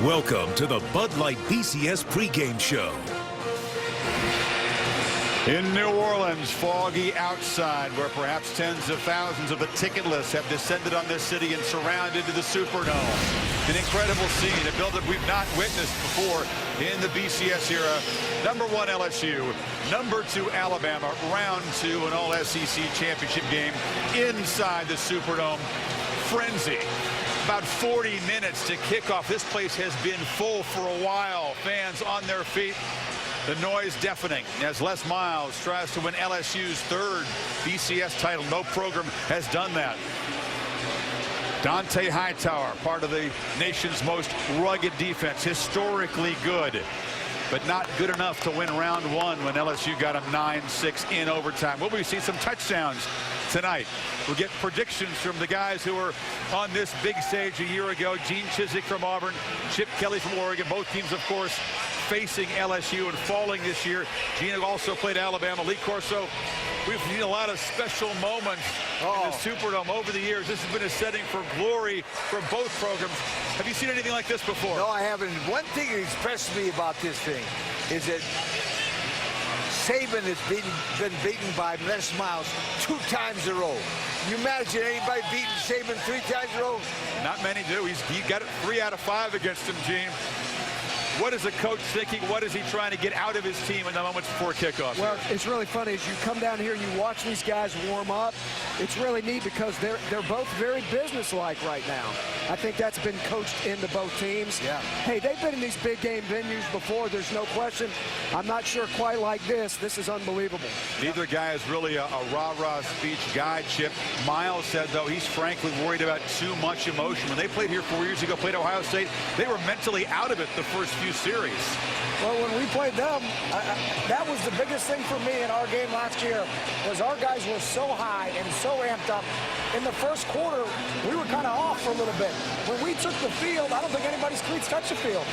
Welcome to the Bud Light BCS pregame show. In New Orleans, foggy outside, where perhaps tens of thousands of the ticketless have descended on this city and surrounded the Superdome. An incredible scene, a build-up we've not witnessed before in the BCS era. Number 1 LSU, number 2 Alabama, round 2 an all-SEC championship game inside the Superdome. Frenzy. About 40 minutes to kick off. This place has been full for a while. Fans on their feet. The noise deafening as Les Miles tries to win LSU's 3rd BCS title. No program has done that. Dante Hightower, part of the nation's most rugged defense, historically good, but not good enough to win round 1 when LSU got him 9-6 in overtime. Will we see some touchdowns tonight? We'll get predictions from the guys who were on this big stage a year ago. Gene Chizik from Auburn, Chip Kelly from Oregon. Both teams, of course, facing LSU and falling this year. Gene also played Alabama. Lee Corso, we've seen a lot of special moments in the Superdome over the years. This has been a setting for glory for both programs. Have you seen anything like this before? No, I haven't. One thing that impressed me about this thing is that Saban has been beaten by Les Miles 2 times in a row. Can you imagine anybody beating Saban 3 times in a row? Not many do. He got it 3 out of 5 against him, Gene. What is the coach thinking? What is he trying to get out of his team in the moments before kickoff? Well, it's really funny as you come down here and you watch these guys warm up. It's really neat because they're both very businesslike right now. I think that's been coached into both teams. Yeah. Hey, they've been in these big game venues before. There's no question. I'm not sure quite like this. This is unbelievable. Neither guy is really a rah-rah speech guy, Chip. Miles said, though, he's frankly worried about too much emotion. When they played here 4 years ago, played Ohio State, they were mentally out of it the first few series. Well, when we played them, that was the biggest thing for me in our game last year, was our guys were so high and so amped up. In the first quarter, we were kind of off for a little bit. When we took the field, I don't think anybody's cleats touched the field.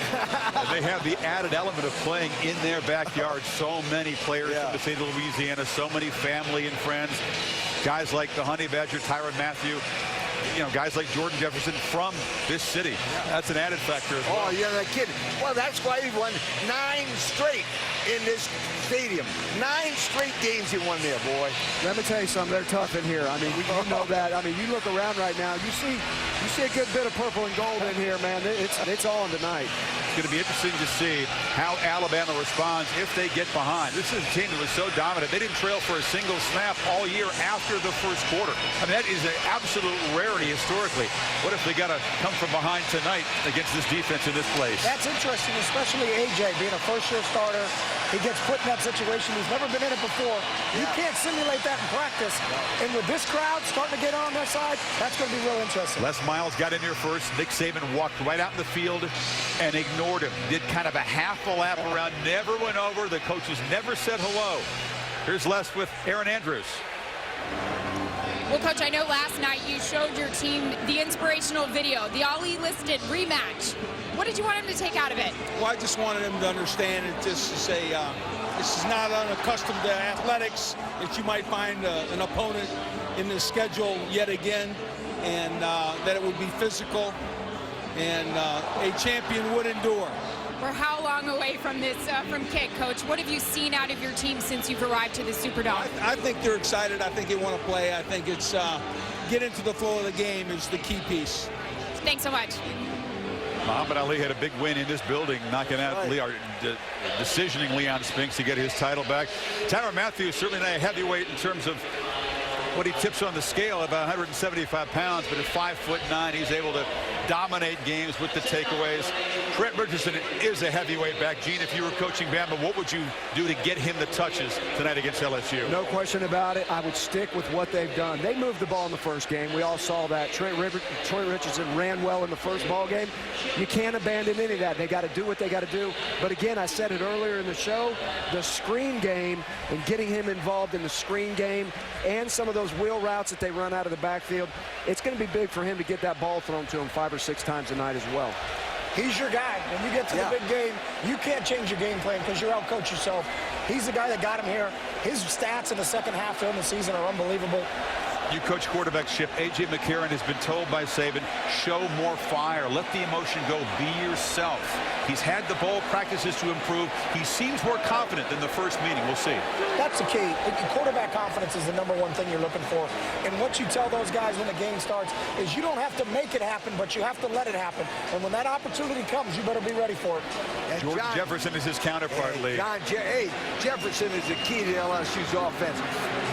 They have the added element of playing in their backyard. So many players from the state of Louisiana, so many family and friends. Guys like the Honey Badger, Tyrann Mathieu. You know, guys like Jordan Jefferson from this city. That's an added factor as well. Oh, yeah, that kid. Well, that's why he won 9 straight in this stadium. 9 straight games he won there, boy. Let me tell you something. They're tough in here. I mean, you know that. I mean, you look around right now, you see a good bit of purple and gold in here, man. It's on tonight. It's going to be interesting to see how Alabama responds if they get behind. This is a team that was so dominant. They didn't trail for a single snap all year after the first quarter. I mean, that is an absolute rarity historically. What if they got to come from behind tonight against this defense in this place? That's interesting, especially AJ being a first-year starter. He gets put in that situation. He's never been in it before. You can't simulate that in practice. And with this crowd starting to get on their side, that's going to be real interesting. Les Miles got in here first. Nick Saban walked right out in the field and ignored him. Did kind of a half a lap around, never went over. The coaches never said hello. Here's Les with Aaron Andrews. Well, Coach, I know last night you showed your team the inspirational video, the Ali-listed rematch. What did you want him to take out of it? Well, I just wanted him to understand it, just to say this is not unaccustomed to athletics, that you might find an opponent in the schedule yet again, and that it would be physical, and a champion would endure. We're how long away from this, from kick, Coach? What have you seen out of your team since you've arrived to the Superdome? I think they're excited. I think they want to play. I think it's get into the flow of the game is the key piece. Thanks so much. Muhammad Ali had a big win in this building, knocking out decisioning Leon Spinks to get his title back. Tyrann Mathieu is certainly not a heavyweight in terms of what he tips on the scale, about 175 pounds, but at 5'9", he's able to dominate games with the takeaways. Trent Richardson is a heavyweight back. Gene, if you were coaching Bama, what would you do to get him the touches tonight against LSU? No question about it. I would stick with what they've done. They moved the ball in the first game. We all saw that. Trent Richardson ran well in the first ball game. You can't abandon any of that. They got to do what they got to do. But again, I said it earlier in the show, the screen game and getting him involved in the screen game and some of those wheel routes that they run out of the backfield, it's going to be big for him to get that ball thrown to him 5 or 6 times a night as well. He's your guy. When you get to the big game, you can't change your game plan because you're out-coach yourself. He's the guy that got him here. His stats in the second half during the season are unbelievable. You coach quarterbackship. A.J. McCarron has been told by Saban, show more fire. Let the emotion go. Be yourself. He's had the bowl practices to improve. He seems more confident than the first meeting. We'll see. That's the key. Quarterback confidence is the #1 thing you're looking for. And what you tell those guys when the game starts is you don't have to make it happen, but you have to let it happen. And when that opportunity comes, you better be ready for it. And Jordan Jefferson is his counterpart, Lee. Jefferson is the key to LSU's offense.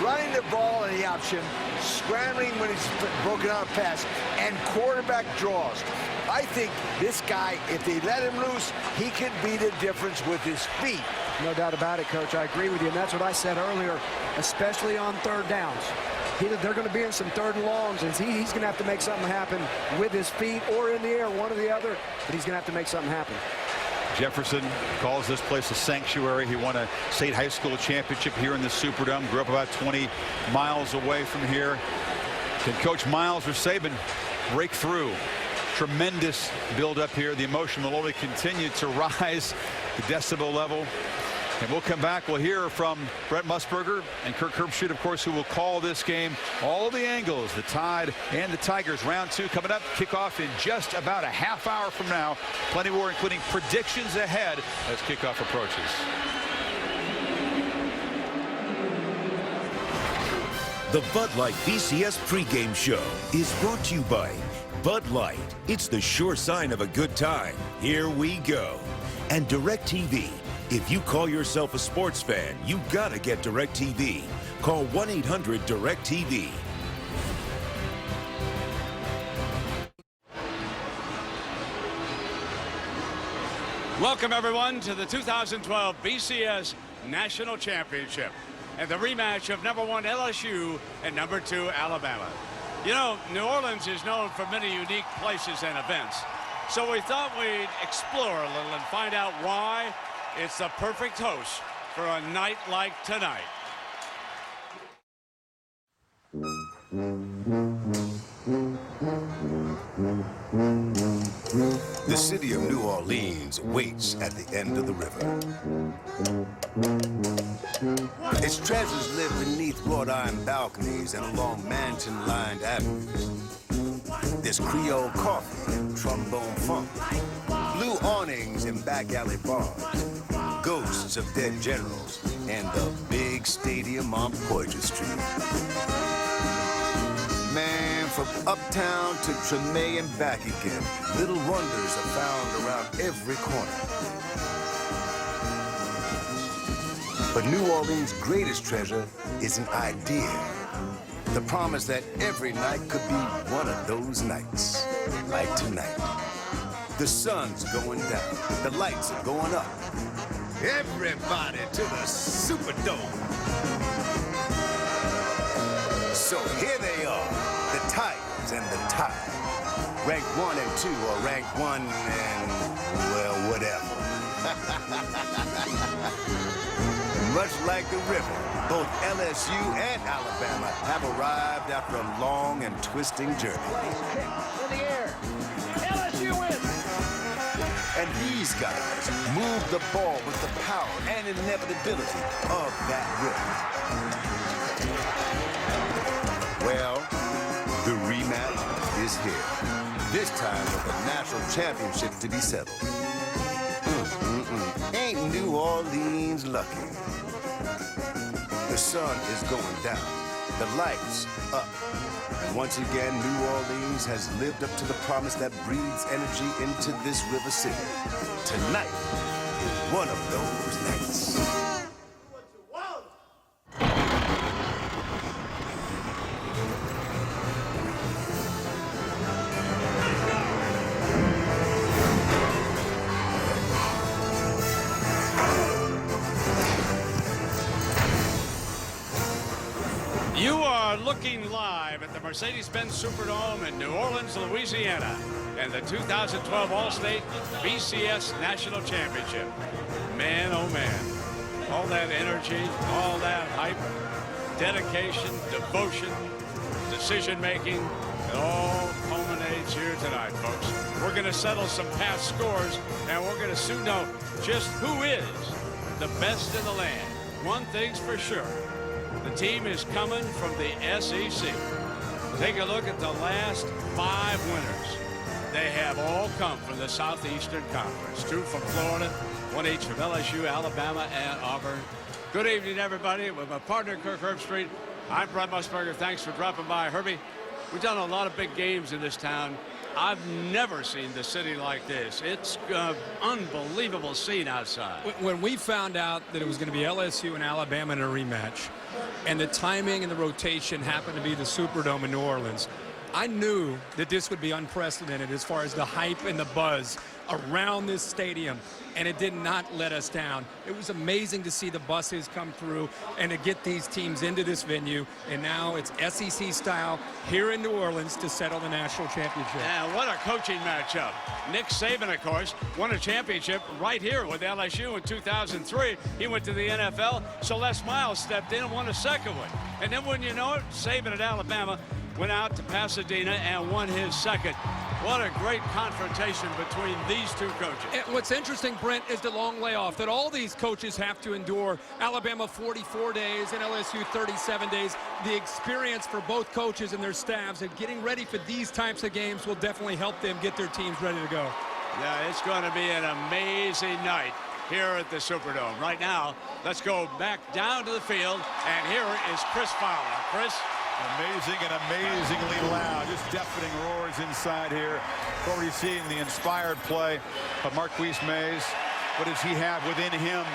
Running the ball in the option, scrambling when he's broken out pass, and quarterback draws. I think this guy, if they let him loose, he can be the difference with his feet. No doubt about it, Coach. I agree with you, and that's what I said earlier, especially on third downs. They're going to be in some third and longs, and he's going to have to make something happen with his feet or in the air, one or the other, but he's going to have to make something happen. Jefferson calls this place a sanctuary. He won a state high school championship here in the Superdome. Grew up about 20 miles away from here. Can Coach Miles or Saban break through? Tremendous build up here. The emotion will only continue to rise the decibel level. And we'll come back. We'll hear from Brett Musburger and Kirk Herbstreit, of course, who will call this game. All the angles, the Tide and the Tigers. Round 2 coming up. Kickoff in just about a half hour from now. Plenty more, including predictions ahead as kickoff approaches. The Bud Light BCS pregame show is brought to you by Bud Light. It's the sure sign of a good time. Here we go. And DirecTV. If you call yourself a sports fan, you gotta get DirecTV. Call 1-800-DirecTV. Welcome, everyone, to the 2012 BCS National Championship and the rematch of #1 LSU and #2 Alabama. You know, New Orleans is known for many unique places and events, so we thought we'd explore a little and find out why it's the perfect host for a night like tonight. The city of New Orleans waits at the end of the river. Its treasures live beneath wrought iron balconies and along mansion-lined avenues. There's Creole coffee and trombone funk, blue awnings in back alley bars, ghosts of dead generals, and the big stadium on Poydras Street. Man, from uptown to Treme and back again, little wonders are found around every corner. But New Orleans' greatest treasure is an idea. The promise that every night could be one of those nights, like tonight. The sun's going down, the lights are going up. Everybody to the Superdome. So here they are, the Tigers and the Tide. Rank 1 and 2, or rank 1 and, well, whatever. Much like the river, both LSU and Alabama have arrived after a long and twisting journey. In the air. LSU wins. And these guys move the ball with the power and inevitability of that river. Well, the rematch is here. This time with the national championship to be settled. Ain't New Orleans lucky? The sun is going down, the lights up. And once again, New Orleans has lived up to the promise that breathes energy into this river city. Tonight is one of those nights. You are looking live at the Mercedes-Benz Superdome in New Orleans, Louisiana, and the 2012 All-State BCS National Championship. Man, oh man, all that energy, all that hype, dedication, devotion, decision-making, it all culminates here tonight, folks. We're going to settle some past scores, and we're going to soon know just who is the best in the land. One thing's for sure. The team is coming from the SEC. Take a look at the last 5 winners. They have all come from the Southeastern Conference. 2 from Florida, 1 each from LSU, Alabama, and Auburn. Good evening, everybody. With my partner, Kirk Herbstreit, I'm Brett Musburger. Thanks for dropping by. Herbie, we've done a lot of big games in this town. I've never seen the city like this. It's an unbelievable scene outside. When we found out that it was going to be LSU and Alabama in a rematch, and the timing and the rotation happened to be the Superdome in New Orleans, I knew that this would be unprecedented as far as the hype and the buzz around this stadium, and it did not let us down. It was amazing to see the buses come through and to get these teams into this venue, and now it's SEC style here in New Orleans to settle the national championship. And what a coaching matchup. Nick Saban, of course, won a championship right here with LSU in 2003. He went to the NFL, so Les Miles stepped in and won a second one. And then wouldn't you know it, Saban at Alabama went out to Pasadena and won his second. What a great confrontation between these 2 coaches. And what's interesting, Brent, is the long layoff that all these coaches have to endure. Alabama 44 days and LSU 37 days. The experience for both coaches and their staffs and getting ready for these types of games will definitely help them get their teams ready to go. Yeah, it's going to be an amazing night here at the Superdome. Right now, let's go back down to the field, and here is Chris Fowler. Chris? Amazing and amazingly loud. Just deafening roars inside here. Already seeing the inspired play of Marquise Mays. What does he have within him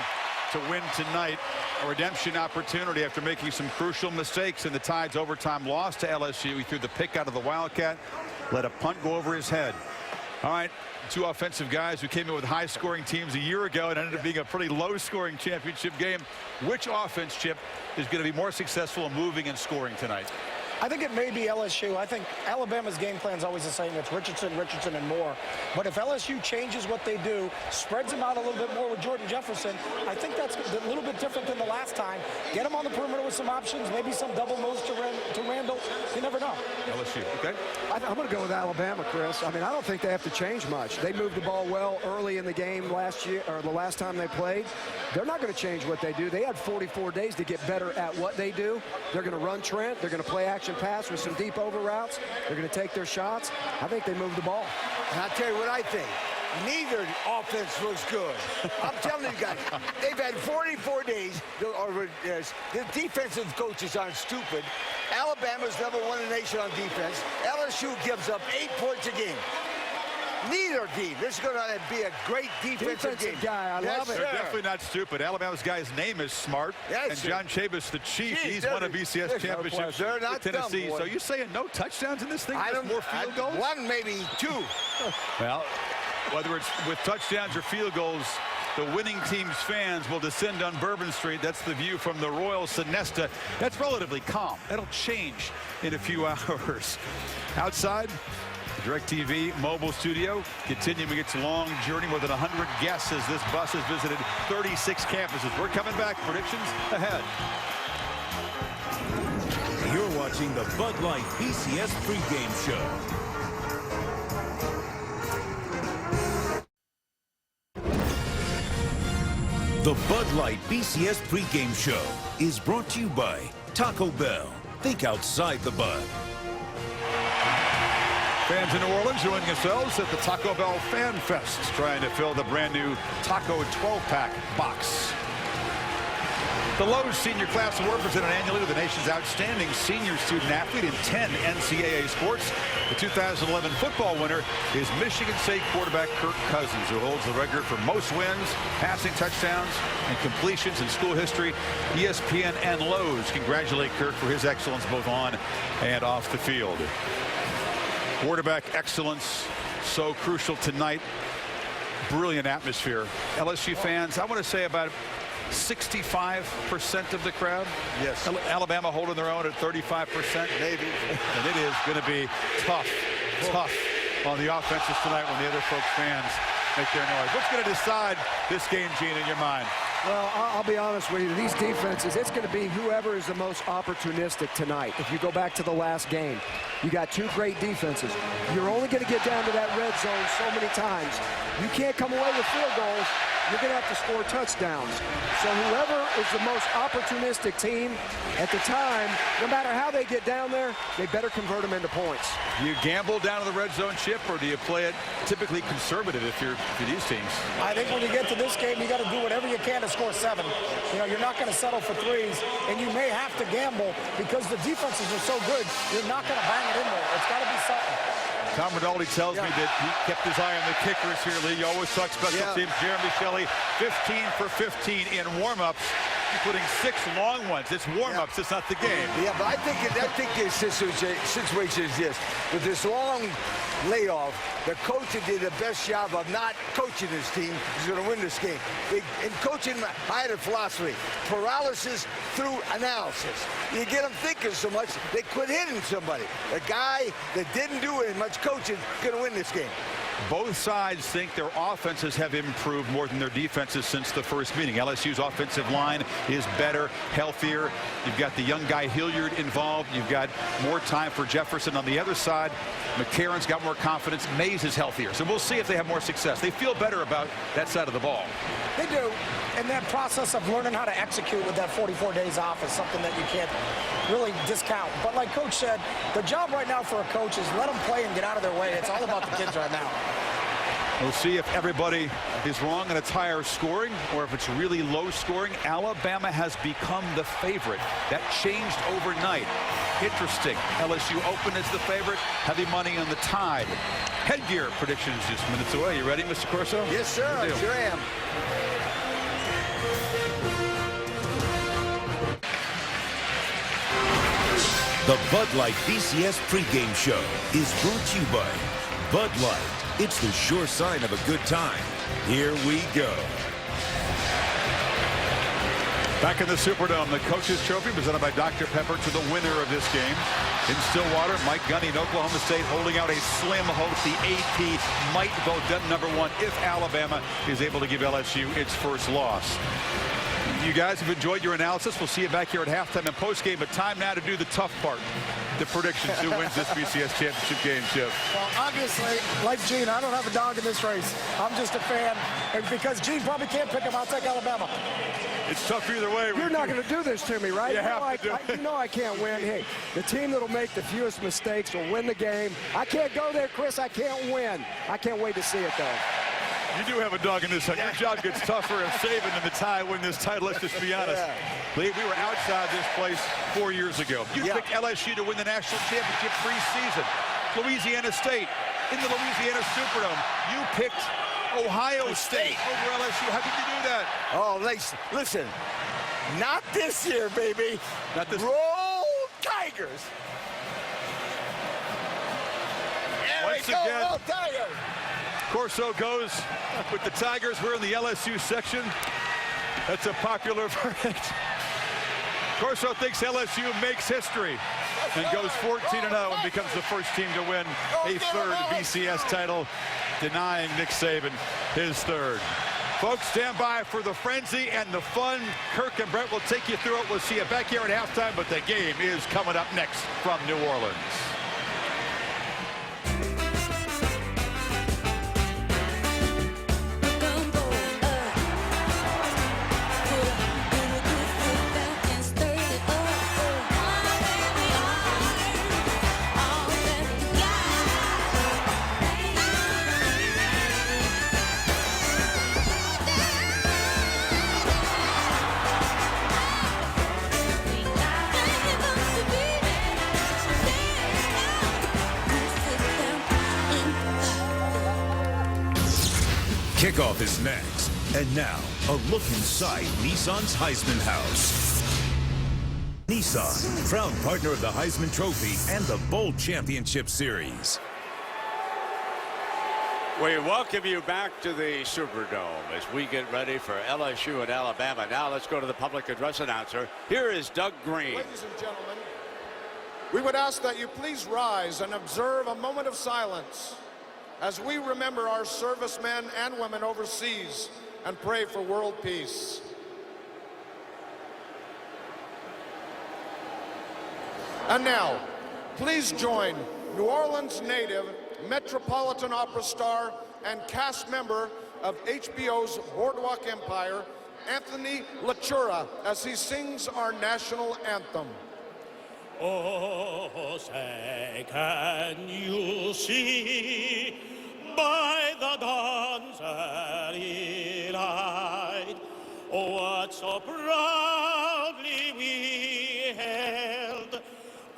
to win tonight? A redemption opportunity after making some crucial mistakes in the Tide's overtime loss to LSU. He threw the pick out of the Wildcat, let a punt go over his head. All right, 2 offensive guys who came in with high-scoring teams a year ago and ended up being a pretty low-scoring championship game. Which offense, Chip, is going to be more successful in moving and scoring tonight? I think it may be LSU. I think Alabama's game plan is always the same. It's Richardson, Richardson, and more. But if LSU changes what they do, spreads them out a little bit more with Jordan Jefferson, I think that's a little bit different than the last time. Get them on the perimeter with some options, maybe some double moves to Randall. You never know. LSU, okay? I'm going to go with Alabama, Chris. I mean, I don't think they have to change much. They moved the ball well early in the game last year, or the last time they played. They're not going to change what they do. They had 44 days to get better at what they do. They're going to run Trent. They're going to play action pass with some deep over routes. They're going to take their shots. I think they move the ball. And I'll tell you what I think. Neither offense looks good. I'm telling you guys, they've had 44 days. The defensive coaches aren't stupid. Alabama's #1 in the nation on defense. LSU gives up 8 points a game. Neither team. This is going to be a great defensive game. Guy, I love it. They're definitely not stupid. Alabama's guy's name is smart. Yes, and sir. John Chabas, the chief, he's won a BCS championship They're not with Tennessee. dumb, boy. So you saying no touchdowns in this thing? I Just don't. more field goals? 1, maybe 2. Well, whether it's with touchdowns or field goals, the winning team's fans will descend on Bourbon Street. That's the view from the Royal Sonesta. That's relatively calm. That'll change in a few hours. Outside, the DirecTV mobile studio continuing its long journey. More than 100 guests as this bus has visited 36 campuses. We're coming back. Predictions ahead. You're watching the Bud Light BCS pregame show. The Bud Light BCS pregame show is brought to you by Taco Bell. Think outside the bud. Fans in New Orleans joining themselves at the Taco Bell Fan Fest, trying to fill the brand new Taco 12-pack box. The Lowe's Senior Class Award presented annually to the nation's outstanding senior student athlete in 10 NCAA sports. The 2011 football winner is Michigan State quarterback Kirk Cousins, who holds the record for most wins, passing touchdowns, and completions in school history. ESPN and Lowe's congratulate Kirk for his excellence both on and off the field. Quarterback excellence, so crucial tonight. Brilliant atmosphere. LSU fans, I want to say about 65% of the crowd. Yes. Alabama holding their own at 35%. Maybe. And it is going to be tough on the offenses tonight when the other folks' fans make their noise. What's going to decide this game, Gene, in your mind? Well, I'll be honest with you. These defenses, it's going to be whoever is the most opportunistic tonight. If you go back to the last game, you got two great defenses. You're only going to get down to that red zone so many times. You can't come away with field goals. You're going to have to score touchdowns. So whoever is the most opportunistic team at the time, no matter how they get down there, they better convert them into points. Do you gamble down to the red zone, Chip, or do you play it typically conservative if you're these teams? I think when you get to this game, you got to do whatever you can to score 7. You know, you're not going to settle for 3s, and you may have to gamble because the defenses are so good, you're not going to bang it in there. It's got to be something. Tom Rinaldi tells me that he kept his eye on the kickers here, Lee. You always talk special teams. Jeremy Shelley, 15 for 15 in warm-ups, including 6 long ones. It's warm-ups. It's not the game. Yeah, but I think the situation is this. With this long layoff, the coach did the best job of not coaching his team is going to win this game. In coaching, I had a philosophy. Paralysis through analysis. You get them thinking so much, they quit hitting somebody. The guy that didn't do as much coaching is going to win this game. Both sides think their offenses have improved more than their defenses since the first meeting. LSU's offensive line is better, healthier. You've got the young guy Hilliard involved. You've got more time for Jefferson on the other side. McCarron's got more confidence. Mays is healthier. So we'll see if they have more success. They feel better about that side of the ball. They do. And that process of learning how to execute with that 44 days off is something that you can't really discount. But like Coach said, the job right now for a coach is let them play and get out of their way. It's all about the kids right now. We'll see if everybody is wrong on its higher scoring or if it's really low scoring. Alabama has become the favorite. That changed overnight. Interesting. LSU opened as the favorite. Heavy money on the Tide. Headgear predictions just minutes away. You ready, Mr. Corso? Yes, sir. I sure am. The Bud Light BCS pregame show is brought to you by Bud Light. It's the sure sign of a good time. Here we go. Back in the Superdome, the Coach's Trophy presented by Dr. Pepper to the winner of this game. In Stillwater, Mike Gunny in Oklahoma State holding out a slim hope. The AP might vote them #1 if Alabama is able to give LSU its first loss. You guys have enjoyed your analysis. We'll see you back here at halftime and postgame, but time now to do the tough part. The predictions. Who wins this BCS championship game, Chip? Well, obviously, like Gene, I don't have a dog in this race. I'm just a fan. And because Gene probably can't pick him, I'll take Alabama. It's tough either way. You're not going to do this to me, right? You have to do it. You know I can't win. Hey, the team that'll make the fewest mistakes will win the game. I can't go there, Chris. I can't win. I can't wait to see it, though. You do have a dog in this one. Your job gets tougher if Saban and the Tide win this title. Let's just be honest. Lee, we were outside this place 4 years ago. You picked LSU to win the national championship preseason. Louisiana State in the Louisiana Superdome. You picked Ohio State over LSU. How could you do that? Oh, listen, not this year, baby. Not this. Roll Tigers. Once again, roll Tigers. Corso goes with the Tigers. We're in the LSU section. That's a popular verdict. Corso thinks LSU makes history and goes 14-0 and becomes the first team to win a third BCS title, denying Nick Saban his third. Folks, stand by for the frenzy and the fun. Kirk and Brett will take you through it. We'll see you back here at halftime, but the game is coming up next from New Orleans. Kickoff is next. And now, a look inside Nissan's Heisman House. Nissan, proud partner of the Heisman Trophy and the Bowl Championship Series. We welcome you back to the Superdome as we get ready for LSU and Alabama. Now let's go to the public address announcer. Here is Doug Green. Ladies and gentlemen, we would ask that you please rise and observe a moment of silence as we remember our servicemen and women overseas and pray for world peace. And now, please join New Orleans native, Metropolitan Opera star, and cast member of HBO's Boardwalk Empire, Anthony Lachura, as he sings our national anthem. Oh, say, can you see by the dawn's early light what so proudly we held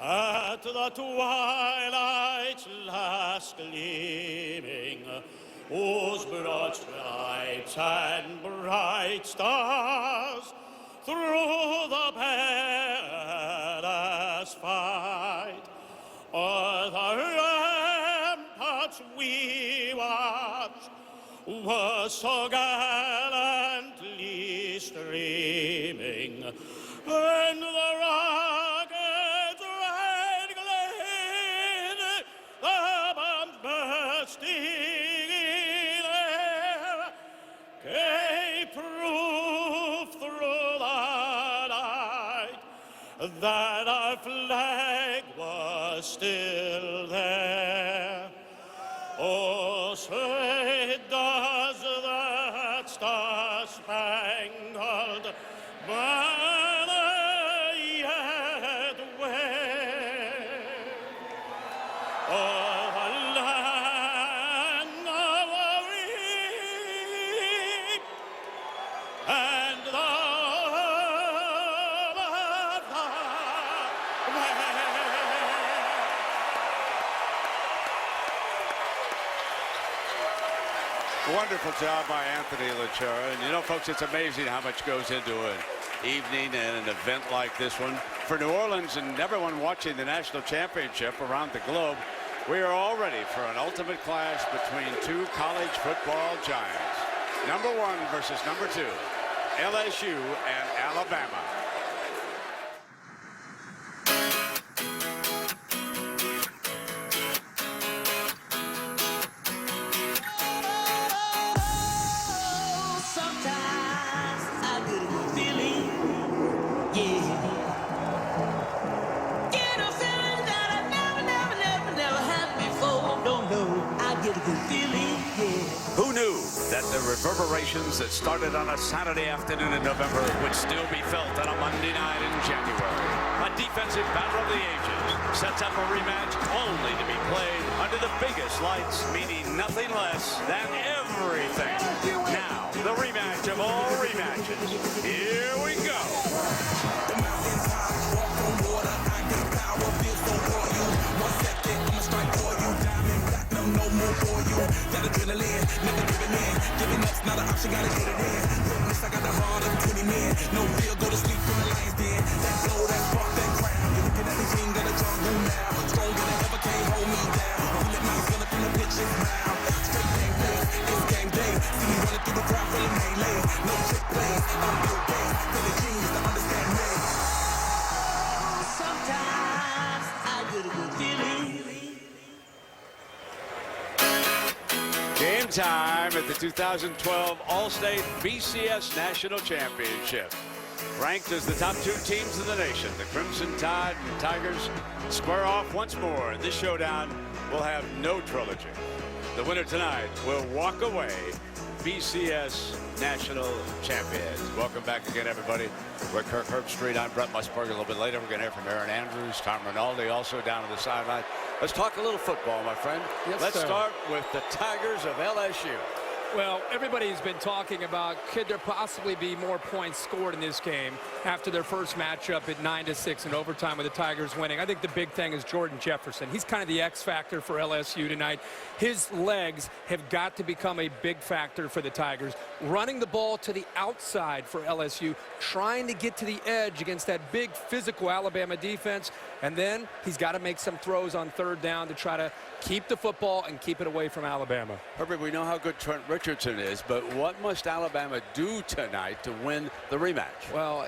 at the twilight's last gleaming, whose broad stripes and bright stars through the perilous fight o'er the ramparts we watched was so gallantly streaming, and the rockets red glare, the bombs bursting in air, gave proof through the night that our flag was still there. Oh, say does that star-spangled banner yet wave o'er the land of the free and the home of the brave? Wonderful job by Anthony Lachura. And you know, folks, it's amazing how much goes into an evening and an event like this one. For New Orleans and everyone watching the national championship around the globe, we are all ready for an ultimate clash between two college football giants. Number 1 versus number 2, LSU and Alabama. Who knew that the reverberations that started on a Saturday afternoon in November would still be felt on a Monday night in January? A defensive battle of the ages sets up a rematch only to be played under the biggest lights, meaning nothing less than everything. Now, the rematch of all rematches. Here we go. The mountain top, walk on water, I get power, feel so for you. 1 second, I'ma strike for you. Diamond, platinum, no more for you. That adrenaline, never giving in. Giving up's not an option, gotta get it in. Witness, I got the heart of 20 men. No fear, go to sleep from the lion's den. That glow, that spark, that crown. You're looking at the king of the jungle now. Stronger than ever, can't hold me down. Feel it, my feeling from the pitch is now. Straight game day, it's game day. See me running through the crowd, feeling melee. No trick plays, I'm Bill Gates. For the genius to understand me. Sometimes I get a good feeling. Game time at the 2012 All-State BCS National Championship. Ranked as the top 2 teams in the nation, the Crimson Tide and Tigers square off once more. This showdown will have no trilogy. The winner tonight will walk away BCS National Champions. Welcome back again, everybody. We're Kirk Herbstreit. I'm Brett Musburger. A little bit later, we're going to hear from Aaron Andrews, Tom Rinaldi, also down on the sideline. Let's talk a little football, my friend. Yes, Let's sir. start with the Tigers of LSU. Well, everybody's been talking about could there possibly be more points scored in this game after their first matchup at 9-6 in overtime with the Tigers winning. I think the big thing is Jordan Jefferson. He's kind of the X factor for LSU tonight. His legs have got to become a big factor for the Tigers. Running the ball to the outside for LSU, trying to get to the edge against that big physical Alabama defense, and then he's got to make some throws on 3rd down to try to keep the football and keep it away from Alabama. Herbert, we know how good Trent Richardson is, but what must Alabama do tonight to win the rematch? Well,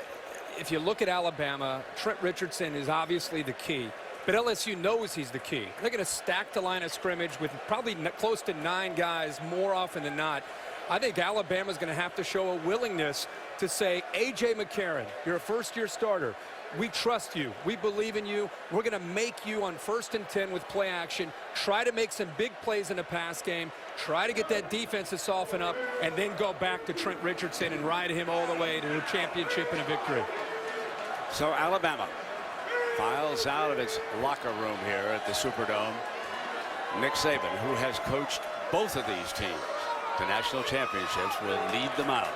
if you look at Alabama, Trent Richardson is obviously the key, but LSU knows he's the key. They're going to stack the line of scrimmage with probably close to 9 guys more often than not. I think Alabama's going to have to show a willingness to say, A.J. McCarron, you're a first-year starter. we trust you. We believe in you. We're going to make you on 1st and 10 with play action. Try to make some big plays in the pass game. Try to get that defense to soften up, and then go back to Trent Richardson and ride him all the way to the championship and a victory. So Alabama files out of its locker room here at the Superdome. Nick Saban, who has coached both of these teams to national championships, will lead them out.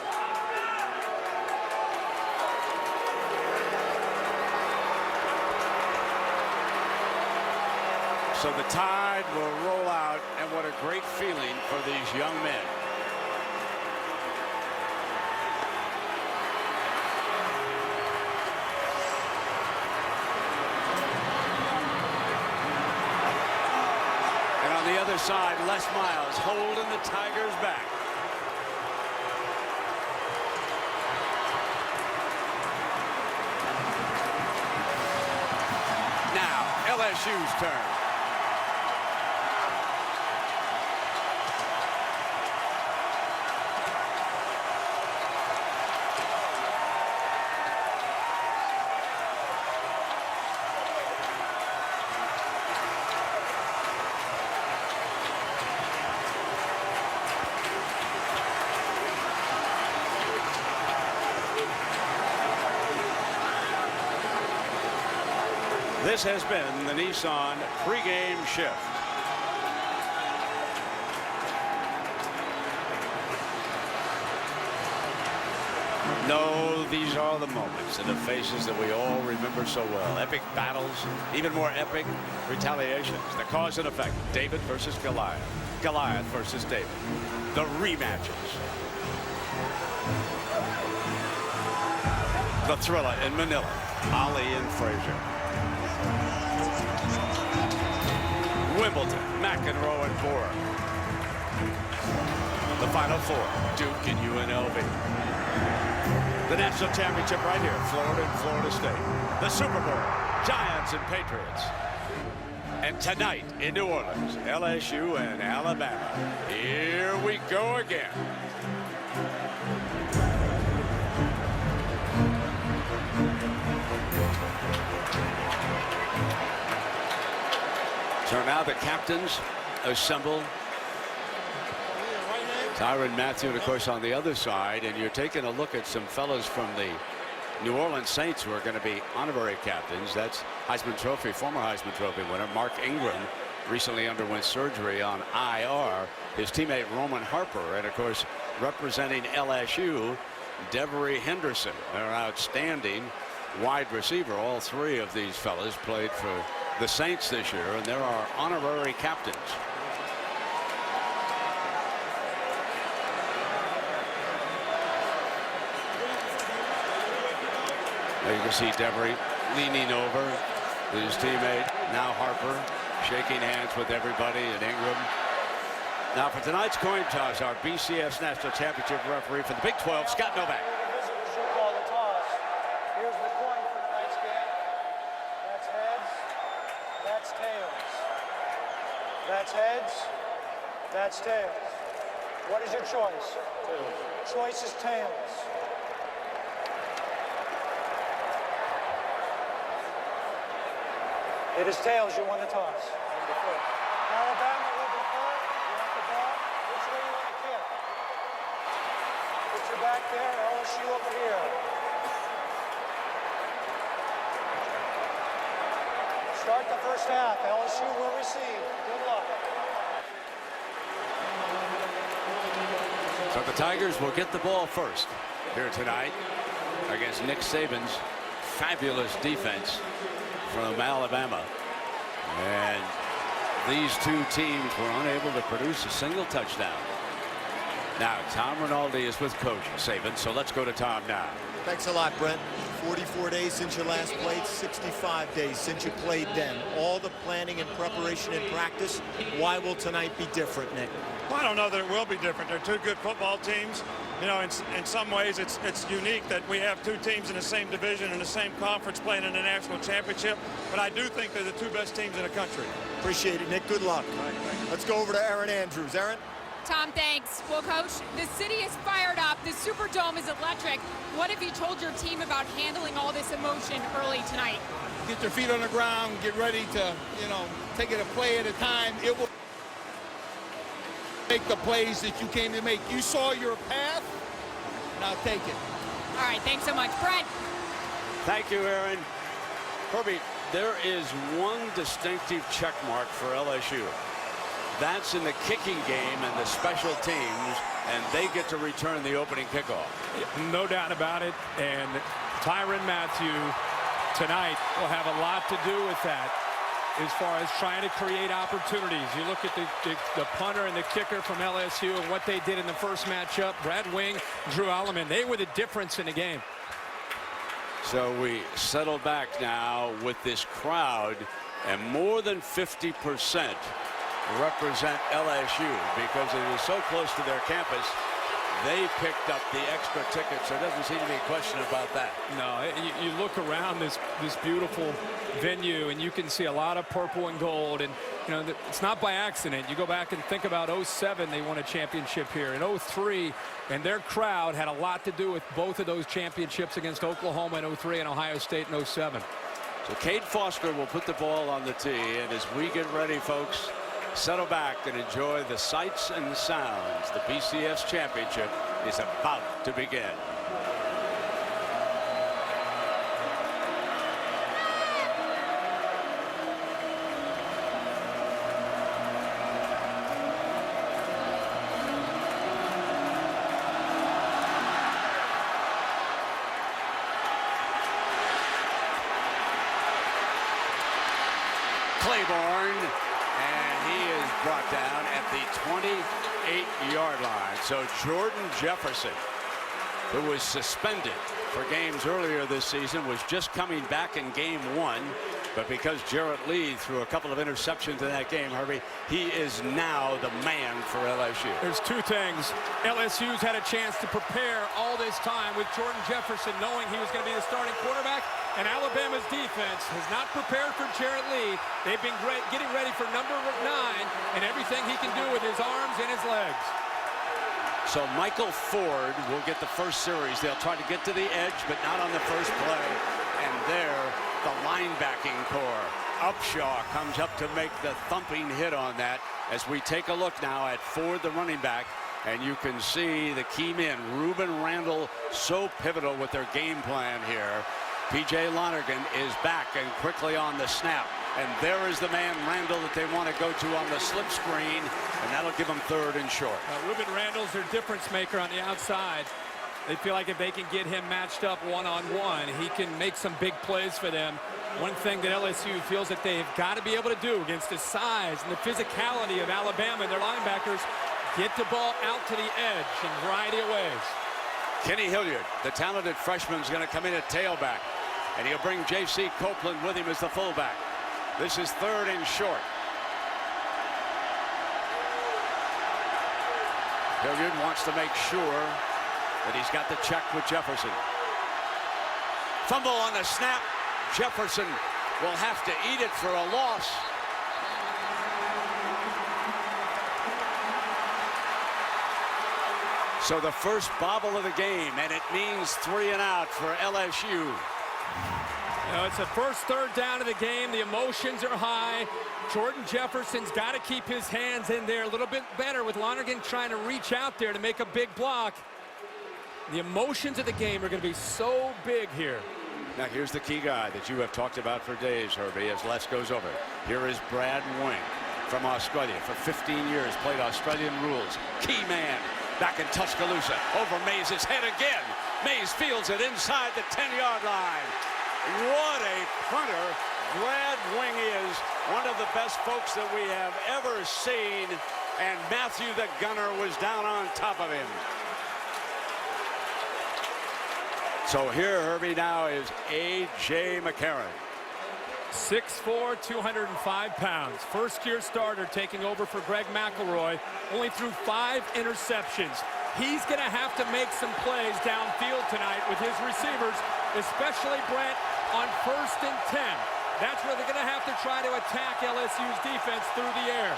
So the tide will roll out, and what a great feeling for these young men. And on the other side, Les Miles holding the Tigers back. Now LSU's turn. This has been the Nissan pregame shift. No, these are the moments and the faces that we all remember so well. Epic battles, even more epic retaliations. The cause and effect. David versus Goliath. Goliath versus David. The rematches. The thriller in Manila. Ali and Frazier. Wimbledon, McEnroe and Bora. The Final Four, Duke and UNLV. The national championship right here, Florida and Florida State. The Super Bowl, Giants and Patriots. And tonight in New Orleans, LSU and Alabama. Here we go again. So now the captains assemble. Tyrann Mathieu, and of course, on the other side. And you're taking a look at some fellas from the New Orleans Saints who are going to be honorary captains. That's Heisman Trophy, former Heisman Trophy winner Mark Ingram recently underwent surgery on IR. His teammate Roman Harper, and of course, representing LSU, Devery Henderson, their outstanding wide receiver. All three of these fellas played for the Saints this year, and there are honorary captains. There you can see Devery leaning over his teammate, now Harper, shaking hands with everybody, and Ingram. Now for tonight's coin toss, our BCS National Championship referee for the Big 12, Scott Novak. Here's the coin for tonight's game. That's heads. That's tails. That's heads. That's tails. What is your choice? Tails. Choice is tails. It is tails. You won the toss. Alabama will defer. You want the ball? Which way you want to kick? Put your back there. LSU over here. Start the first half. LSU will receive. Good luck. So the Tigers will get the ball first here tonight against Nick Saban's fabulous defense from Alabama. And these two teams were unable to produce a single touchdown. Now Tom Rinaldi is with Coach Saban, so let's go to Tom now. Thanks a lot, Brent. 44 days since you last played, 65 days since you played then. All the planning and preparation and practice. Why will tonight be different, Nick? Well, I don't know that it will be different. They're two good football teams. You know, in some ways, it's unique that we have two teams in the same division in the same conference playing in the national championship. But I do think they're the two best teams in the country. Appreciate it, Nick. Good luck. Let's go over to Aaron Andrews. Aaron? Tom, thanks. Well, Coach, the city is fired up. The Superdome is electric. What have you told your team about handling all this emotion early tonight? Get your feet on the ground, get ready to, take it a play at a time. It will make the plays that you came to make. You saw your path, now take it. All right, thanks so much. Brent. Thank you, Aaron. Herbie, there is one distinctive check mark for LSU. That's in the kicking game and the special teams, and they get to return the opening kickoff. No doubt about it. And Tyrann Mathieu tonight will have a lot to do with that as far as trying to create opportunities. You look at the punter and the kicker from LSU and what they did in the first matchup. Brad Wing, Drew Alleman, they were the difference in the game. So we settle back now with this crowd, and more than 50% represent LSU because it is so close to their campus. They picked up the extra tickets. There doesn't seem to be a question about that. No, you look around this beautiful venue and you can see a lot of purple and gold, and it's not by accident. You go back and think about 07, they won a championship here. In 03, and their crowd had a lot to do with both of those championships against Oklahoma in 03 and Ohio State in 07. So Cade Foster will put the ball on the tee, and as we get ready, folks, settle back and enjoy the sights and the sounds. The BCS championship is about to begin. Claiborne, and he is brought down at the 28-yard line. So Jordan Jefferson, who was suspended for games earlier this season, was just coming back in game 1. But because Jarrett Lee threw a couple of interceptions in that game, Herbie, he is now the man for LSU. There's two things. LSU's had a chance to prepare all this time with Jordan Jefferson knowing he was going to be the starting quarterback, and Alabama's defense has not prepared for Jarrett Lee. They've been getting ready for number 9 and everything he can do with his arms and his legs. So Michael Ford will get the first series. They'll try to get to the edge, but not on the first play. And there, the linebacking core. Upshaw comes up to make the thumping hit on that. As we take a look now at Ford, the running back, and you can see the key men. Ruben Randall, so pivotal with their game plan here. P.J. Lonergan is back and quickly on the snap. And there is the man, Randall, that they want to go to on the slip screen, and that'll give them 3rd and short. Ruben Randall's their difference maker on the outside. They feel like if they can get him matched up one-on-one, he can make some big plays for them. One thing that LSU feels that they've got to be able to do against the size and the physicality of Alabama and their linebackers, get the ball out to the edge in a variety of ways. Kenny Hilliard, the talented freshman, is going to come in at tailback, and he'll bring J.C. Copeland with him as the fullback. This is 3rd and short. Hilliard wants to make sure that he's got the check with Jefferson. Fumble on the snap. Jefferson will have to eat it for a loss. So the first bobble of the game, and it means 3 and out for LSU. It's the first 3rd down of the game. The emotions are high. Jordan Jefferson's got to keep his hands in there a little bit better with Lonergan trying to reach out there to make a big block. The emotions of the game are going to be so big here. Now here's the key guy that you have talked about for days, Herbie, as Les goes over. Here is Brad Wing from Australia. For 15 years, played Australian rules. Key man back in Tuscaloosa. Over Mays' head again. Mays fields it inside the 10-yard line. What a punter Brad Wing is. One of the best folks that we have ever seen. And Mathieu the gunner was down on top of him. So here, Herbie, now is A.J. McCarron. 6'4", 205 pounds. First-year starter taking over for Greg McElroy. Only threw 5 interceptions. He's going to have to make some plays downfield tonight with his receivers, especially Brent on 1st and 10. That's where they're going to have to try to attack LSU's defense through the air.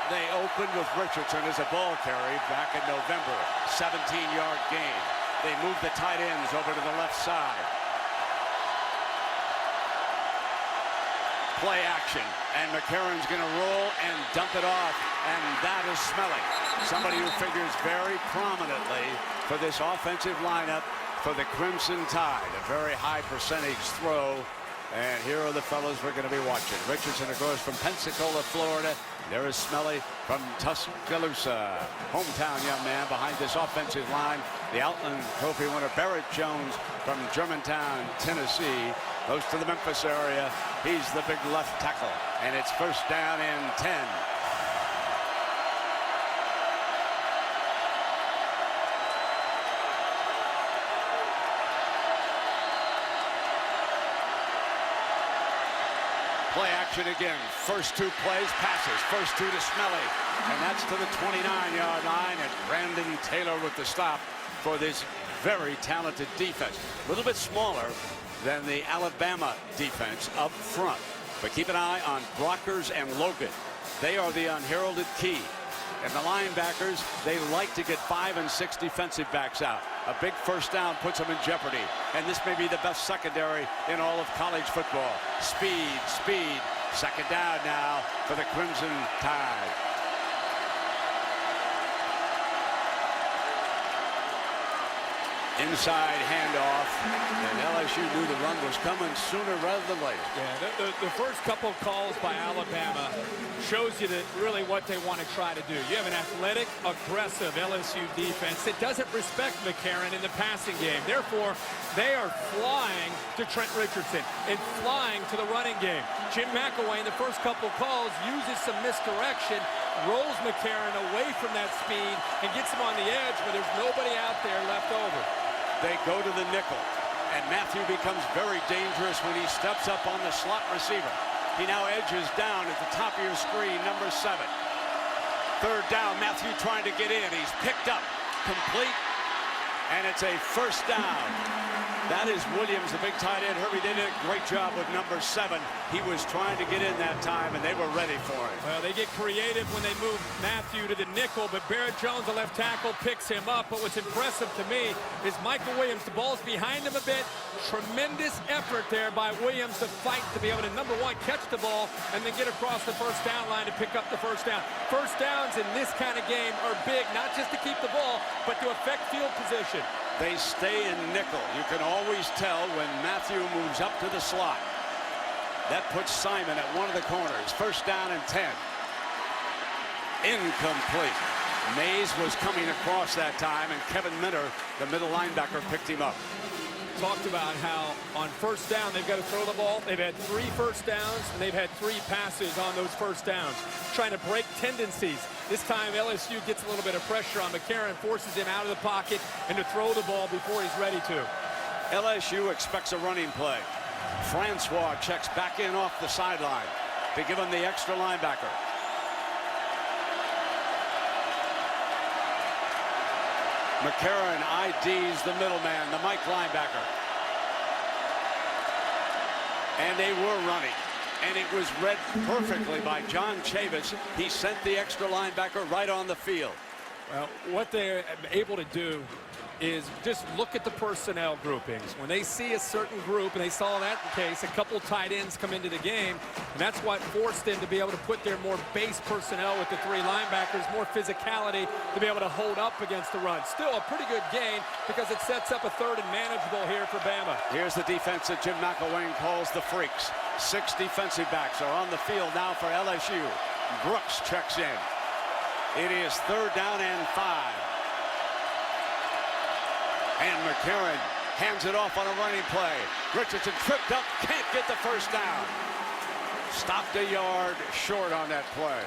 They opened with Richardson as a ball carry back in November. 17-yard gain. They moved the tight ends over to the left side. Play action, and McCarron's going to roll and dump it off, and that is Smelly. Somebody who figures very prominently for this offensive lineup for the Crimson Tide. A very high percentage throw, and here are the fellows we're going to be watching. Richardson, of course, from Pensacola, Florida. There is Smelly from Tuscaloosa. Hometown young man behind this offensive line. The Outland Trophy winner, Barrett Jones from Germantown, Tennessee. Goes to the Memphis area. He's the big left tackle. And it's first down and 10. Play action again. First two plays, passes. First two to Smelly. And that's to the 29-yard line. And Brandon Taylor with the stop for this very talented defense. A little bit smaller than the Alabama defense up front. But keep an eye on Brockers and Logan. They are the unheralded key. And the linebackers, they like to get 5 and 6 defensive backs out. A big first down puts them in jeopardy. And this may be the best secondary in all of college football. Speed, speed. Second down now for the Crimson Tide. Inside handoff, and LSU knew the run was coming sooner rather than later. Yeah, the first couple calls by Alabama shows you that really what they want to try to do. You have an athletic, aggressive LSU defense that doesn't respect McCarron in the passing game. Therefore, they are flying to Trent Richardson and flying to the running game. Jim McElwain, the first couple calls, uses some misdirection, rolls McCarron away from that speed and gets him on the edge where there's nobody out there left over. They go to the nickel, and Matthew becomes very dangerous when he steps up on the slot receiver. He now edges down at the top of your screen, number 7. Third down, Matthew trying to get in. He's picked up, complete, and it's a first down. That is Williams, the big tight end. Herbie did a great job with number 7. He was trying to get in that time, and they were ready for it. Well, they get creative when they move Matthew to the nickel, but Barrett Jones, the left tackle, picks him up. But what's impressive to me is Michael Williams. The ball's behind him a bit. Tremendous effort there by Williams to fight to be able to, number 1, catch the ball and then get across the first down line to pick up the first down. First downs in this kind of game are big, not just to keep the ball, but to affect field position. They stay in nickel. You can always tell when Matthew moves up to the slot. That puts Simon at one of the corners. First down and 10. Incomplete. Mays was coming across that time, and Kevin Minter, the middle linebacker, picked him up. Talked about how on first down they've got to throw the ball. They've had 3 first downs, and they've had 3 passes on those first downs, trying to break tendencies. This time LSU gets a little bit of pressure on McCarron, forces him out of the pocket and to throw the ball before he's ready to. LSU expects a running play. Francois checks back in off the sideline to give him the extra linebacker. McCarron IDs the middleman, the Mike linebacker. And they were running. And it was read perfectly by John Chavis. He sent the extra linebacker right on the field. Well, what they're able to do is just look at the personnel groupings. When they see a certain group, and they saw that case, a couple tight ends come into the game, and that's what forced them to be able to put their more base personnel with the 3 linebackers, more physicality to be able to hold up against the run. Still a pretty good gain because it sets up a 3rd and manageable here for Bama. Here's the defense that Jim McElwain calls the Freaks. 6 defensive backs are on the field now for LSU. Brooks checks in. It is 3rd down and 5. And McCarron hands it off on a running play. Richardson tripped up, can't get the first down. Stopped a yard short on that play.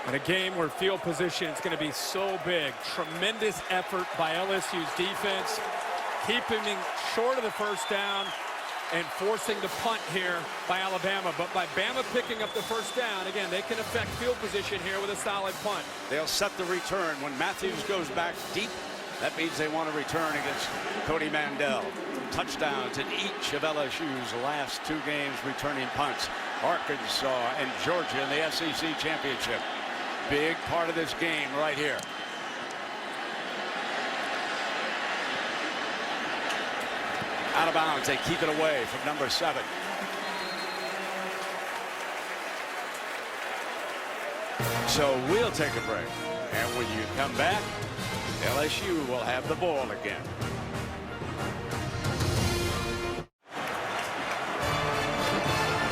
In a game where field position is going to be so big, tremendous effort by LSU's defense, keeping him short of the first down and forcing the punt here by Alabama. But by Bama picking up the first down, again, they can affect field position here with a solid punt. They'll set the return when Matthews goes back deep That means they want to return against Cody Mandel. Touchdowns in each of LSU's last 2 games, returning punts. Arkansas and Georgia in the SEC championship. Big part of this game right here. Out of bounds, they keep it away from number 7. So we'll take a break, and when you come back, LSU will have the ball again.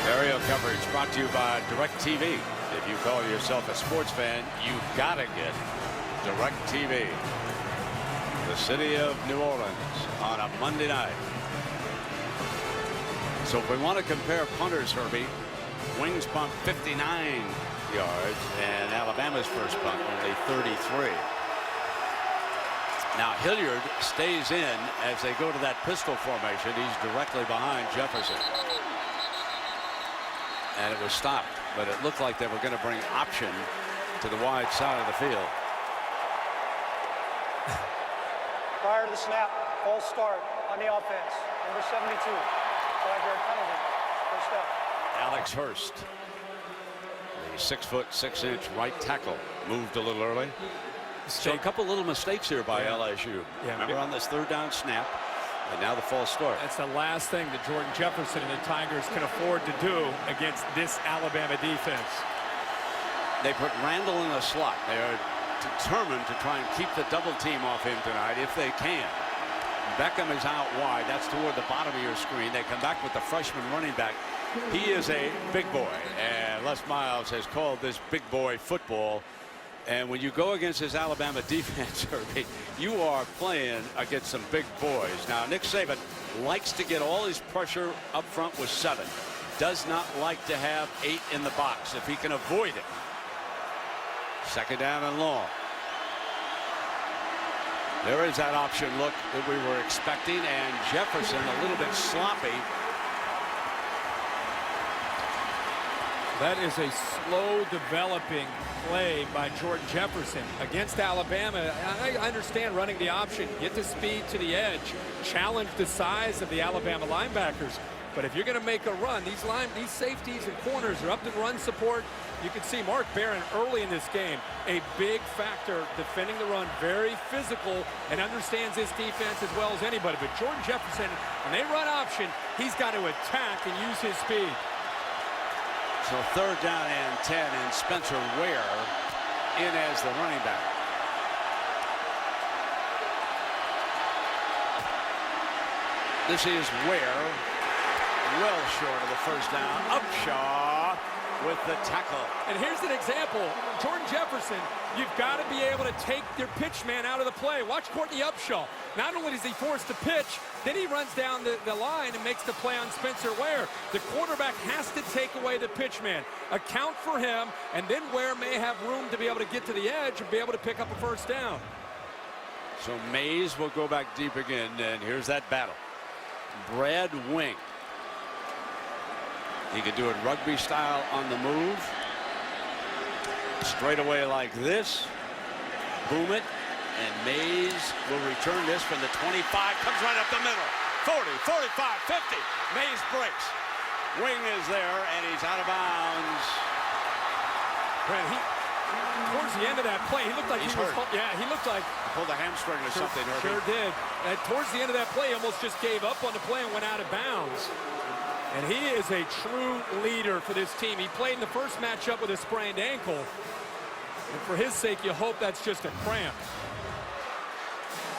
Aerial coverage brought to you by DirecTV. If you call yourself a sports fan, you've got to get DirecTV. The city of New Orleans on a Monday night. So if we want to compare punters, Herbie, Wings punt 59 yards, and Alabama's first punt only 33. Now Hilliard stays in as they go to that pistol formation. He's directly behind Jefferson. And it was stopped, but it looked like they were going to bring option to the wide side of the field. Prior to the snap, false start on the offense. Number 72. 5-yard penalty. First down. Alex Hurst, the 6' 6" right tackle, moved a little early. So a couple little mistakes here by LSU. Yeah. Remember on this 3rd down snap, and now the false start. That's the last thing that Jordan Jefferson and the Tigers can afford to do against this Alabama defense. They put Randall in the slot. They are determined to try and keep the double team off him tonight if they can. Beckham is out wide. That's toward the bottom of your screen. They come back with the freshman running back. He is a big boy, and Les Miles has called this big boy football. And when you go against this Alabama defense, you are playing against some big boys. Now, Nick Saban likes to get all his pressure up front with 7. Does not like to have 8 in the box if he can avoid it. 2nd down and long. There is that option look that we were expecting, and Jefferson a little bit sloppy. That is a slow developing play by Jordan Jefferson against Alabama. I understand running the option, get the speed to the edge, challenge the size of the Alabama linebackers. But if you're going to make a run, these safeties and corners are up to run support. You can see Mark Barron early in this game, a big factor defending the run, very physical, and understands this defense as well as anybody. But Jordan Jefferson, when they run option, he's got to attack and use his speed. So 3rd down and 10, and Spencer Ware in as the running back. This is Ware, well short of the 1st down. Upshaw with the tackle. And here's an example. Jordan Jefferson, you've got to be able to take your pitch man out of the play. Watch Courtney Upshaw. Not only is he forced to pitch, then he runs down the line and makes the play on Spencer Ware. The quarterback has to take away the pitch man, account for him, and then Ware may have room to be able to get to the edge and be able to pick up a 1st down. So Mays will go back deep again, and here's that battle. Brad Wing. He can do it rugby style on the move. Straight away like this. Boom it. And Mays will return this from the 25. Comes right up the middle. 40, 45, 50. Mays breaks. Wing is there, and he's out of bounds. Brad, towards the end of that play, he looked like he looked like he pulled a hamstring or something. Sure did. And towards the end of that play, he almost just gave up on the play and went out of bounds. And he is a true leader for this team. He played in the first matchup with a sprained ankle. And for his sake, you hope that's just a cramp.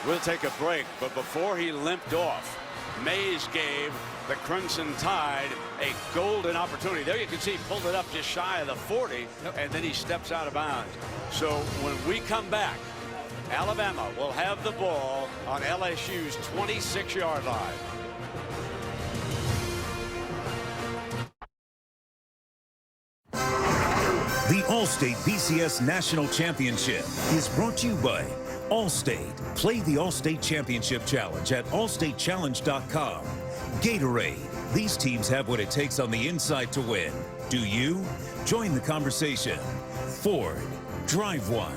We'll take a break, but before he limped off, Mays gave the Crimson Tide a golden opportunity. There you can see he pulled it up just shy of the 40, and then he steps out of bounds. So when we come back, Alabama will have the ball on LSU's 26-yard line. The Allstate BCS National Championship is brought to you by Allstate. Play the Allstate Championship Challenge at allstatechallenge.com. Gatorade. These teams have what it takes on the inside to win. Do you? Join the conversation. Ford. Drive One,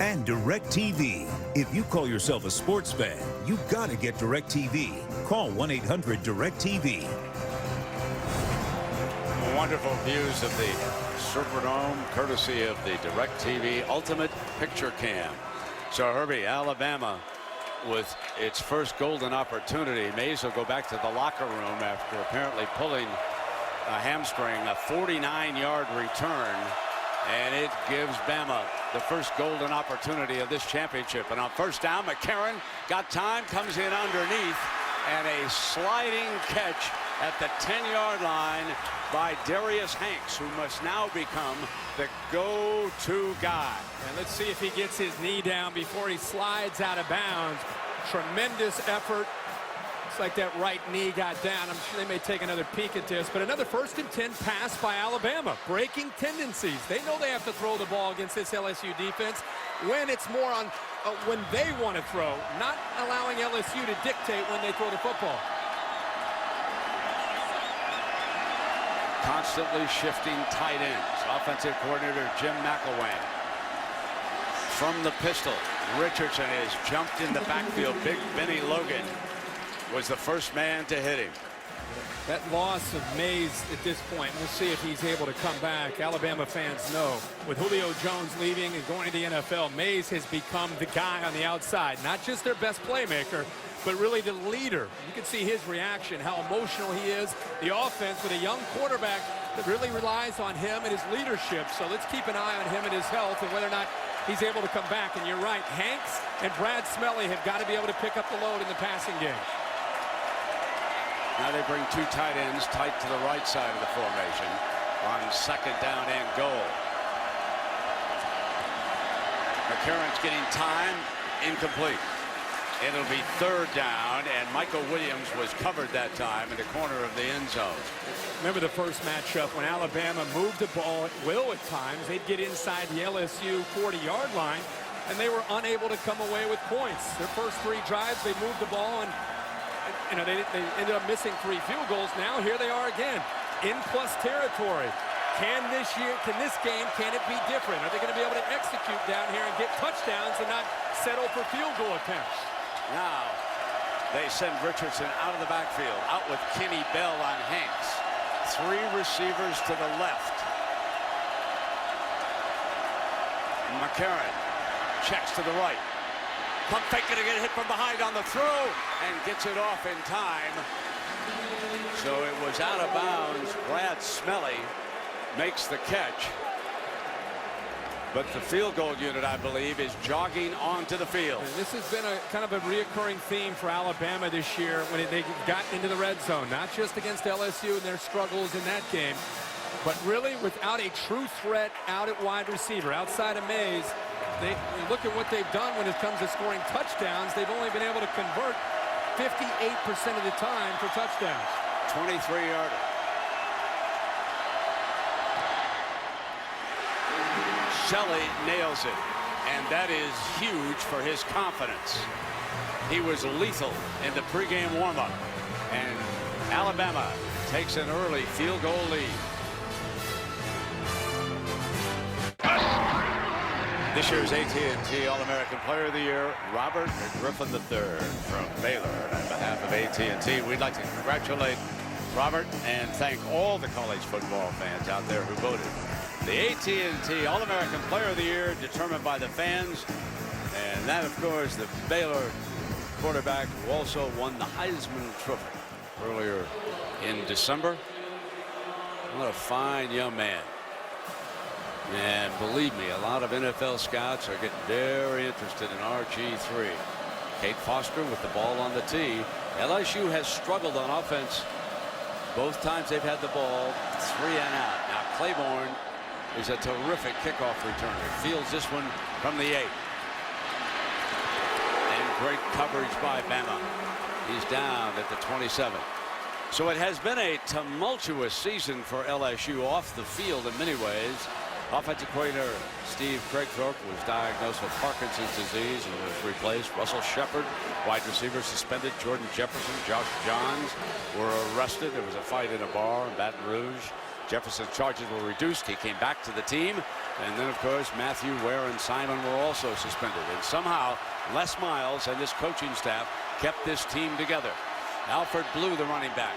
and DirecTV. If you call yourself a sports fan, you gotta get DirecTV. Call 1-800-DirecTV. Wonderful views of the Superdome, courtesy of the DirecTV Ultimate Picture Cam. So Herbie, Alabama with its first golden opportunity. Mays will go back to the locker room after apparently pulling a hamstring, a 49-yard return, and it gives Bama the first golden opportunity of this championship. And on first down, McCarron got time, comes in underneath, and a sliding catch at the 10-yard line by Darius Hanks, who must now become the go-to guy. And let's see if he gets his knee down before he slides out of bounds. Tremendous effort. Looks like that right knee got down. I'm sure they may take another peek at this, but another 1st and 10 pass by Alabama. Breaking tendencies. They know they have to throw the ball against this LSU defense when it's more on when they want to throw, not allowing LSU to dictate when they throw the football. Constantly shifting tight ends. Offensive coordinator Jim McElwain. From the pistol, Richardson has jumped in the backfield. Big Benny Logan was the first man to hit him. That loss of Mays at this point, we'll see if he's able to come back. Alabama fans know with Julio Jones leaving and going to the NFL, Mays has become the guy on the outside. Not just their best playmaker, but really the leader. You can see his reaction, how emotional he is. The offense with a young quarterback that really relies on him and his leadership. So let's keep an eye on him and his health and whether or not he's able to come back. And you're right, Hanks and Brad Smelly have got to be able to pick up the load in the passing game. Now they bring two tight ends tight to the right side of the formation on second down and goal. McCarron's getting time, incomplete. It'll be third down, and Michael Williams was covered that time in the corner of the end zone. Remember the first matchup when Alabama moved the ball at will at times. They'd get inside the LSU 40-yard line, and they were unable to come away with points. Their first 3 drives, they moved the ball, and you know, they ended up missing 3 field goals. Now here they are again in plus territory. Can this game, can it be different? Are they going to be able to execute down here and get touchdowns and not settle for field goal attempts? Now they send Richardson out of the backfield, out with Kenny Bell on Hanks. 3 receivers to the left. McCarron checks to the right. Pump fake, going to get hit from behind on the throw and gets it off in time. So it was out of bounds. Brad Smelly makes the catch. But the field goal unit, I believe, is jogging onto the field. And this has been a kind of a reoccurring theme for Alabama this year when they got into the red zone, not just against LSU and their struggles in that game, but really without a true threat out at wide receiver, outside of Mays. They look at what they've done when it comes to scoring touchdowns. They've only been able to convert 58% of the time for touchdowns. 23-yarder. Shelley nails it, and that is huge for his confidence. He was lethal in the pregame warm-up, and Alabama takes an early field goal lead. This year's AT&T All-American Player of the Year, Robert Griffin III from Baylor. And on behalf of AT&T, we'd like to congratulate Robert and thank all the college football fans out there who voted. The AT&T All-American Player of the Year determined by the fans. And that, of course, the Baylor quarterback who also won the Heisman Trophy earlier in December. What a fine young man. And believe me, a lot of NFL scouts are getting very interested in RG3. Kate Foster with the ball on the tee. LSU has struggled on offense both times they've had the ball, 3 and out. Now Claiborne is a terrific kickoff returner. Fields this one from the 8. And great coverage by Bama. He's down at the 27. So it has been a tumultuous season for LSU off the field in many ways. Offensive coordinator Steve Craigthorpe was diagnosed with Parkinson's disease and was replaced. Russell Shepard, wide receiver, suspended. Jordan Jefferson, Josh Johns were arrested. There was a fight in a bar in Baton Rouge. Jefferson's charges were reduced. He came back to the team. And then, of course, Matthew, Ware, and Simon were also suspended. And somehow, Les Miles and this coaching staff kept this team together. Alfred Blue, the running back.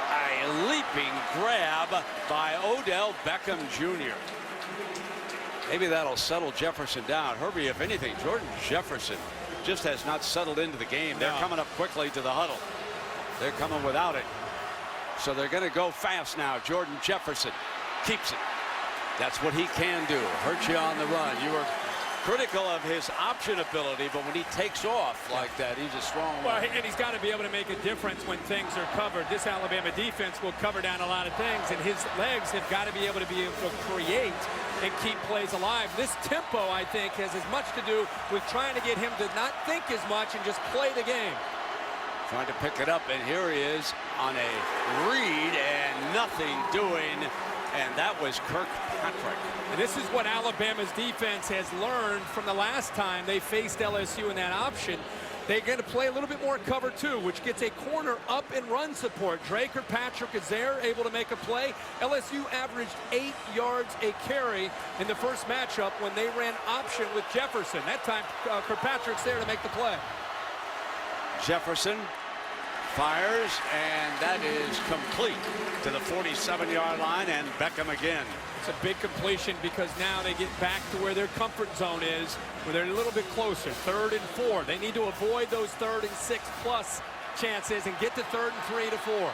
A leaping grab by Odell Beckham Jr. Maybe that'll settle Jefferson down. Herbie, if anything, Jordan Jefferson just has not settled into the game. They're coming up quickly to the huddle. They're coming without it. So they're going to go fast now. Jordan Jefferson keeps it. That's what he can do. Hurt you on the run. You were critical of his option ability, but when he takes off like that, he's a strong one. Well, and he's got to be able to make a difference when things are covered. This Alabama defense will cover down a lot of things, and his legs have got to be able to create and keep plays alive. This tempo, I think, has as much to do with trying to get him to not think as much and just play the game. Trying to pick it up, and here he is on a read and nothing doing, and that was Kirkpatrick. And this is what Alabama's defense has learned from the last time they faced LSU in that option. They're going to play a little bit more cover two, which gets a corner up and run support. Dre Kirkpatrick is there, able to make a play. LSU averaged 8 yards a carry in the first matchup when they ran option with Jefferson. That time, Kirkpatrick's there to make the play. Jefferson fires, and that is complete to the 47-yard line, and Beckham again. It's a big completion because now they get back to where their comfort zone is, where they're a little bit closer. 3rd and 4. They need to avoid those 3rd and 6+ chances and get to 3rd and 3 to 4.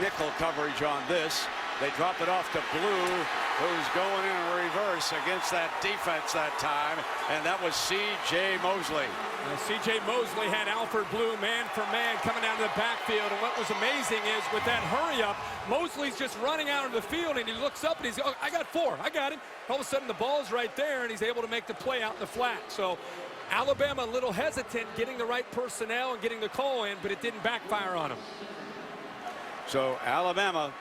Nickel coverage on this. They drop it off to Blue, who's going in reverse against that defense that time, and that was C.J. Mosley. Now, C.J. Mosley had Alfred Blue man for man coming down to the backfield, and what was amazing is with that hurry up, Mosley's just running out of the field, and he looks up and he's, oh, I got 4, I got him. All of a sudden the ball's right there, and he's able to make the play out in the flat. So Alabama a little hesitant getting the right personnel and getting the call in, but it didn't backfire on him. So Alabama,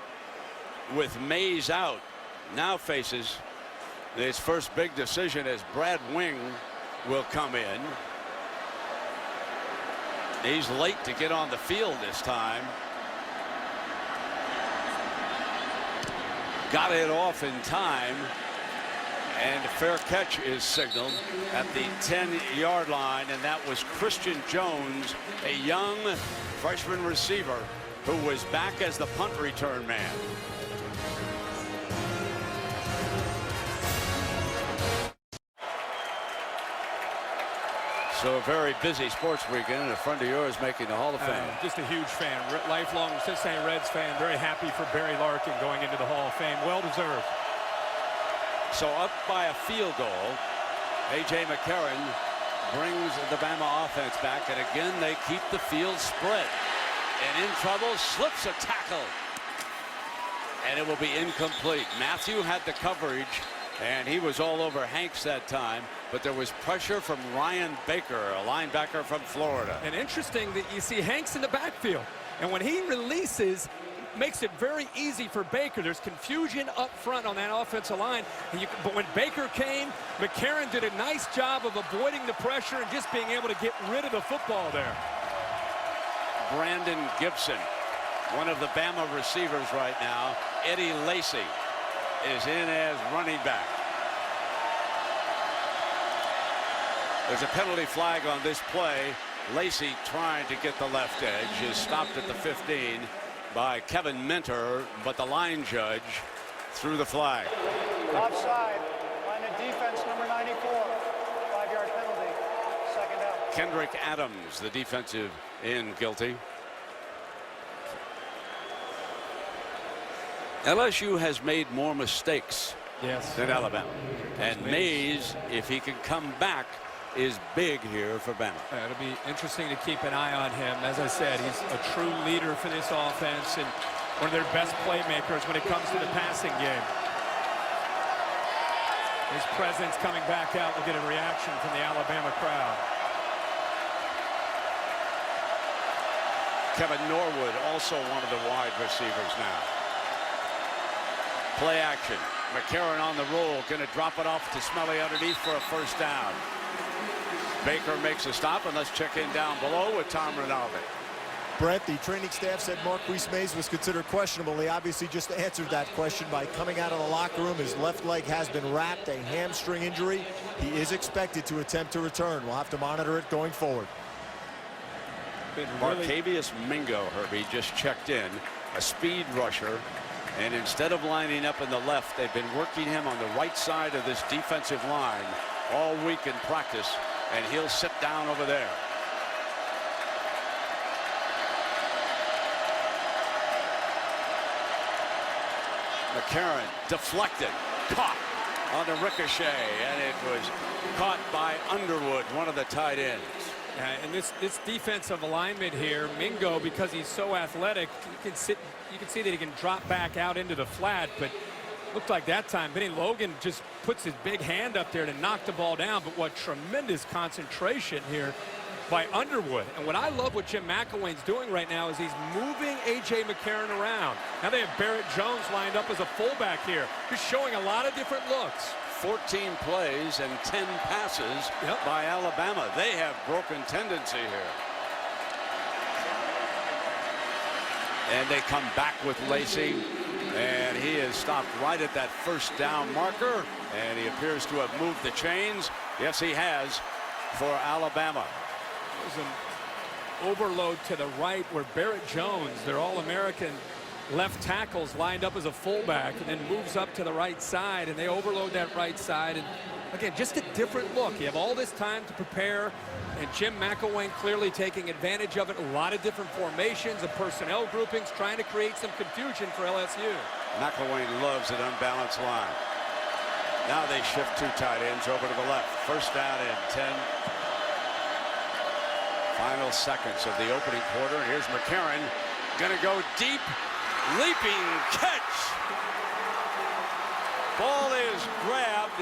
with Mays out, now faces his first big decision as Brad Wing will come in. He's late to get on the field this time. Got it off in time, and a fair catch is signaled at the 10-yard line, and that was Christian Jones, a young freshman receiver who was back as the punt return man. So a very busy sports weekend, and a friend of yours making the Hall of Fame. Just a huge fan, lifelong Cincinnati Reds fan. Very happy for Barry Larkin going into the Hall of Fame. Well deserved. So up by a field goal, A.J. McCarron brings the Bama offense back, and again they keep the field spread. And in trouble, slips a tackle, and it will be incomplete. Matthew had the coverage, and he was all over Hanks that time, but there was pressure from Ryan Baker, a linebacker from Florida. And interesting that you see Hanks in the backfield, and when he releases, makes it very easy for Baker. There's confusion up front on that offensive line, but when Baker came, McCarron did a nice job of avoiding the pressure and just being able to get rid of the football there. Brandon Gibson, one of the Bama receivers right now. Eddie Lacy is in as running back. There's a penalty flag on this play. Lacy trying to get the left edge is stopped at the 15 by Kevin Minter, but the line judge threw the flag. Offside, line of defense, number 94. 5-yard penalty, 2nd down. Kendrick Adams, the defensive end, guilty. LSU has made more mistakes than Alabama. And Mays, if he can come back, is big here for Bama. It'll be interesting to keep an eye on him. As I said, he's a true leader for this offense and one of their best playmakers when it comes to the passing game. His presence coming back out will get a reaction from the Alabama crowd. Kevin Norwood, also one of the wide receivers now. Play action. McCarron on the roll, going to drop it off to Smelly underneath for a first down. Baker makes a stop, and let's check in down below with Tom Rinaldi. Brent, the training staff said Marquise Mays was considered questionable. He obviously just answered that question by coming out of the locker room. His left leg has been wrapped, a hamstring injury. He is expected to attempt to return. We'll have to monitor it going forward. Marcavius Mingo, Herbie, just checked in, a speed rusher. And instead of lining up in the left, they've been working him on the right side of this defensive line all week in practice, and he'll sit down over there. McCarron deflected, caught on the ricochet, and it was caught by Underwood, one of the tight ends. And this defensive alignment here, Mingo, because he's so athletic, you can see that he can drop back out into the flat, but looked like that time Benny Logan just puts his big hand up there to knock the ball down. But what tremendous concentration here by Underwood. And what I love what Jim McElwain's doing right now is he's moving A.J. McCarron around. Now they have Barrett Jones lined up as a fullback here. He's showing a lot of different looks. 14 plays and 10 passes by Alabama. They have broken tendency here. And they come back with Lacey, and he is stopped right at that first down marker, and he appears to have moved the chains. Yes, he has, for Alabama. There's an overload to the right where Barrett Jones, their All-American left tackles, lined up as a fullback, and then moves up to the right side, and they overload that right side. And again, just a different look. You have all this time to prepare, and Jim McElwain clearly taking advantage of it. A lot of different formations and personnel groupings, trying to create some confusion for LSU. McElwain loves an unbalanced line. Now they shift two tight ends over to the left. First down and 10. Final seconds of the opening quarter, and here's McCarron gonna go deep. Leaping catch. Ball is grabbed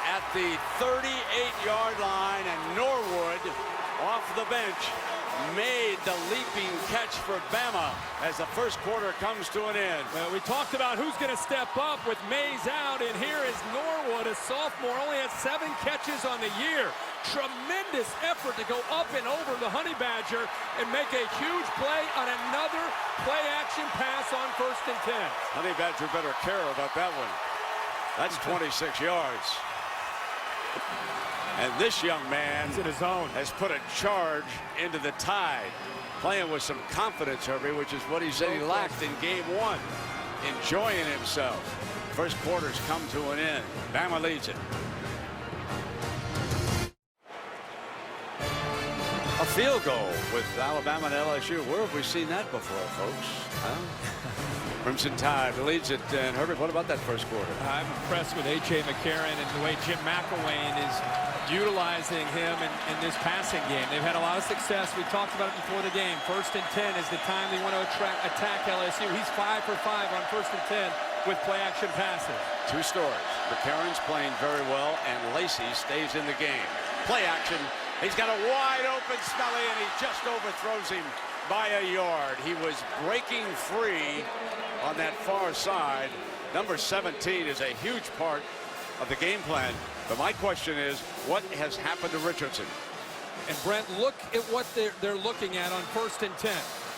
at the 38-yard line, and Norwood off the bench made the leaping catch for Bama as the first quarter comes to an end. Well, we talked about who's going to step up with Mays out, and here is Norwood, a sophomore, only has 7 catches on the year. Tremendous effort to go up and over the Honey Badger and make a huge play on another play-action pass on 1st and 10. Honey Badger better care about that one. That's 26 yards. And this young man in his own has put a charge into the Tide, playing with some confidence, Herbie, which is what he said he lacked in game 1. Enjoying himself. First quarter's come to an end. Bama leads it. A field goal with Alabama and LSU. Where have we seen that before, folks? Huh? Crimson Tide leads it. And Herbert, what about that first quarter? I'm impressed with A.J. McCarron and the way Jim McElwain is utilizing him in this passing game. They've had a lot of success. We talked about it before the game. 1st and 10 is the time they want to attack LSU. He's 5 for 5 on 1st and 10 with play-action passes. 2 stories. McCarron's playing very well, and Lacey stays in the game. Play action. He's got a wide open Smelly, and he just overthrows him by a yard. He was breaking free on that far side. Number 17 is a huge part of the game plan. But my question is, what has happened to Richardson? And Brent, look at what they're looking at on 1st and 10.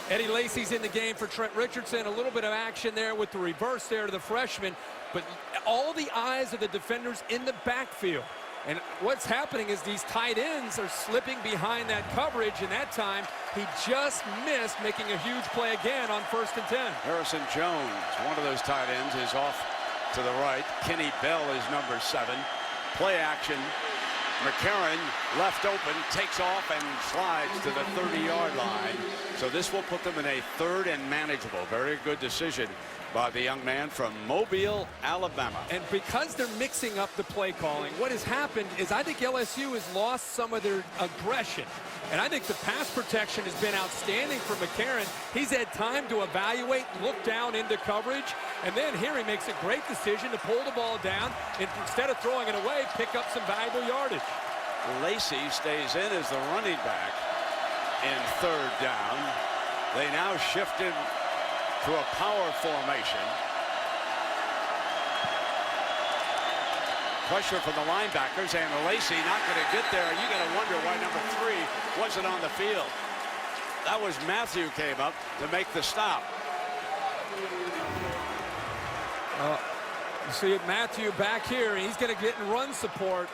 Eddie Lacy's in the game for Trent Richardson. A little bit of action there with the reverse there to the freshman. But all the eyes of the defenders in the backfield. And what's happening is these tight ends are slipping behind that coverage, and that time he just missed making a huge play again on 1st and 10. Harrison Jones, one of those tight ends, is off to the right. Kenny Bell is number 7. Play action. McCarron left open, takes off and slides to the 30-yard line. So this will put them in a 3rd and manageable. Very good decision by the young man from Mobile, Alabama. And because they're mixing up the play calling, what has happened is I think LSU has lost some of their aggression. And I think the pass protection has been outstanding for McCarron. He's had time to evaluate, look down into coverage, and then here he makes a great decision to pull the ball down and instead of throwing it away, pick up some valuable yardage. Lacey stays in as the running back in 3rd down. They now shift in to a power formation. Pressure from the linebackers, and Lacey not going to get there. You got to wonder why number 3 wasn't on the field. that was Matthew came up to make the stop. You see Matthew back here, and he's going to get in run support.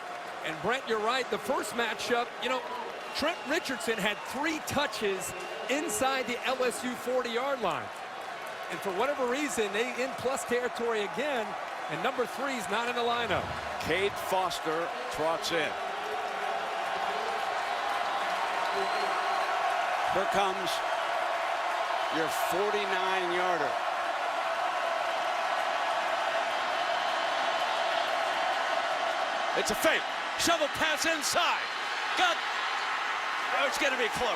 And Brent, you're right. The first matchup, you know, Trent Richardson had 3 touches inside the LSU 40-yard line. And for whatever reason, they in plus territory again, and number 3 is not in the lineup. Cade Foster trots in. Here comes your 49-yarder. It's a fake. Shovel pass inside. Got. Oh, it's going to be close.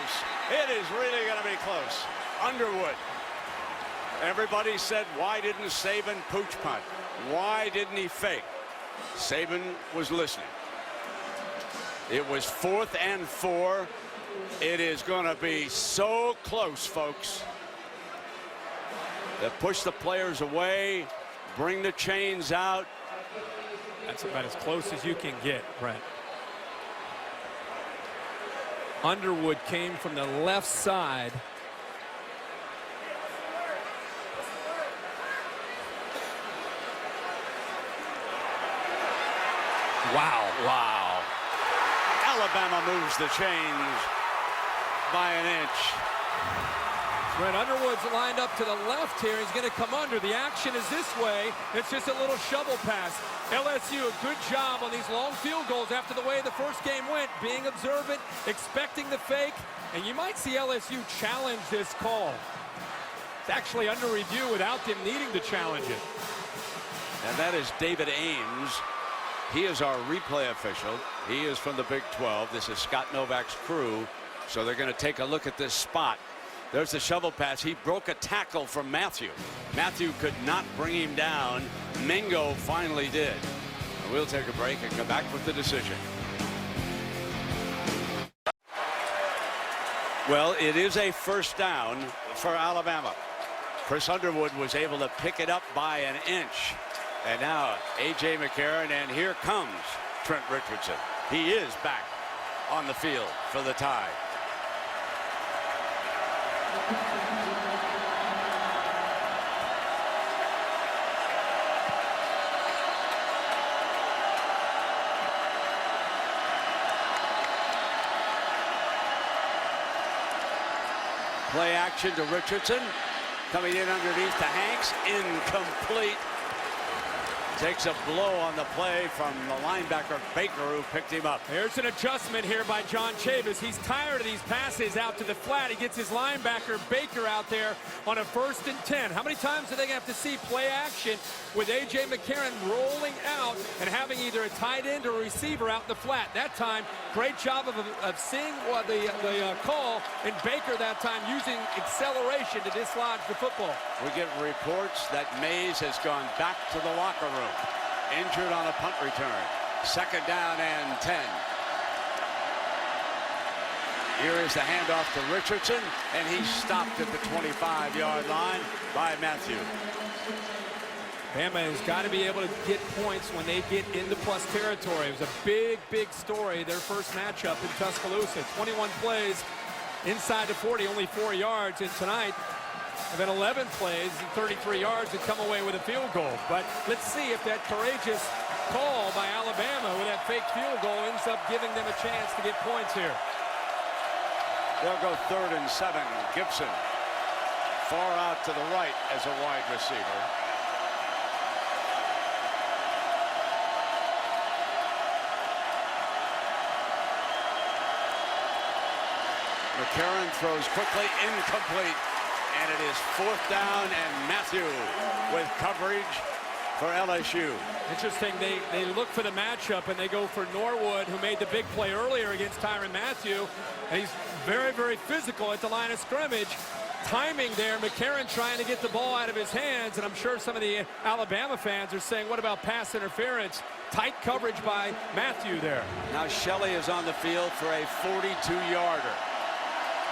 It is really going to be close. Underwood. Everybody said, why didn't Saban pooch punt? Why didn't he fake? Saban was listening. It was 4th and 4. It is going to be so close, folks. They push the players away, bring the chains out. That's about as close as you can get, Brent. Underwood came from the left side. Wow, wow. Alabama moves the chains by an inch. Brent Underwood's lined up to the left here. He's going to come under. The action is this way. It's just a little shovel pass. LSU, a good job on these long field goals after the way the first game went, being observant, expecting the fake, and you might see LSU challenge this call. It's actually under review without them needing to challenge it. And that is David Ames. He is our replay official. He is from the Big 12. This is Scott Novak's crew. So they're going to take a look at this spot. There's the shovel pass. He broke a tackle from Matthew. Matthew could not bring him down. Mingo finally did. And we'll take a break and come back with the decision. Well, it is a first down for Alabama. Chris Underwood was able to pick it up by an inch. And now A.J. McCarron, and here comes Trent Richardson. He is back on the field for the tie. Play action to Richardson. Coming in underneath to Hanks. Incomplete. Takes a blow on the play from the linebacker Baker, who picked him up. There's an adjustment here by John Chavis. He's tired of these passes out to the flat. He gets his linebacker Baker out there on a 1st and 10. How many times are they going to have to see play action with A.J. McCarron rolling out and having either a tight end or a receiver out in the flat? That time, great job of seeing the call, and Baker that time using acceleration to dislodge the football. We get reports that Mays has gone back to the locker room. Injured on a punt return. 2nd down and 10. Here is the handoff to Richardson, and he's stopped at the 25-yard line by Matthew. Bama has got to be able to get points when they get into plus territory. It was a big, big story, their first matchup in Tuscaloosa. 21 plays inside the 40, only 4 yards. And tonight, have been 11 plays and 33 yards and come away with a field goal. But let's see if that courageous call by Alabama with that fake field goal ends up giving them a chance to get points here. They'll go 3rd and 7. Gibson far out to the right as a wide receiver. McCarron throws quickly, incomplete. And it is 4th down, and Matthew with coverage for LSU. Interesting, they look for the matchup, and they go for Norwood, who made the big play earlier against Tyrann Mathieu. And he's very, very physical at the line of scrimmage. Timing there, McCarron trying to get the ball out of his hands, and I'm sure some of the Alabama fans are saying, what about pass interference? Tight coverage by Matthew there. Now Shelley is on the field for a 42-yarder.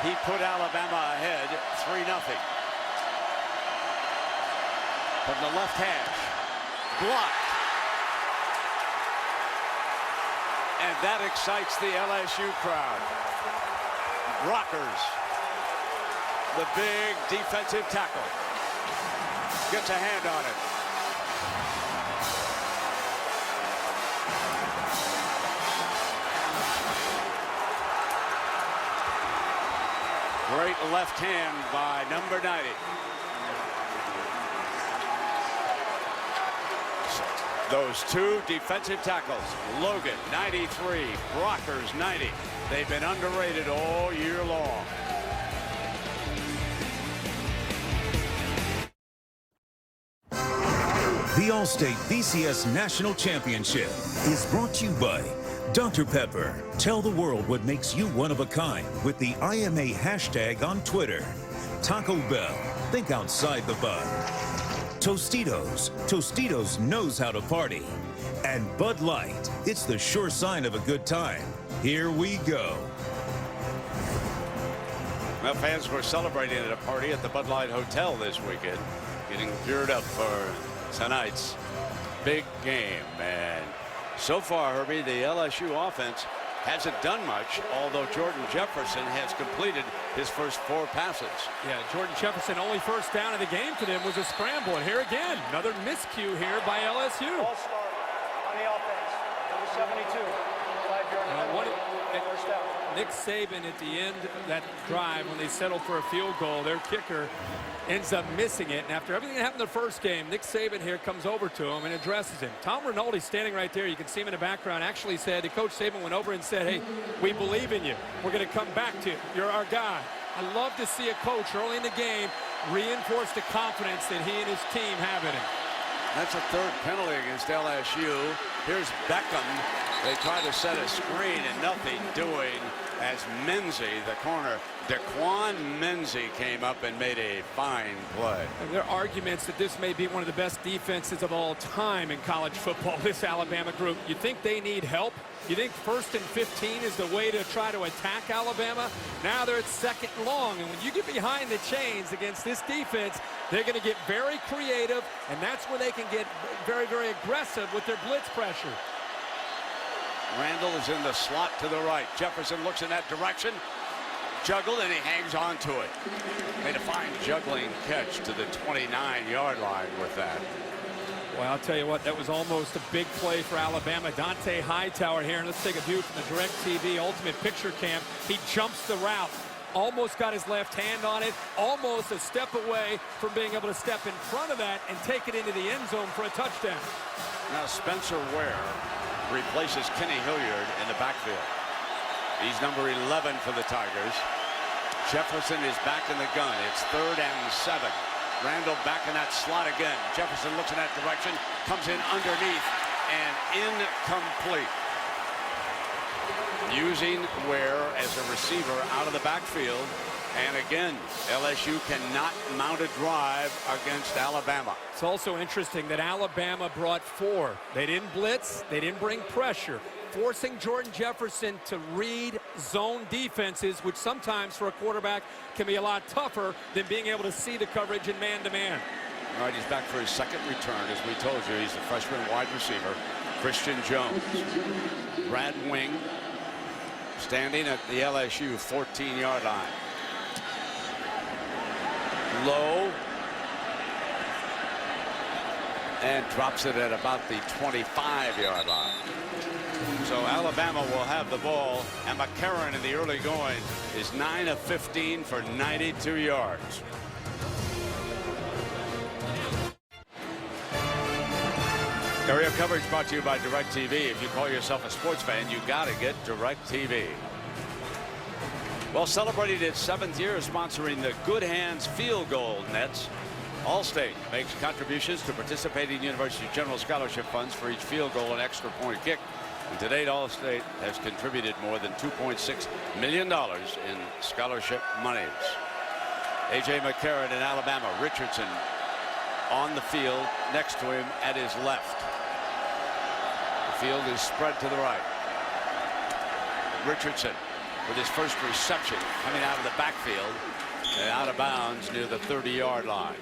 He put Alabama ahead 3-0. From the left hash. Blocked. And that excites the LSU crowd. Rockers the big defensive tackle. Gets a hand on it. Great left hand by number 90. Those two defensive tackles, Logan, 93, Brockers, 90. They've been underrated all year long. The All-State BCS National Championship is brought to you by Dr. Pepper. Tell the world what makes you one of a kind with the IMA hashtag on Twitter. Taco Bell, think outside the bun. Tostitos, Tostitos knows how to party. And Bud Light, it's the sure sign of a good time. Here we go. Well, fans were celebrating at a party at the Bud Light Hotel this weekend, getting geared up for tonight's big game. And so far, Herbie, the LSU offense hasn't done much, although Jordan Jefferson has completed his first 4 passes. Yeah, Jordan Jefferson, only first down of the game for them was a scramble. And here again, another miscue here by LSU. Ball start on the offense, number 72, 5-yard penalty, first down. Nick Saban at the end of that drive, when they settled for a field goal, their kicker ends up missing it. And after everything that happened in the first game, Nick Saban here comes over to him and addresses him. Tom Rinaldi standing right there, you can see him in the background, actually said, Coach Saban went over and said, hey, we believe in you. We're going to come back to you. You're our guy. I love to see a coach early in the game reinforce the confidence that he and his team have in him. That's a 3rd penalty against LSU. Here's Beckham. They try to set a screen and nothing doing as Menzie, the corner, Daquan Menzie, came up and made a fine play. And there are arguments that this may be one of the best defenses of all time in college football, this Alabama group. You think they need help? You think 1st and 15 is the way to try to attack Alabama? Now they're at 2nd and long, and when you get behind the chains against this defense, they're going to get very creative, and that's where they can get very, very aggressive with their blitz pressure. Randall is in the slot to the right. Jefferson looks in that direction. Juggled, and he hangs on to it. Made a fine juggling catch to the 29-yard line with that. Well, I'll tell you what, that was almost a big play for Alabama. Dante Hightower here, and let's take a view from the DirecTV Ultimate Picture Cam. He jumps the route. Almost got his left hand on it. Almost a step away from being able to step in front of that and take it into the end zone for a touchdown. Now Spencer Ware replaces Kenny Hilliard in the backfield. He's number 11 for the Tigers. Jefferson is back in the gun. It's 3rd and 7. Randall back in that slot again. Jefferson looks in that direction, comes in underneath, and incomplete. Using Ware as a receiver out of the backfield. And again, LSU cannot mount a drive against Alabama. It's also interesting that Alabama brought 4. They didn't blitz. They didn't bring pressure. Forcing Jordan Jefferson to read zone defenses, which sometimes for a quarterback can be a lot tougher than being able to see the coverage in man-to-man. All right, he's back for his 2nd return. As we told you, he's the freshman wide receiver, Christian Jones. Brad Wing standing at the LSU 14-yard line. Low. And drops it at about the 25-yard line. So Alabama will have the ball, and McCarron in the early going is 9 of 15 for 92 yards. Area coverage brought to you by DirecTV. If you call yourself a sports fan, you got to get DirecTV. Well, celebrating its 7th year sponsoring the Good Hands Field Goal Nets, Allstate makes contributions to participating university general scholarship funds for each field goal and extra point kick. And to date, Allstate has contributed more than $2.6 million in scholarship monies. A.J. McCarron in Alabama. Richardson on the field next to him at his left. The field is spread to the right. Richardson with his first reception coming out of the backfield and out of bounds near the 30-yard line.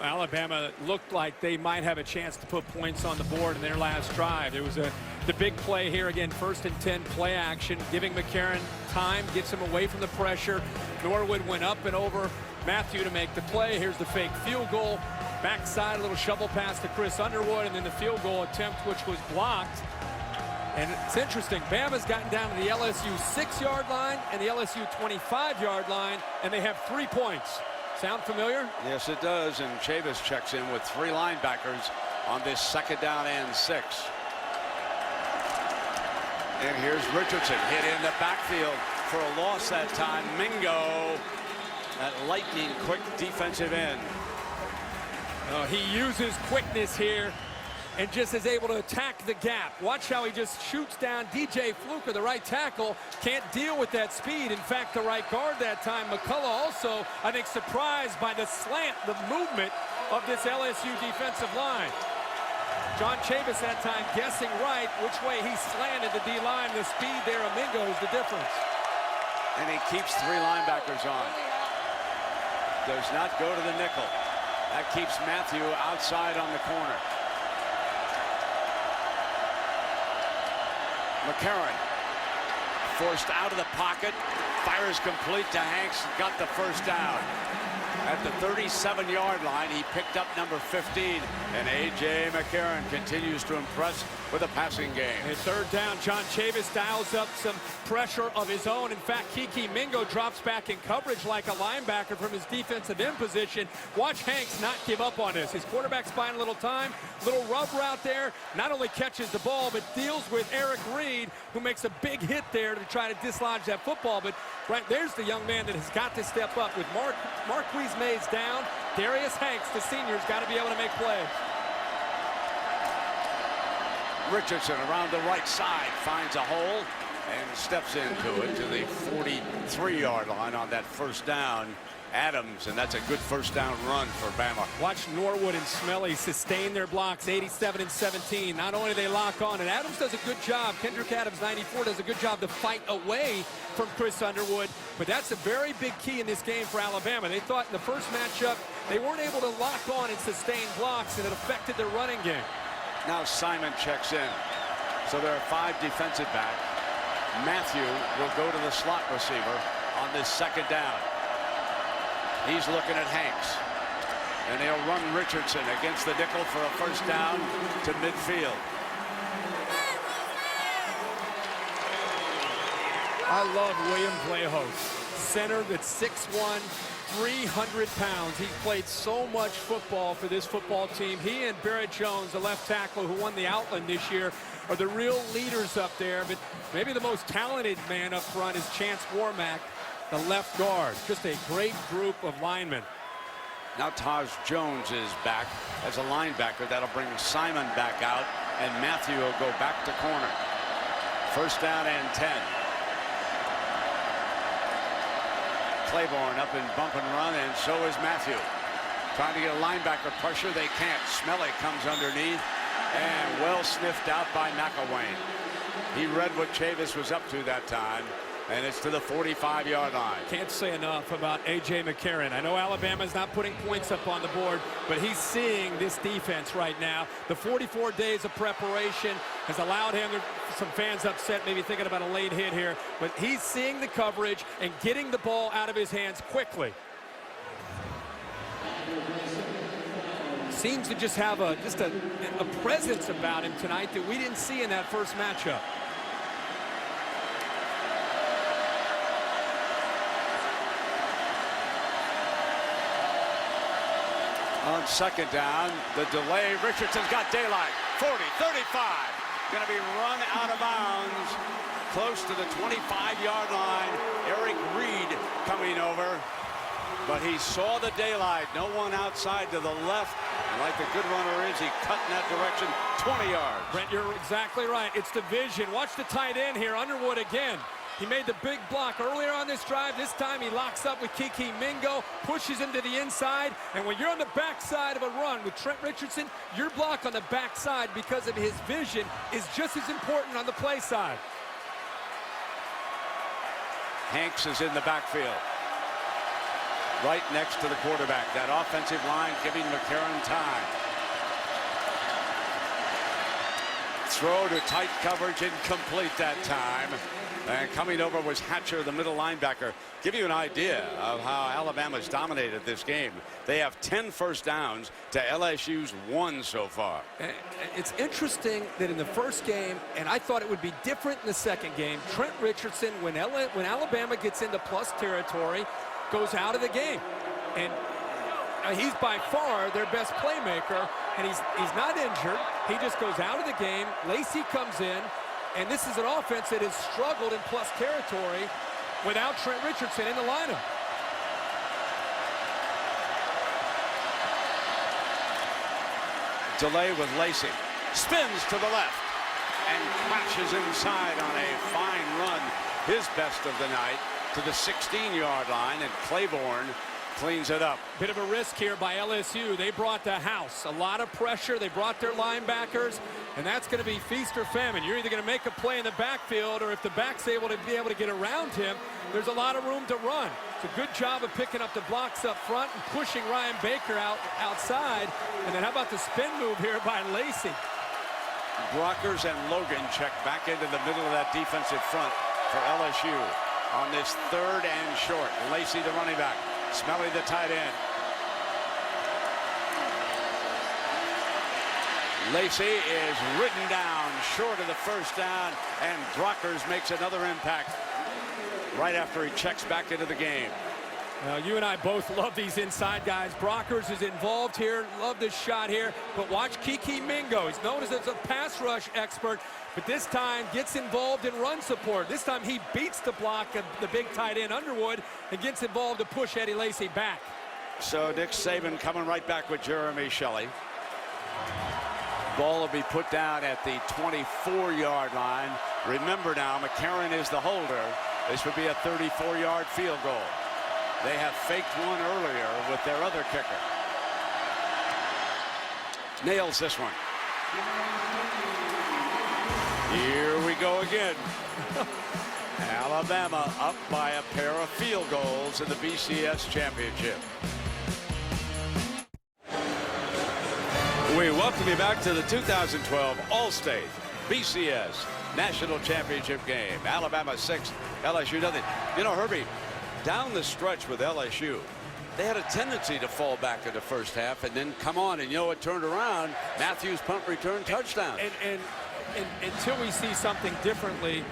Alabama looked like they might have a chance to put points on the board in their last drive. There was the big play here again, 1st and 10 play action, giving McCarron time, gets him away from the pressure. Norwood went up and over Matthew to make the play. Here's the fake field goal. Backside, a little shovel pass to Chris Underwood, and then the field goal attempt, which was blocked. And it's interesting, Bama's gotten down to the LSU 6-yard line and the LSU 25-yard line, and they have 3 points. Sound familiar? Yes, it does, and Chavis checks in with 3 linebackers on this 2nd down and 6. And here's Richardson hit in the backfield for a loss that time. Mingo, that lightning quick defensive end. He uses quickness here and just is able to attack the gap. Watch how he just shoots down DJ Fluker, the right tackle. Can't deal with that speed. In fact, the right guard that time, McCullough, also, I think, surprised by the slant, the movement of this LSU defensive line. John Chavis that time guessing right which way he slanted the D-line. The speed there of Mingo is the difference. And he keeps 3 linebackers on. Does not go to the nickel. That keeps Matthew outside on the corner. McCarron forced out of the pocket, fires complete to Hanks, got the first down. At the 37-yard line, he picked up number 15, and A.J. McCarron continues to impress with a passing game. And 3rd down, John Chavis dials up some pressure of his own. In fact, Kiki Mingo drops back in coverage like a linebacker from his defensive end position. Watch Hanks not give up on this. His quarterback's buying a little time, little rub route there. Not only catches the ball, but deals with Eric Reed, who makes a big hit there to try to dislodge that football. But right there's the young man that has got to step up. With Marquise Mays down, Darius Hanks, the senior's got to be able to make plays. Richardson around the right side finds a hole and steps into it to the 43-yard line on that 1st down. Adams, and that's a good 1st down run for Bama. Watch Norwood and Smelly sustain their blocks, 87-17. Not only do they lock on, and Adams does a good job. Kendrick Adams, 94, does a good job to fight away from Chris Underwood. But that's a very big key in this game for Alabama. They thought in the first matchup they weren't able to lock on and sustain blocks, and it affected their running game. Now Simon checks in. So there are 5 defensive back. Matthew will go to the slot receiver on this 2nd down. He's looking at Hanks. And they'll run Richardson against the nickel for a 1st down to midfield. I love William Plejos. Center that's 6'1", 300 pounds. He played so much football for this football team. He and Barrett Jones, the left tackle who won the Outland this year, are the real leaders up there. But maybe the most talented man up front is Chance Warmack, the left guard. Just a great group of linemen. Now Taj Jones is back as a linebacker. That'll bring Simon back out, and Matthew will go back to corner. 1st down and 10. Claiborne up in bump and run, and so is Matthew. Trying to get a linebacker pressure. They can't. Smelly comes underneath, and well sniffed out by McElwain. He read what Chavis was up to that time, and it's to the 45-yard line. Can't say enough about A.J. McCarron. I know Alabama's not putting points up on the board, but he's seeing this defense right now. The 44 days of preparation has allowed him, some fans upset, maybe thinking about a late hit here, but he's seeing the coverage and getting the ball out of his hands quickly. Seems to just have a presence about him tonight that we didn't see in that first matchup. On 2nd down, the delay. Richardson's got daylight. 40, 35. Going to be run out of bounds close to the 25-yard line. Eric Reed coming over, but he saw the daylight. No one outside to the left. And like the good runner is, he cut in that direction 20 yards. Brent, you're exactly right. It's the vision. Watch the tight end here, Underwood again. He made the big block earlier on this drive. This time he locks up with Kiki Mingo, pushes him to the inside. And when you're on the backside of a run with Trent Richardson, your block on the backside because of his vision is just as important on the play side. Hanks is in the backfield, right next to the quarterback. That offensive line giving McCarron time. Throw to tight coverage, incomplete that time. And coming over was Hatcher, the middle linebacker. Give you an idea of how Alabama's dominated this game. They have 10 first downs to LSU's 1 so far. It's interesting that in the first game, and I thought it would be different in the second game, Trent Richardson, when Alabama gets into plus territory, goes out of the game. And he's by far their best playmaker, and he's not injured. He just goes out of the game. Lacey comes in. And this is an offense that has struggled in plus territory without Trent Richardson in the lineup. Delay with Lacey. Spins to the left and crashes inside on a fine run. His best of the night to the 16-yard line, and Claiborne cleans it up. Bit of a risk here by LSU. They brought the house. A lot of pressure. They brought their linebackers. And that's going to be feast or famine. You're either going to make a play in the backfield, or if the back's able to get around him, there's a lot of room to run. It's a good job of picking up the blocks up front and pushing Ryan Baker outside. And then how about the spin move here by Lacey? Brockers and Logan check back into the middle of that defensive front for LSU on this 3rd and short. Lacey, the running back. Smelly, the tight end. Lacey is ridden down short of the first down, and Brockers makes another impact right after he checks back into the game. You and I both love these inside guys. Brockers is involved here. Love this shot here. But watch Kiki Mingo. He's known as a pass rush expert, but this time gets involved in run support. This time he beats the block of the big tight end Underwood and gets involved to push Eddie Lacey back. So Nick Saban coming right back with Jeremy Shelley. Ball will be put down at the 24-yard line. Remember now, McCarron is the holder. This would be a 34-yard field goal. They have faked one earlier with their other kicker. Nails this one. Here we go again. Alabama up by a pair of field goals in the BCS championship. We welcome you back to the 2012 All-State BCS National Championship game. Alabama 6, LSU nothing. You know, Herbie, down the stretch with LSU, they had a tendency to fall back in the first half and then come on, and you know it turned around. Matthews punt return touchdown. And until we see something differently,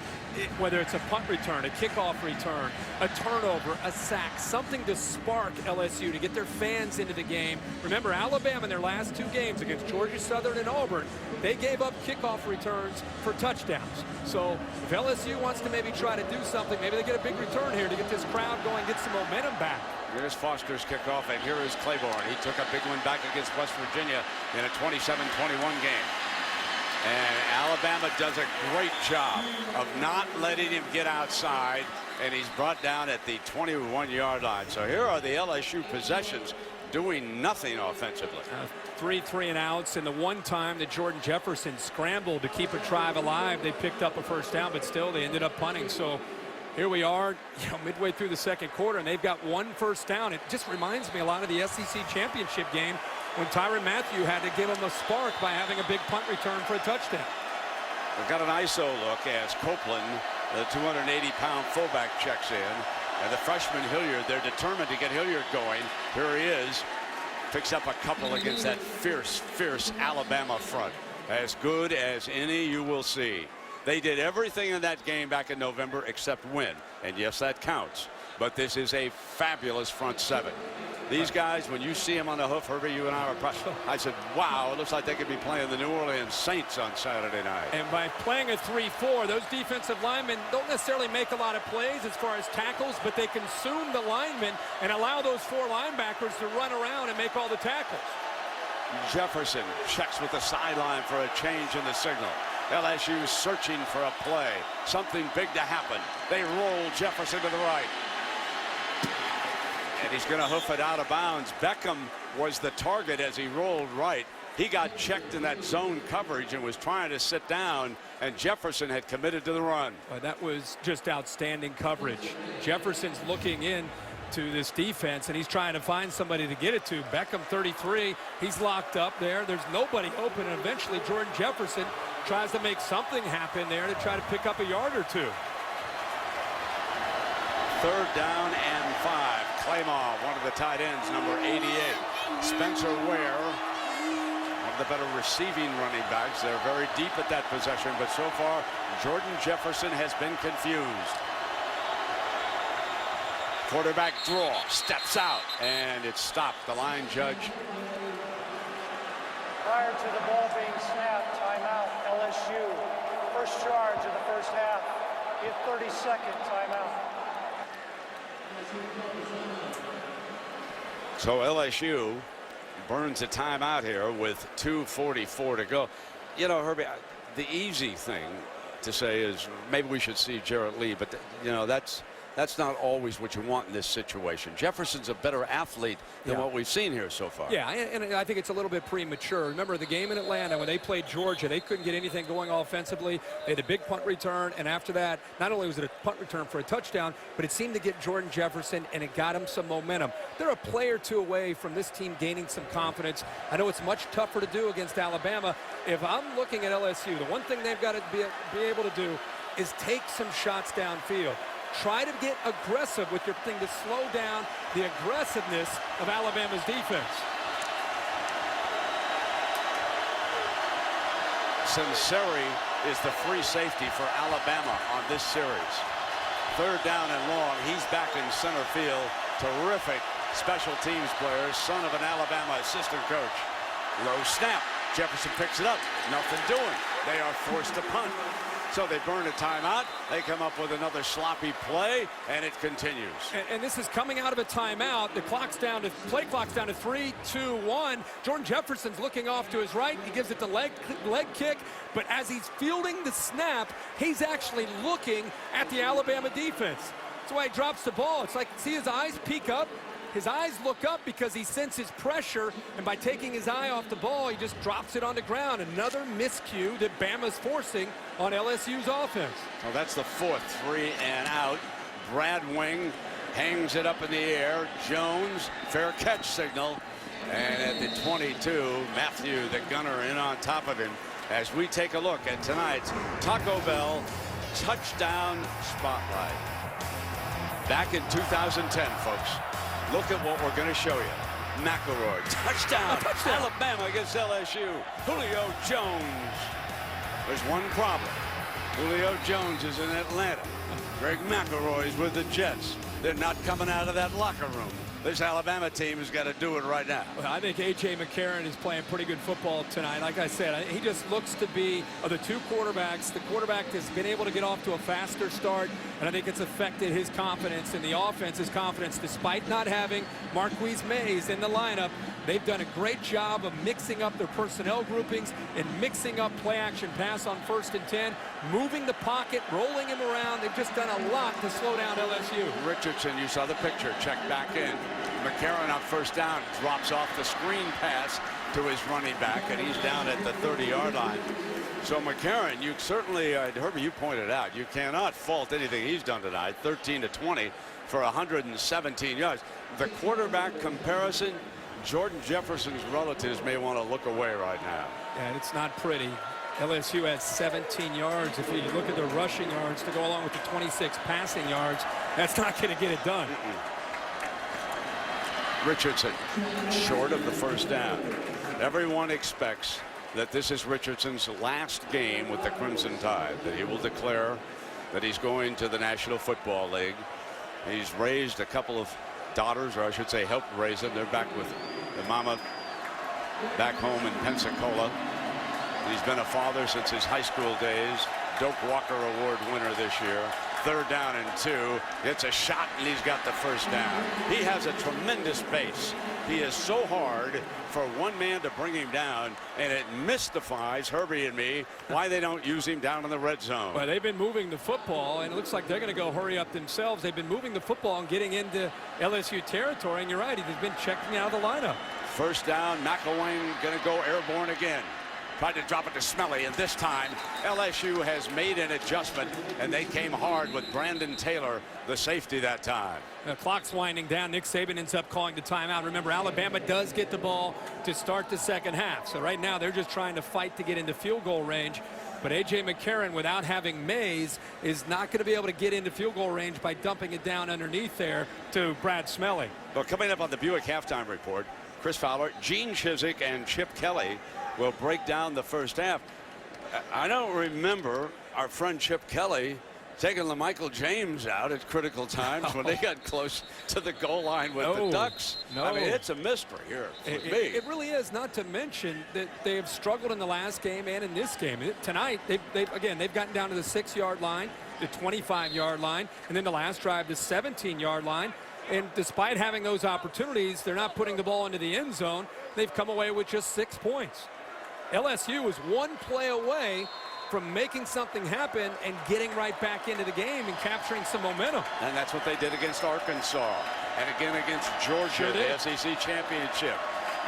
whether it's a punt return, a kickoff return, a turnover, a sack, something to spark LSU, to get their fans into the game. Remember, Alabama in their last 2 games against Georgia Southern and Auburn, they gave up kickoff returns for touchdowns. So if LSU wants to maybe try to do something, maybe they get a big return here to get this crowd going, get some momentum back. Here's Foster's kickoff, and here is Claiborne. He took a big one back against West Virginia in a 27-21 game. And Alabama does a great job of not letting him get outside, and he's brought down at the 21-yard line. So here are the LSU possessions doing nothing offensively. 3 and outs, and the one time that Jordan Jefferson scrambled to keep a drive alive, they picked up a first down, but still they ended up punting. So here we are, midway through the second quarter, and they've got 1 first down. It just reminds me a lot of the SEC championship game when Tyrann Mathieu had to give him a spark by having a big punt return for a touchdown. We've got an ISO look as Copeland, the 280-pound fullback, checks in. And the freshman Hilliard, they're determined to get Hilliard going. Here he is. Picks up a couple against that fierce Alabama front. As good as any you will see. They did everything in that game back in November except win. And yes, that counts. But this is a fabulous front 7. These guys, when you see them on the hoof, Herbie, you and I were I said, wow, it looks like they could be playing the New Orleans Saints on Saturday night. And by playing a 3-4, those defensive linemen don't necessarily make a lot of plays as far as tackles, but they consume the linemen and allow those 4 linebackers to run around and make all the tackles. Jefferson checks with the sideline for a change in the signal. LSU searching for a play. Something big to happen. They roll Jefferson to the right. And he's going to hoof it out of bounds. Beckham was the target as he rolled right. He got checked in that zone coverage and was trying to sit down, and Jefferson had committed to the run. That was just outstanding coverage. Jefferson's looking in to this defense, and he's trying to find somebody to get it to. Beckham, 33, he's locked up there. There's nobody open, and eventually Jordan Jefferson tries to make something happen there to try to pick up a yard or two. 3rd down and 5. Claymore, one of the tight ends, number 88. Spencer Ware, one of the better receiving running backs. They're very deep at that possession, but so far, Jordan Jefferson has been confused. Quarterback draw, steps out, and it's stopped. The line judge. Prior to the ball being snapped, timeout, LSU. First charge of the first half. Give 30-second timeout. So LSU burns a timeout here with 2:44 to go. You know, Herbie, the easy thing to say is maybe we should see Jarrett Lee, but you know, that's not always what you want in this situation. Jefferson's a better athlete than what we've seen here so far. Yeah, and I think it's a little bit premature. Remember the game in Atlanta when they played Georgia, they couldn't get anything going offensively. They had a big punt return, and after that, not only was it a punt return for a touchdown, but it seemed to get Jordan Jefferson, and it got him some momentum. They're a play or two away from this team gaining some confidence. I know it's much tougher to do against Alabama. If I'm looking at LSU, the one thing they've got to be able to do is take some shots downfield. Try to get aggressive with your thing to slow down the aggressiveness of Alabama's defense. Sinceri is the free safety for Alabama on this series. 3rd down and long. He's back in center field. Terrific special teams player, son of an Alabama assistant coach. Low snap. Jefferson picks it up. Nothing doing. They are forced to punt. So they burn a timeout. They come up with another sloppy play, and it continues. And this is coming out of a timeout. The play clock's down to 3, 2, 1. Jordan Jefferson's looking off to his right. He gives it the leg kick. But as he's fielding the snap, he's actually looking at the Alabama defense. That's why he drops the ball. It's like, see his eyes peek up. His eyes look up because he senses pressure, and by taking his eye off the ball, he just drops it on the ground. Another miscue that Bama's forcing on LSU's offense. Well, that's the 4th 3 and out. Brad Wing hangs it up in the air. Jones, fair catch signal. And at the 22, Matthew, the gunner, in on top of him. As we take a look at tonight's Taco Bell touchdown spotlight. Back in 2010, folks. Look at what we're going to show you. McElroy, touchdown. Alabama against LSU. Julio Jones. There's one problem. Julio Jones is in Atlanta. Greg McElroy's with the Jets. They're not coming out of that locker room. This Alabama team has got to do it right now. Well, I think A.J. McCarron is playing pretty good football tonight. Like I said, he just looks to be, of the two quarterbacks, the quarterback has been able to get off to a faster start, and I think it's affected his confidence and the offense's confidence despite not having Marquise Mays in the lineup. They've done a great job of mixing up their personnel groupings and mixing up play-action pass on 1st and 10, moving the pocket, rolling him around. They've just done a lot to slow down LSU. Richardson, you saw the picture, checked back in. McCarron on 1st down drops off the screen pass to his running back, and he's down at the 30-yard line. So McCarron, you certainly, Herbie, you pointed out, you cannot fault anything he's done tonight. 13 to 20 for 117 yards. The quarterback comparison, Jordan Jefferson's relatives may want to look away right now. And it's not pretty. LSU has 17 yards. If you look at the rushing yards to go along with the 26 passing yards, that's not going to get it done. Richardson, short of the 1st down. Everyone expects that this is Richardson's last game with the Crimson Tide, that he will declare that he's going to the National Football League. He's raised a couple of daughters, or I should say helped raise them. They're back with the mama back home in Pensacola. He's been a father since his high school days. Doak Walker Award winner this year. 3rd down and 2. Gets a shot, and he's got the 1st down. He has a tremendous base. He is so hard for one man to bring him down, and it mystifies Herbie and me why they don't use him down in the red zone. Well, they've been moving the football, and it looks like they're going to go hurry up themselves. They've been moving the football and getting into LSU territory, and you're right, he's been checking out of the lineup. 1st down, McElwain going to go airborne again. Tried to drop it to Smelly, and this time LSU has made an adjustment, and they came hard with Brandon Taylor, the safety that time. The clock's winding down. Nick Saban ends up calling the timeout. Remember, Alabama does get the ball to start the 2nd half. So right now they're just trying to fight to get into field goal range. But A.J. McCarron, without having Mays, is not going to be able to get into field goal range by dumping it down underneath there to Brad Smelly. Well, coming up on the Buick halftime report, Chris Fowler, Gene Chizik, and Chip Kelly will break down the first half. I don't remember our friend Chip Kelly taking LaMichael James out at critical times when they got close to the goal line with the Ducks. I mean, it's a mystery here for me. It really is, not to mention that they have struggled in the last game and in this game. Tonight, they've gotten down to the 6-yard line, the 25-yard line, and then the last drive, the 17-yard line. And despite having those opportunities, they're not putting the ball into the end zone. They've come away with just 6 points. LSU was one play away from making something happen and getting right back into the game and capturing some momentum. And that's what they did against Arkansas and again against Georgia, the SEC championship.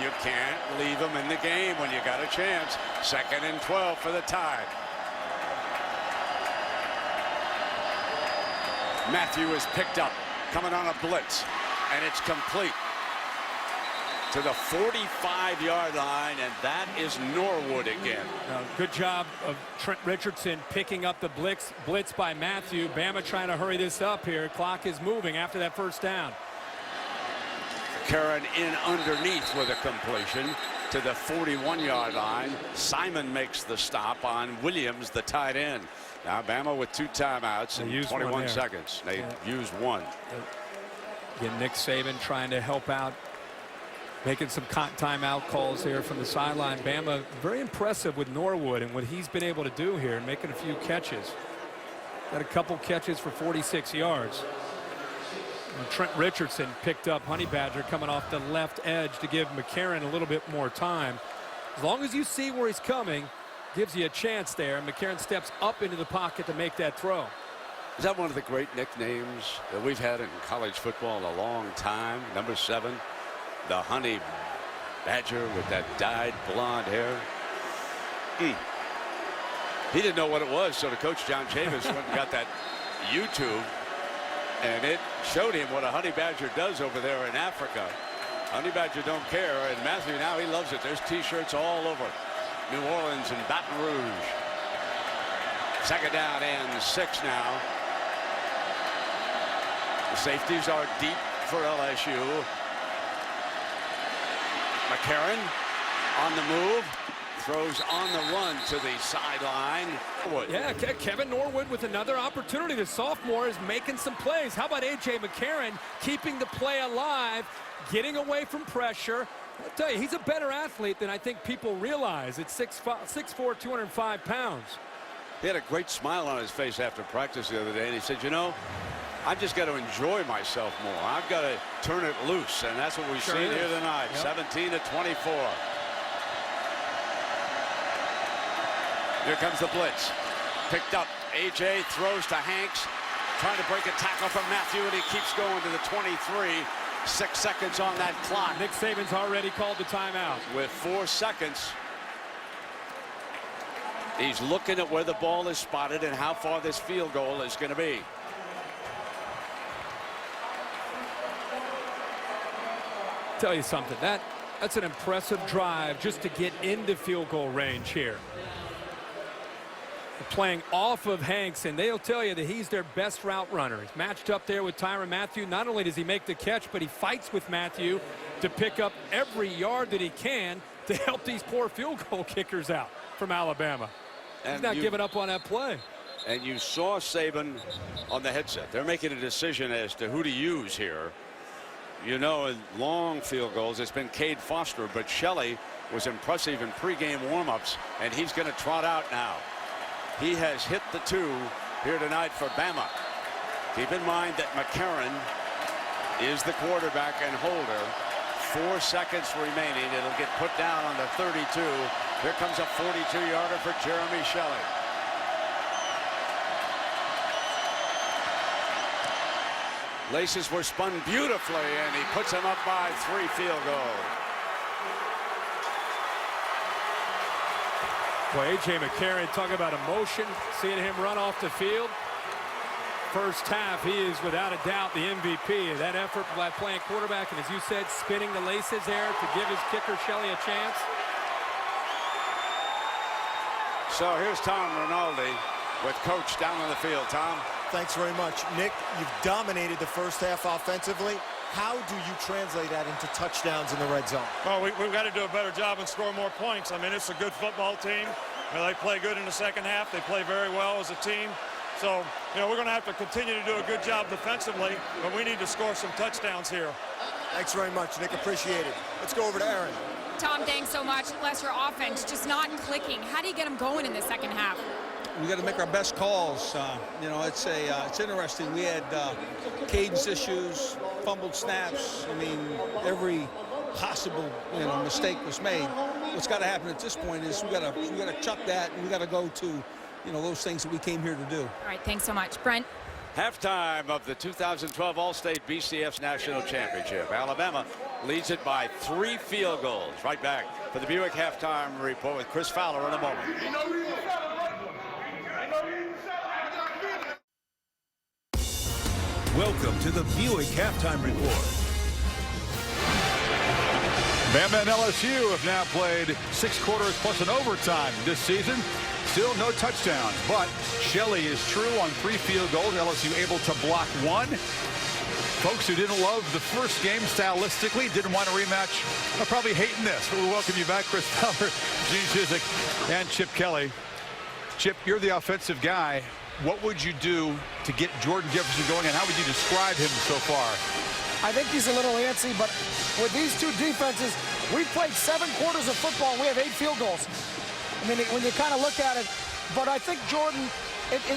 You can't leave them in the game when you got a chance. 2nd and 12 for the Tide. Matthew is picked up, coming on a blitz, and it's complete to the 45-yard line, and that is Norwood again. Good job of Trent Richardson picking up the blitz by Matthew. Bama trying to hurry this up here. Clock is moving after that first down. Karen in underneath with a completion to the 41-yard line. Simon makes the stop on Williams, the tight end. Now Bama with 2 timeouts in 21 seconds. They used one. Again, Nick Saban trying to help out, making some timeout calls here from the sideline. Bama very impressive with Norwood and what he's been able to do here, making a few catches. Got a couple catches for 46 yards. And Trent Richardson picked up Honey Badger coming off the left edge to give McCarron a little bit more time. As long as you see where he's coming, gives you a chance there. And McCarron steps up into the pocket to make that throw. Is that one of the great nicknames that we've had in college football in a long time? Number 7. The Honey Badger with that dyed blonde hair. He didn't know what it was, so the coach, John Chavis, went and got that YouTube, and it showed him what a Honey Badger does over there in Africa. Honey Badger don't care, and Matthew, now he loves it. There's T-shirts all over New Orleans and Baton Rouge. 2nd down and 6 now. The safeties are deep for LSU. McCarron on the move, throws on the run to the sideline. Yeah, Kevin Norwood with another opportunity. The sophomore is making some plays. How about A.J. McCarron keeping the play alive, getting away from pressure? I'll tell you, he's a better athlete than I think people realize. It's 6'4", 205 pounds. He had a great smile on his face after practice the other day, and he said, you know, I've just got to enjoy myself more. I've got to turn it loose, and that's what we've seen here tonight. 17-24. Here comes the blitz. Picked up. A.J. throws to Hanks, trying to break a tackle from Matthew, and he keeps going to the 23. 6 seconds on that clock. Nick Saban's already called the timeout. With 4 seconds. He's looking at where the ball is spotted and how far this field goal is going to be. Tell you something, that's an impressive drive just to get into field goal range here. They're playing off of Hanks, and they'll tell you that he's their best route runner. He's matched up there with Tyrann Mathieu. Not only does he make the catch, but he fights with Matthew to pick up every yard that he can to help these poor field goal kickers out from Alabama. And he's not giving up on that play. And you saw Saban on the headset. They're making a decision as to who to use here. You know, in long field goals, it's been Cade Foster, but Shelley was impressive in pregame warmups, and he's going to trot out now. He has hit the 2 here tonight for Bama. Keep in mind that McCarron is the quarterback and holder. 4 seconds remaining. It'll get put down on the 32. Here comes a 42-yarder for Jeremy Shelley. Laces were spun beautifully, and he puts him up by 3 field goals. Boy, A.J. McCarron, talking about emotion, seeing him run off the field. First half, he is without a doubt the MVP of that effort by playing quarterback, and as you said, spinning the laces there to give his kicker Shelley a chance. So here's Tom Rinaldi with Coach down on the field. Tom. Thanks very much. Nick, you've dominated the first half offensively. How do you translate that into touchdowns in the red zone? Well, we've got to do a better job and score more points. I mean, it's a good football team. They play good in the second half. They play very well as a team. So, we're going to have to continue to do a good job defensively, but we need to score some touchdowns here. Thanks very much, Nick. Appreciate it. Let's go over to Aaron. Tom, thanks so much. Les, your offense just not clicking. How do you get them going in the second half? We got to make our best calls. It's interesting. We had cadence issues, fumbled snaps. I mean, every possible mistake was made. What's got to happen at this point is we got to chuck that, and we got to go to those things that we came here to do. All right, thanks so much, Brent. Halftime of the 2012 All-State BCS National Championship. Alabama leads it by 3 field goals. Right back for the Buick Halftime Report with Chris Fowler in a moment. Welcome to the Buick Halftime Report. Bama and LSU have now played 6 quarters plus an overtime this season. Still no touchdowns, but Shelley is true on 3 field goals. LSU able to block 1. Folks who didn't love the first game stylistically, didn't want a rematch, are probably hating this. But we welcome you back, Chris Fowler, Gene Chizik, and Chip Kelly. Chip, you're the offensive guy. What would you do to get Jordan Jefferson going, and how would you describe him so far? I think he's a little antsy, but with these 2 defenses, we've played 7 quarters of football, and we have 8 field goals. I mean, when you kind of look at it, but I think Jordan,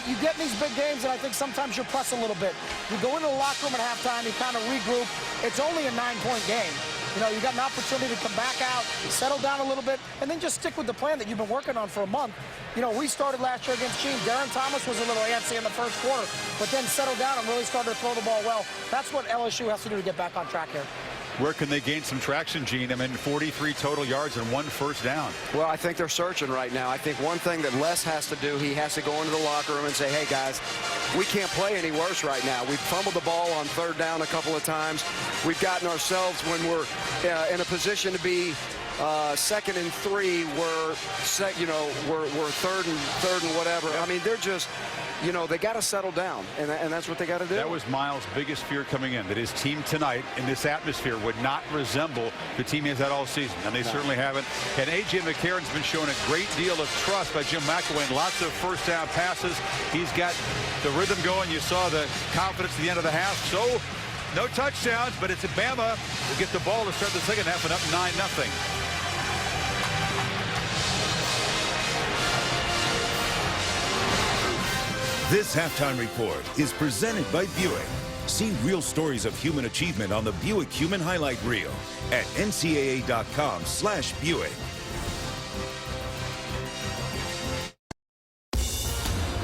you get in these big games, and I think sometimes you press a little bit. You go into the locker room at halftime, you kind of regroup. It's only a 9-point game. You got an opportunity to come back out, settle down a little bit, and then just stick with the plan that you've been working on for a month. We started last year against Gene. Darren Thomas was a little antsy in the first quarter, but then settled down and really started to throw the ball well. That's what LSU has to do to get back on track here. Where can they gain some traction, Gene? I mean, 43 total yards and 1 first down. Well, I think they're searching right now. I think one thing that Les has to do, he has to go into the locker room and say, hey, guys, we can't play any worse right now. We've fumbled the ball on 3rd down a couple of times. We've gotten ourselves, when we're in a position to be 2nd and 3, we're 3rd and whatever. I mean, they're just... they got to settle down, and that's what they got to do. That was Miles' biggest fear coming in, that his team tonight in this atmosphere would not resemble the team he has had all season, and they certainly haven't. And A.J. McCarron's been showing a great deal of trust by Jim McElwain. Lots of first down passes. He's got the rhythm going. You saw the confidence at the end of the half. So no touchdowns, but it's Bama will get the ball to start the second half and up 9-0. This halftime report is presented by Buick. See real stories of human achievement on the Buick Human Highlight Reel at ncaa.com/Buick.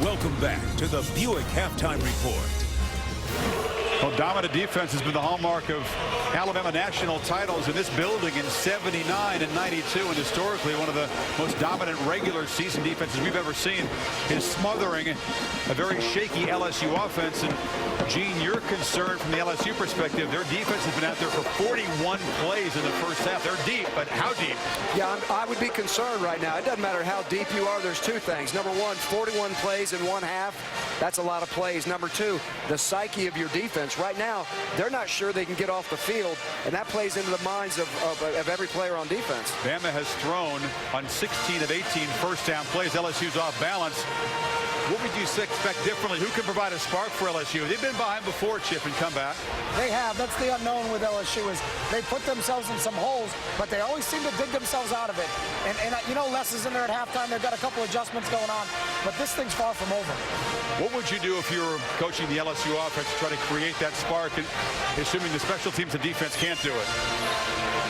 Welcome back to the Buick Halftime Report. Well, dominant defense has been the hallmark of Alabama national titles in this building in 79 and 92, and historically one of the most dominant regular season defenses we've ever seen is smothering a very shaky LSU offense. And Gene, you're concerned from the LSU perspective. Their defense has been out there for 41 plays in the first half. They're deep, but how deep? Yeah, I would be concerned right now. It doesn't matter how deep you are. There's 2 things. Number 1, 41 plays in 1 half. That's a lot of plays. Number 2, the psyche of your defense. Right now, they're not sure they can get off the field, and that plays into the minds of every player on defense. Bama has thrown on 16 of 18 first down plays. LSU's off balance. What would you expect differently? Who can provide a spark for LSU? They've been behind before, Chip, and come back. They have. That's the unknown with LSU is they put themselves in some holes, but they always seem to dig themselves out of it. And Les is in there at halftime. They've got a couple adjustments going on, but this thing's far from over. What would you do if you were coaching the LSU offense to try to create that spark, assuming the special teams and defense can't do it?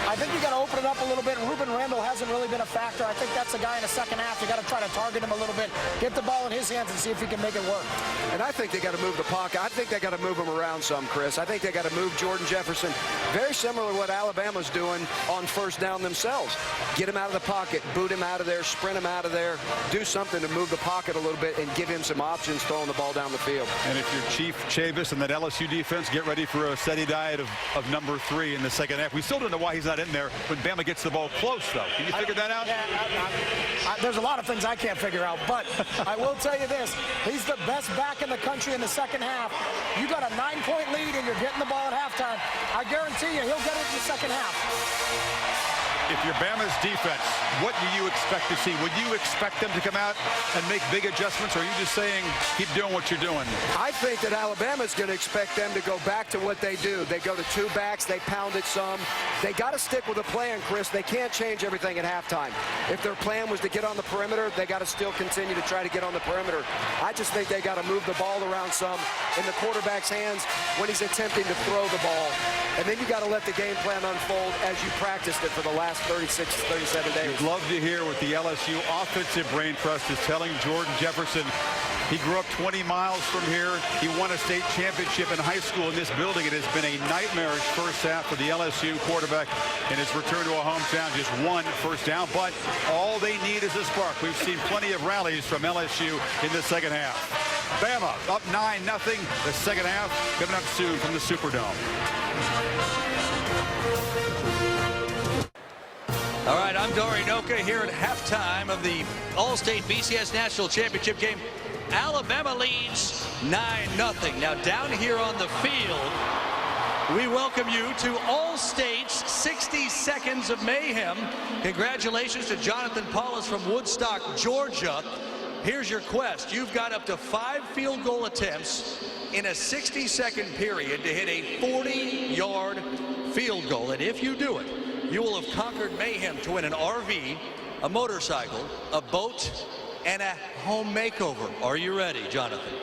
I think you got to open it up a little bit. Ruben Randall hasn't really been a factor. I think that's a guy in the second half. You got to try to target him a little bit, get the ball in his hands, and see if he can make it work. And I think they got to move the pocket. I think they got to move him around some, Chris. I think they got to move Jordan Jefferson. Very similar to what Alabama's doing on first down themselves. Get him out of the pocket, boot him out of there, sprint him out of there, do something to move the pocket. pocket a little bit and give him some options throwing the ball down the field. And if you're Chief Chavis and that LSU defense, get ready for a steady diet of number 3 in the second half. We still don't know why he's not in there when Bama gets the ball close, though. Can you figure that out? Yeah, there's a lot of things I can't figure out, but I will tell you this. He's the best back in the country in the second half. You got a 9-point lead and you're getting the ball at halftime. I guarantee you he'll get it in the second half. If you're Bama's defense, what do you expect to see? Would you expect them to come out and make big adjustments, or are you just saying keep doing what you're doing? I think that Alabama's going to expect them to go back to what they do. They go to 2 backs. They pound it some. They got to stick with a plan, Chris. They can't change everything at halftime. If their plan was to get on the perimeter, they got to still continue to try to get on the perimeter. I just think they got to move the ball around some in the quarterback's hands when he's attempting to throw the ball. And then you got to let the game plan unfold as you practiced it for the last 36, 37 days. You'd love to hear what the LSU offensive brain trust is telling Jordan Jefferson. He grew up 20 miles from here. He won a state championship in high school in this building. It has been a nightmarish first half for the LSU quarterback in his return to a hometown. Just 1 first down, but all they need is a spark. We've seen plenty of rallies from LSU in the second half. Bama up 9-0. The second half coming up soon from the Superdome. All right, I'm Dory Noka here at halftime of the All-State BCS National Championship game. Alabama leads 9-0. Now down here on the field, we welcome you to All-State's 60 Seconds of Mayhem. Congratulations to Jonathan Paulus from Woodstock, Georgia. Here's your quest. You've got up to 5 field goal attempts in a 60-second period to hit a 40-yard field goal. And if you do it, you will have conquered mayhem to win an RV, a motorcycle, a boat, and a home makeover. Are you ready, Jonathan?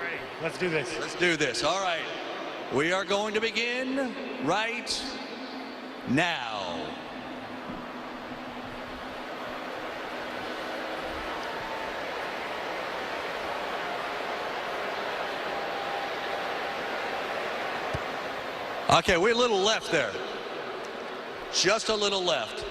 Ready. Let's do this. Let's do this. All right. We are going to begin right now. Okay, we're a little left there. Just a little left.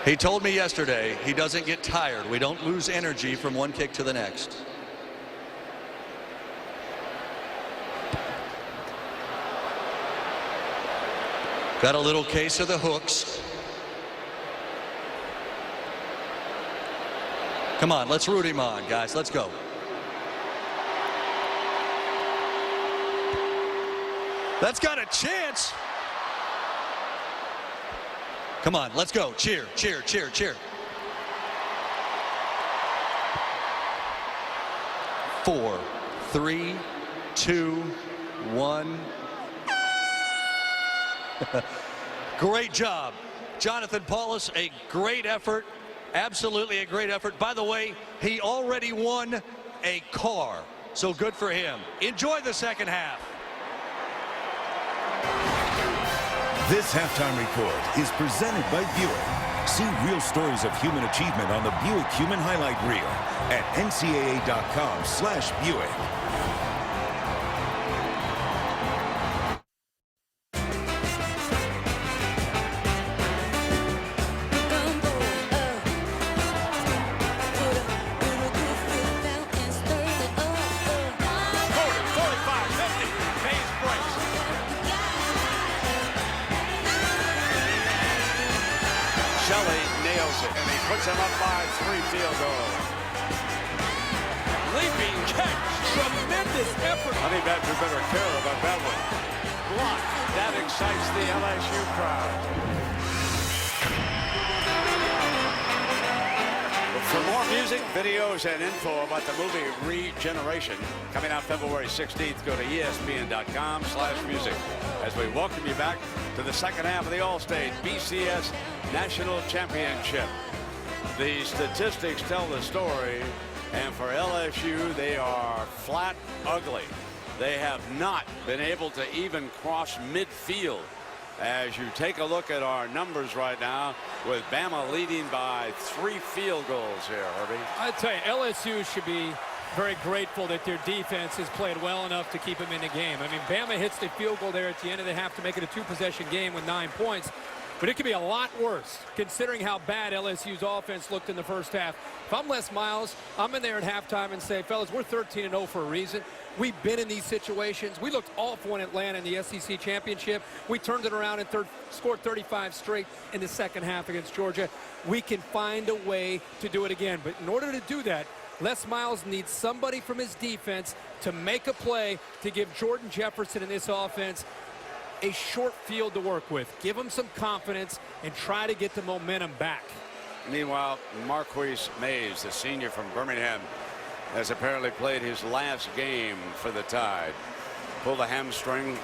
He told me yesterday he doesn't get tired. We don't lose energy from one kick to the next. Got a little case of the hooks. Come on, let's root him on, guys. Let's go. That's got a chance. Come on, let's go. Cheer, cheer, cheer, cheer. 4, 3, 2, 1. Great job. Jonathan Paulus, a great effort. Absolutely a great effort. By the way, he already won a car, so good for him. Enjoy the second half. This halftime report is presented by Buick. See real stories of human achievement on the Buick Human Highlight Reel at ncaa.com/Buick. Puts him up by 3 field goals. Leaping catch. Tremendous effort. Honey Badger better care about that one. Block. That excites the LSU crowd. For more music, videos, and info about the movie Regeneration, coming out February 16th, go to ESPN.com/music as we welcome you back to the second half of the All-State BCS National Championship. The statistics tell the story, and for LSU, they are flat ugly. They have not been able to even cross midfield. As you take a look at our numbers right now, with Bama leading by 3 field goals here, Herbie. I tell you, LSU should be very grateful that their defense has played well enough to keep them in the game. I mean, Bama hits the field goal there at the end of the half to make it a 2-possession game with 9 points. but it could be a lot worse considering how bad LSU's offense looked in the first half. If I'm Les Miles, I'm in there at halftime and say, fellas, we're 13-0 for a reason. We've been in these situations. We looked awful in Atlanta in the SEC championship. We turned it around and scored 35 straight in the second half against Georgia. We can find a way to do it again. But in order to do that, Les Miles needs somebody from his defense to make a play to give Jordan Jefferson in this offense a short field to work with. Give him some confidence and try to get the momentum back. Meanwhile, Marquise Mays, the senior from Birmingham, has apparently played his last game for the Tide. Pulled a hamstring,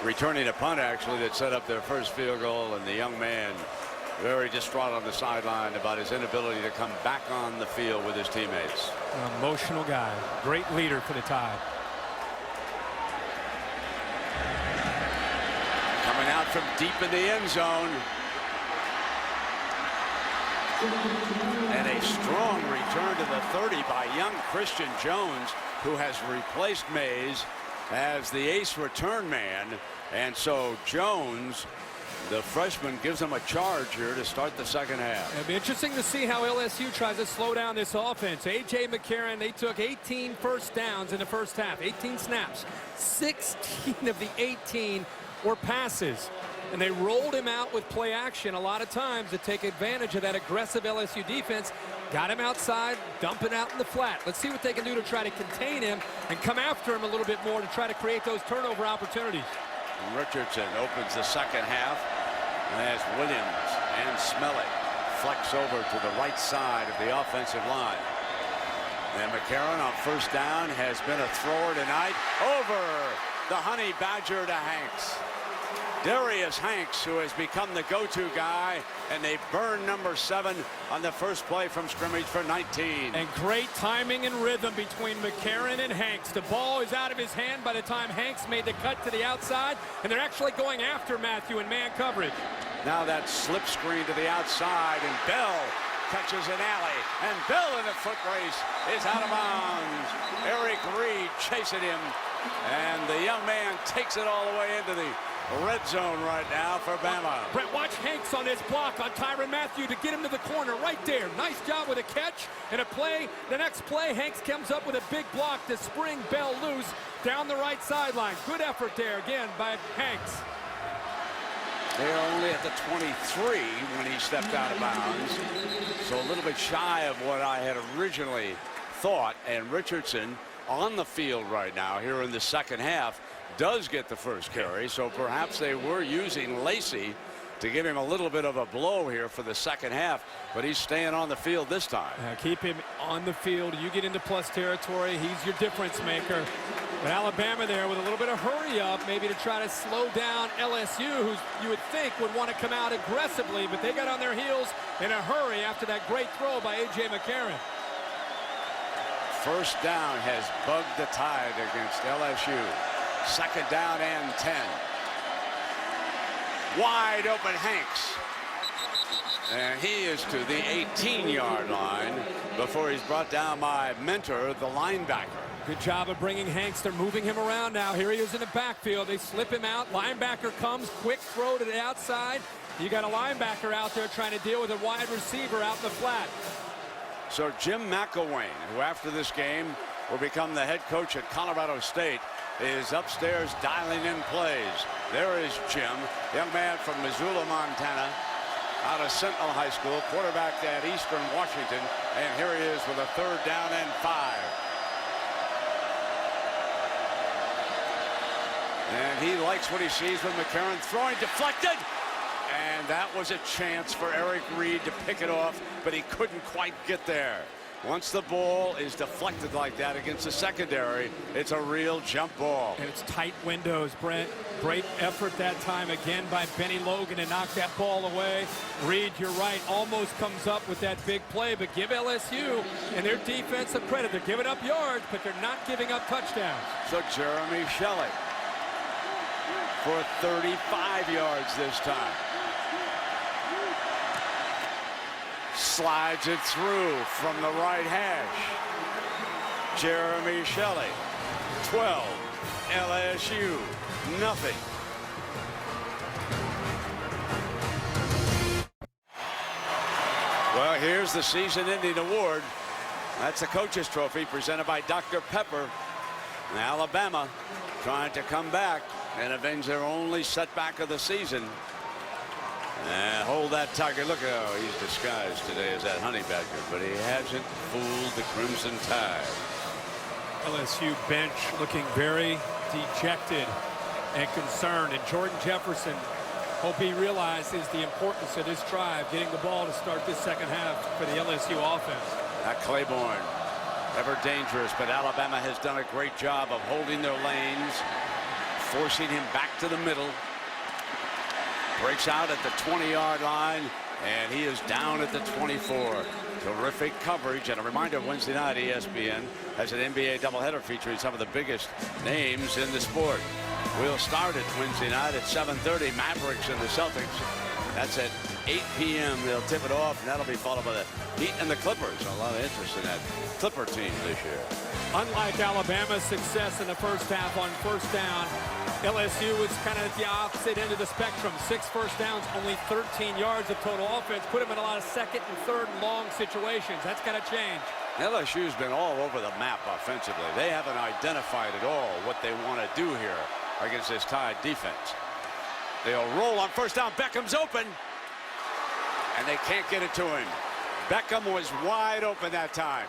returning a punt actually that set up their first field goal, and the young man very distraught on the sideline about his inability to come back on the field with his teammates. An emotional guy, great leader for the Tide. Coming out from deep in the end zone. And a strong return to the 30 by young Christian Jones, who has replaced Mays as the ace return man. And so Jones, the freshman, gives him a charge here to start the second half. It'll be interesting to see how LSU tries to slow down this offense. A.J. McCarron, they took 18 first downs in the first half, 18 snaps. 16 of the 18 were passes. And they rolled him out with play action a lot of times to take advantage of that aggressive LSU defense. Got him outside, dumping out in the flat. Let's see what they can do to try to contain him and come after him a little bit more to try to create those turnover opportunities. Richardson opens the second half as Williams and Smelly flex over to the right side of the offensive line. And McCarron on first down has been a thrower tonight over the Honey Badger to Hanks. Darius Hanks, who has become the go-to guy, and they burn number 7 on the first play from scrimmage for 19. And great timing and rhythm between McCarron and Hanks. The ball is out of his hand by the time Hanks made the cut to the outside, and they're actually going after Matthew in man coverage. Now that slip screen to the outside, and Bell catches an alley, and Bell in the foot race is out of bounds. Eric Reed chasing him, and the young man takes it all the way into the red zone right now for Bama. Brett, watch Hanks on this block on Tyrann Mathieu to get him to the corner right there. Nice job with a catch and a play. The next play, Hanks comes up with a big block to spring Bell loose down the right sideline. Good effort there again by Hanks. They're only at the 23 when he stepped out of bounds. So a little bit shy of what I had originally thought. And Richardson on the field right now here in the second half does get the first carry. So perhaps they were using Lacey to give him a little bit of a blow here for the second half. But he's staying on the field this time. Keep him on the field. You get into plus territory. He's your difference maker. But Alabama there with a little bit of hurry up, maybe to try to slow down LSU, who you would think would want to come out aggressively, but they got on their heels in a hurry after that great throw by A.J. McCarron. First down has bugged the Tide against LSU. Second down and 10. Wide open Hanks. And he is to the 18-yard line before he's brought down by Mentor, the linebacker. Good job of bringing Hanks. They're moving him around now. Here he is in the backfield. They slip him out. Linebacker comes. Quick throw to the outside. You got a linebacker out there trying to deal with a wide receiver out in the flat. So Jim McElwain, who after this game will become the head coach at Colorado State, is upstairs dialing in plays. There is Jim, young man from Missoula, Montana, out of Sentinel High School, quarterback at Eastern Washington. And here he is with a third down and 5. And he likes what he sees with McCarron throwing, deflected. And that was a chance for Eric Reed to pick it off, but he couldn't quite get there. Once the ball is deflected like that against the secondary, it's a real jump ball. And it's tight windows, Brent. Great effort that time again by Benny Logan to knock that ball away. Reed, you're right, almost comes up with that big play, but give LSU and their defense a credit. They're giving up yards, but they're not giving up touchdowns. So Jeremy Shelley for 35 yards this time. Slides it through from the right hash. Jeremy Shelley, 12, LSU, nothing. here's the season-ending award. That's a coach's trophy presented by Dr. Pepper. And Alabama trying to come back and avenge their only setback of the season. And hold that Tiger. Look how he's disguised today as that honey badger, but he hasn't fooled the Crimson Tide. LSU bench looking very dejected and concerned. And Jordan Jefferson, hope he realizes the importance of this drive, getting the ball to start this second half for the LSU offense. That Claiborne, ever dangerous, but Alabama has done a great job of holding their lanes, forcing him back to the middle. Breaks out at the 20-yard line, and he is down at the 24. Terrific coverage, and a reminder, Wednesday night ESPN has an NBA doubleheader featuring some of the biggest names in the sport. We'll start it Wednesday night at 7:30, Mavericks and the Celtics. That's at 8 p.m. They'll tip it off, and that'll be followed by the Heat and the Clippers. A lot of interest in that Clipper team this year. Unlike Alabama's success in the first half on first down, LSU was kind of at the opposite end of the spectrum. 6 first downs, only 13 yards of total offense. Put them in a lot of second and third and long situations. That's got to change. LSU's been all over the map offensively. They haven't identified at all what they want to do here against this Tide defense. They'll roll on first down. Beckham's open, and they can't get it to him. Beckham was wide open that time.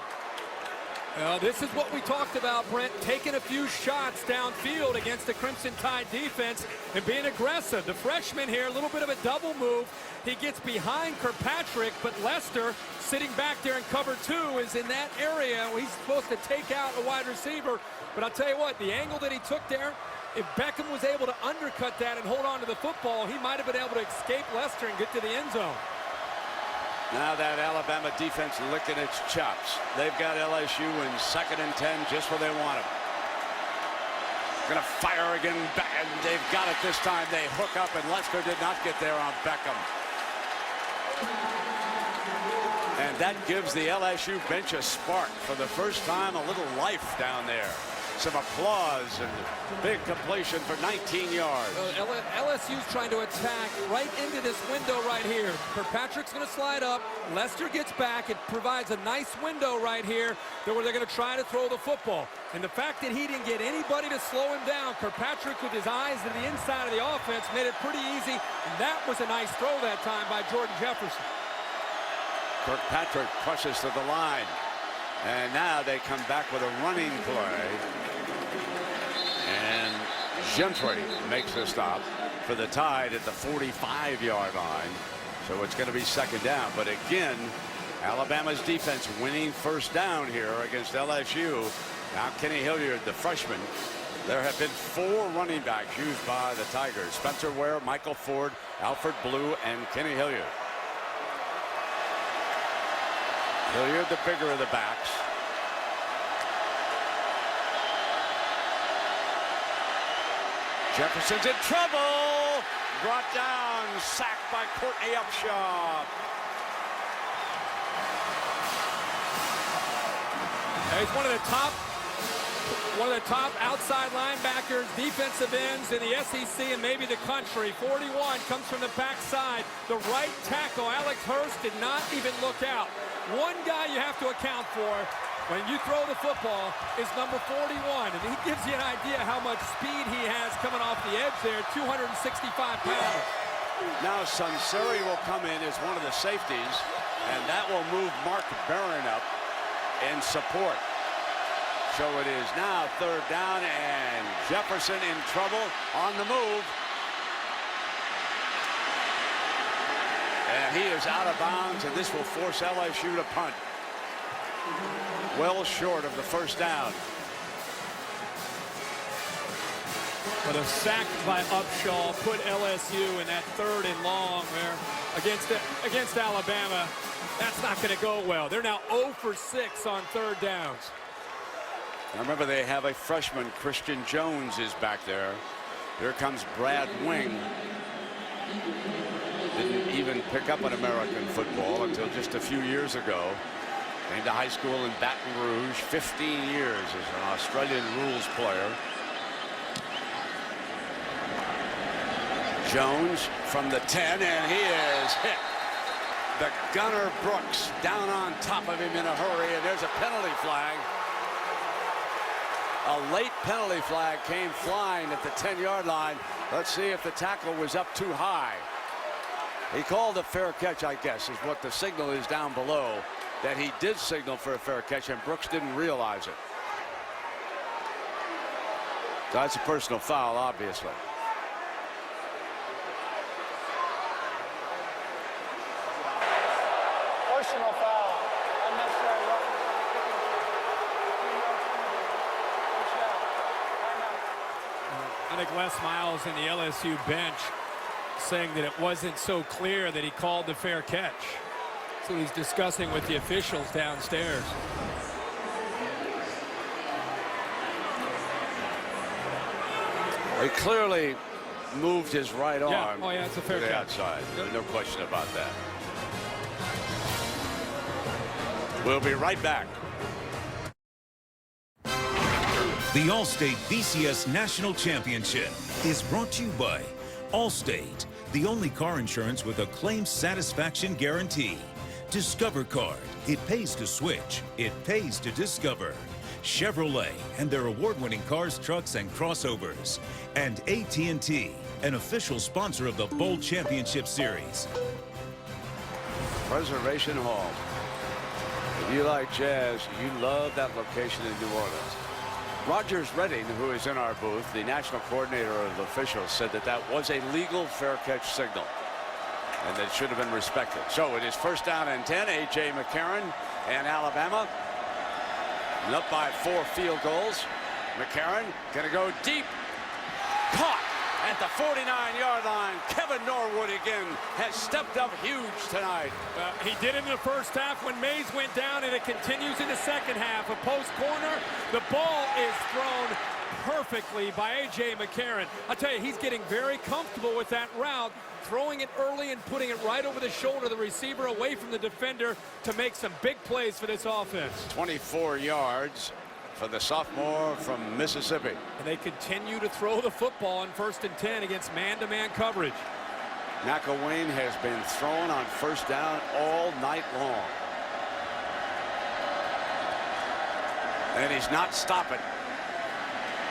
This is what we talked about, Brent, taking a few shots downfield against the Crimson Tide defense and being aggressive. The freshman here, a little bit of a double move. He gets behind Kirkpatrick, but Lester, sitting back there in cover 2, is in that area. He's supposed to take out a wide receiver. But I'll tell you what, the angle that he took there, if Beckham was able to undercut that and hold on to the football, he might have been able to escape Lester and get to the end zone. Now that Alabama defense licking its chops. They've got LSU in 2nd and 10 just where they want them. Going to fire again, and they've got it this time. They hook up, and Lester did not get there on Beckham. And that gives the LSU bench a spark. For the first time, a little life down there. Some applause and big completion for 19 yards. LSU's trying to attack right into this window right here. Kirkpatrick's going to slide up. Lester gets back. It provides a nice window right here where they're going to try to throw the football. And the fact that he didn't get anybody to slow him down, Kirkpatrick with his eyes to the inside of the offense made it pretty easy. And that was a nice throw that time by Jordan Jefferson. Kirkpatrick pushes to the line. And now they come back with a running play. And Gentry makes the stop for the Tide at the 45-yard line. So it's going to be 2nd down. But again, Alabama's defense winning first down here against LSU. Now Kenny Hilliard, the freshman. There have been 4 running backs used by the Tigers. Spencer Ware, Michael Ford, Alfred Blue, and Kenny Hilliard. Hilliard, the bigger of the backs. Jefferson's in trouble. Brought down, sacked by Courtney Upshaw. He's one of the top outside linebackers, defensive ends in the SEC and maybe the country. 41 comes from the backside. The right tackle, Alex Hurst, did not even look out. One guy you have to account for when you throw the football is number 41, and he gives you an idea how much speed he has coming off the edge there, 265 pounds. Now Sunseri will come in as one of the safeties, and that will move Mark Barron up in support. So it is now 3rd down, and Jefferson in trouble on the move. And he is out of bounds, and this will force LSU to punt. Well short of the first down. But a sack by Upshaw put LSU in that 3rd and long there against Alabama. That's not going to go well. They're now 0 for 6 on 3rd downs. Now remember, they have a freshman. Christian Jones is back there. Here comes Brad Wing. Didn't even pick up an American football until just a few years ago. Came to high school in Baton Rouge. 15 years as an Australian rules player. Jones from the 10, and he is hit. The gunner Brooks down on top of him in a hurry, and there's a penalty flag. A late penalty flag came flying at the 10-yard line. Let's see if the tackle was up too high. He called a fair catch, I guess, is what the signal is down below, that he did signal for a fair catch, and Brooks didn't realize it. So that's a personal foul, obviously. Personal foul. Unnecessary roughness. I think Les Miles in the LSU bench saying that it wasn't so clear that he called the fair catch. So he's discussing with the officials downstairs. He clearly moved his right arm Oh, yeah, it's a fair to the catch. outside. There's no question about that. We'll be right back. The Allstate BCS National Championship is brought to you by Allstate, the only car insurance with a claim satisfaction guarantee. Discover Card. It pays to switch. It pays to discover. Chevrolet and their award-winning cars, trucks, and crossovers. And AT&T, an official sponsor of the Bowl Championship Series. Preservation Hall. If you like jazz, you love that location in New Orleans. Rogers Redding, who is in our booth, the national coordinator of the officials, said that that was a legal fair catch signal and that should have been respected. So it is first down and 10. A.J. McCarron and Alabama up by 4 field goals. McCarron gonna go deep. Caught at the 49-yard line. Kevin Norwood again has stepped up huge tonight. He did it in the first half when Mays went down, and it continues in the second half. A post corner. The ball is thrown perfectly by A.J. McCarron. I'll tell you, he's getting very comfortable with that route, throwing it early and putting it right over the shoulder of the receiver, away from the defender, to make some big plays for this offense. 24 yards for the sophomore from Mississippi. And they continue to throw the football on 1st and 10 against man-to-man coverage. McElwain has been thrown on first down all night long. And he's not stopping.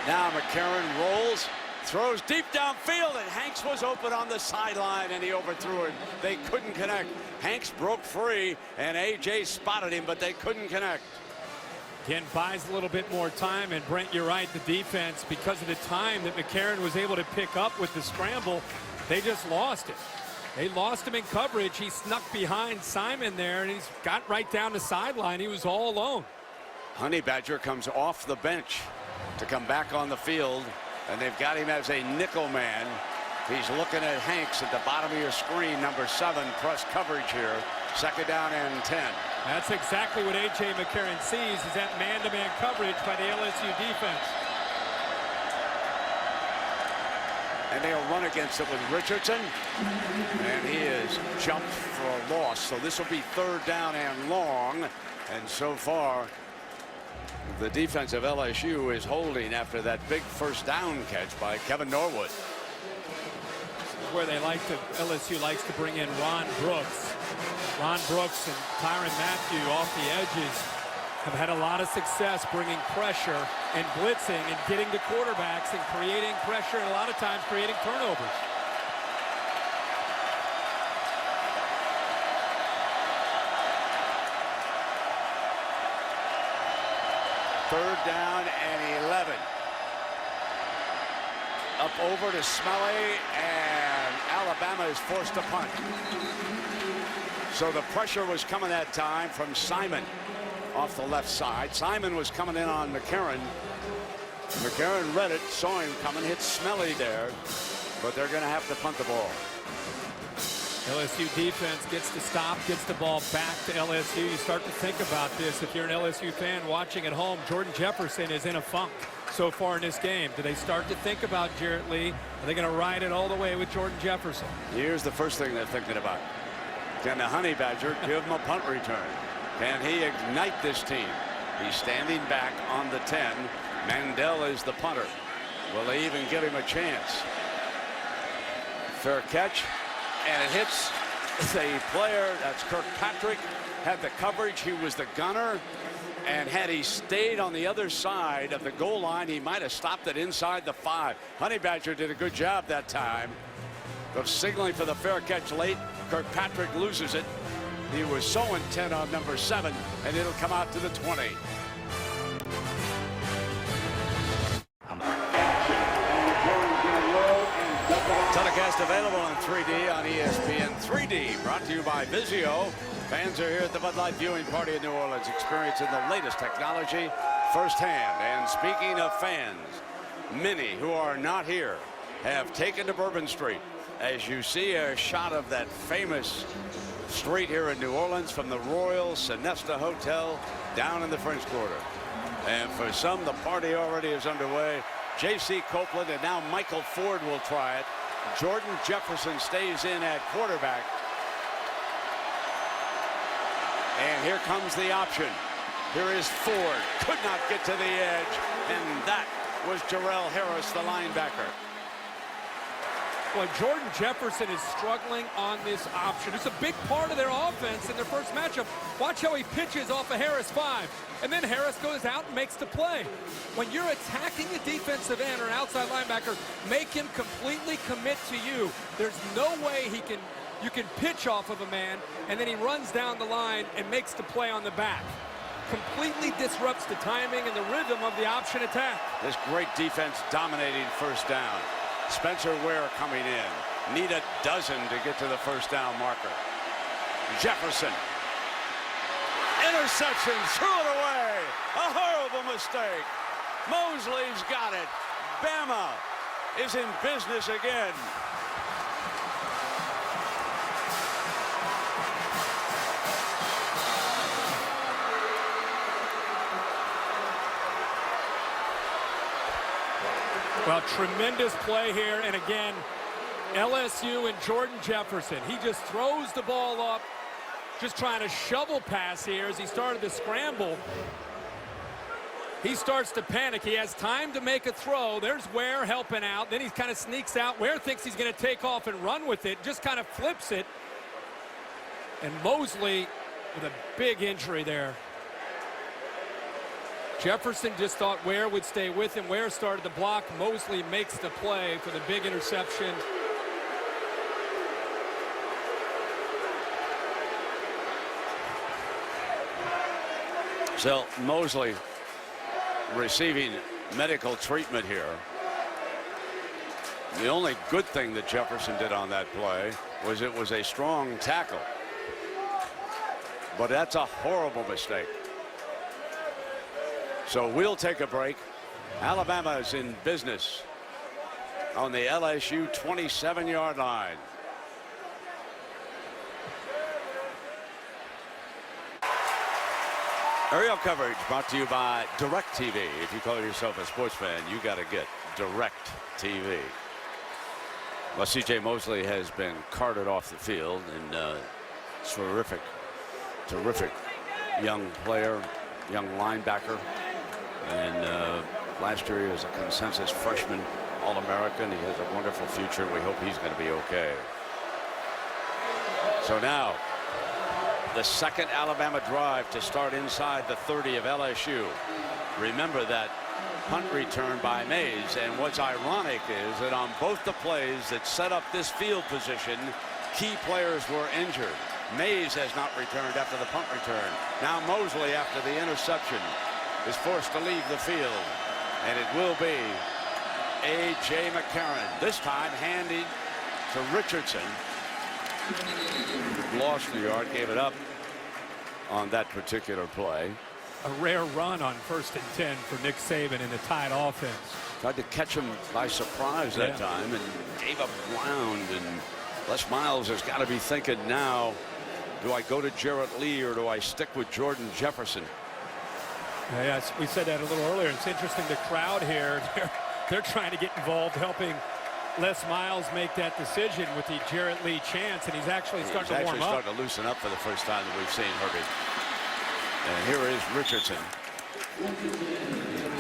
Now McCarron rolls, throws deep downfield, and Hanks was open on the sideline, and he overthrew it. They couldn't connect. Hanks broke free, and A.J. spotted him, but they couldn't connect. Again, buys a little bit more time, and Brent, you're right, the defense, because of the time that McCarron was able to pick up with the scramble, they just lost it. They lost him in coverage. He snuck behind Simon there, and he's got right down the sideline. He was all alone. Honey Badger comes off the bench to come back on the field, and they've got him as a nickel man. He's looking at Hanks at the bottom of your screen, number 7, press coverage here. Second down and 10. That's exactly what A.J. McCarron sees, is that man-to-man coverage by the LSU defense. And they'll run against it with Richardson, and he is jumped for a loss. So this will be 3rd down and long, and so far the defense of LSU is holding after that big first down catch by Kevin Norwood. Where they like to, LSU likes to bring in Ron Brooks. Ron Brooks and Tyrann Mathieu off the edges have had a lot of success bringing pressure and blitzing and getting to quarterbacks and creating pressure, and a lot of times creating turnovers. Third down and 11. Up over to Smelly, and Alabama is forced to punt. So the pressure was coming that time from Simon off the left side. Simon was coming in on McCarron. McCarron read it, saw him coming, hit Smelly there, but they're going to have to punt the ball. LSU defense gets to stop, gets the ball back to LSU. You start to think about this. If you're an LSU fan watching at home, Jordan Jefferson is in a funk so far in this game. Do they start to think about Jarrett Lee? Are they going to ride it all the way with Jordan Jefferson? Here's the first thing they're thinking about. Can the Honey Badger give him a punt return? Can he ignite this team? He's standing back on the 10. Mandel is the punter. Will they even give him a chance? Fair catch, and it hits the player, that's Kirkpatrick, had the coverage. He was the gunner. And had he stayed on the other side of the goal line, he might have stopped it inside the 5. Honey Badger did a good job that time of signaling for the fair catch late. Kirkpatrick loses it. He was so intent on number 7, and it'll come out to the 20. Telecast available in 3D on ESPN 3D. Brought to you by Vizio. Fans are here at the Bud Light viewing party in New Orleans, experiencing the latest technology firsthand. And speaking of fans, many who are not here have taken to Bourbon Street. As you see a shot of that famous street here in New Orleans from the Royal Sonesta Hotel down in the French Quarter. And for some, the party already is underway. J.C. Copeland and now Michael Ford will try it. Jordan Jefferson stays in at quarterback. And here comes the option. Here is Ford. Could not get to the edge. And that was Jarrell Harris, the linebacker. Well, Jordan Jefferson is struggling on this option. It's a big part of their offense in their first matchup. Watch how he pitches off of Harris 5. And then Harris goes out and makes the play. When you're attacking a defensive end or an outside linebacker, make him completely commit to you. There's no way you can pitch off of a man, and then he runs down the line and makes the play on the back. Completely disrupts the timing and the rhythm of the option attack. This great defense dominating first down. Spencer Ware coming in. Need a dozen to get to the first down marker. Jefferson. Interception, threw it away. A horrible mistake. Mosley's got it. Bama is in business again. Well, tremendous play here, and again, LSU and Jordan Jefferson. He just throws the ball up, just trying to shovel pass here as he started to scramble. He starts to panic. He has time to make a throw. There's Ware helping out. Then he kind of sneaks out. Ware thinks he's going to take off and run with it, just kind of flips it. And Mosley with a big injury there. Jefferson just thought Ware would stay with him. Ware started the block. Mosley makes the play for the big interception. So Mosley receiving medical treatment here. The only good thing that Jefferson did on that play was it was a strong tackle. But that's a horrible mistake. So we'll take a break. Alabama is in business on the LSU 27-yard line. Aerial coverage brought to you by DirecTV. If you call yourself a sports fan, you got to get DirecTV. Well, C.J. Mosley has been carted off the field, and terrific young player, young linebacker. And last year he was a consensus freshman All-American. He has a wonderful future. We hope he's going to be okay. So now the second Alabama drive to start inside the 30 of LSU. Remember that punt return by Mays. And what's ironic is that on both the plays that set up this field position, key players were injured. Mays has not returned after the punt return. Now Mosley, after the interception, is forced to leave the field, and it will be A.J. McCarron, this time handed to Richardson. Lost the yard, gave it up on that particular play. A rare run on 1st and 10 for Nick Saban in the Tide offense. Tried to catch him by surprise that time and gave up ground. And Les Miles has got to be thinking now, do I go to Jarrett Lee or do I stick with Jordan Jefferson? Yes, we said that a little earlier. It's interesting, the crowd here, they're trying to get involved, helping Les Miles make that decision with the Jarrett Lee chance, and he's actually starting to warm up. He's starting to loosen up for the first time that we've seen Herbie. And here is Richardson.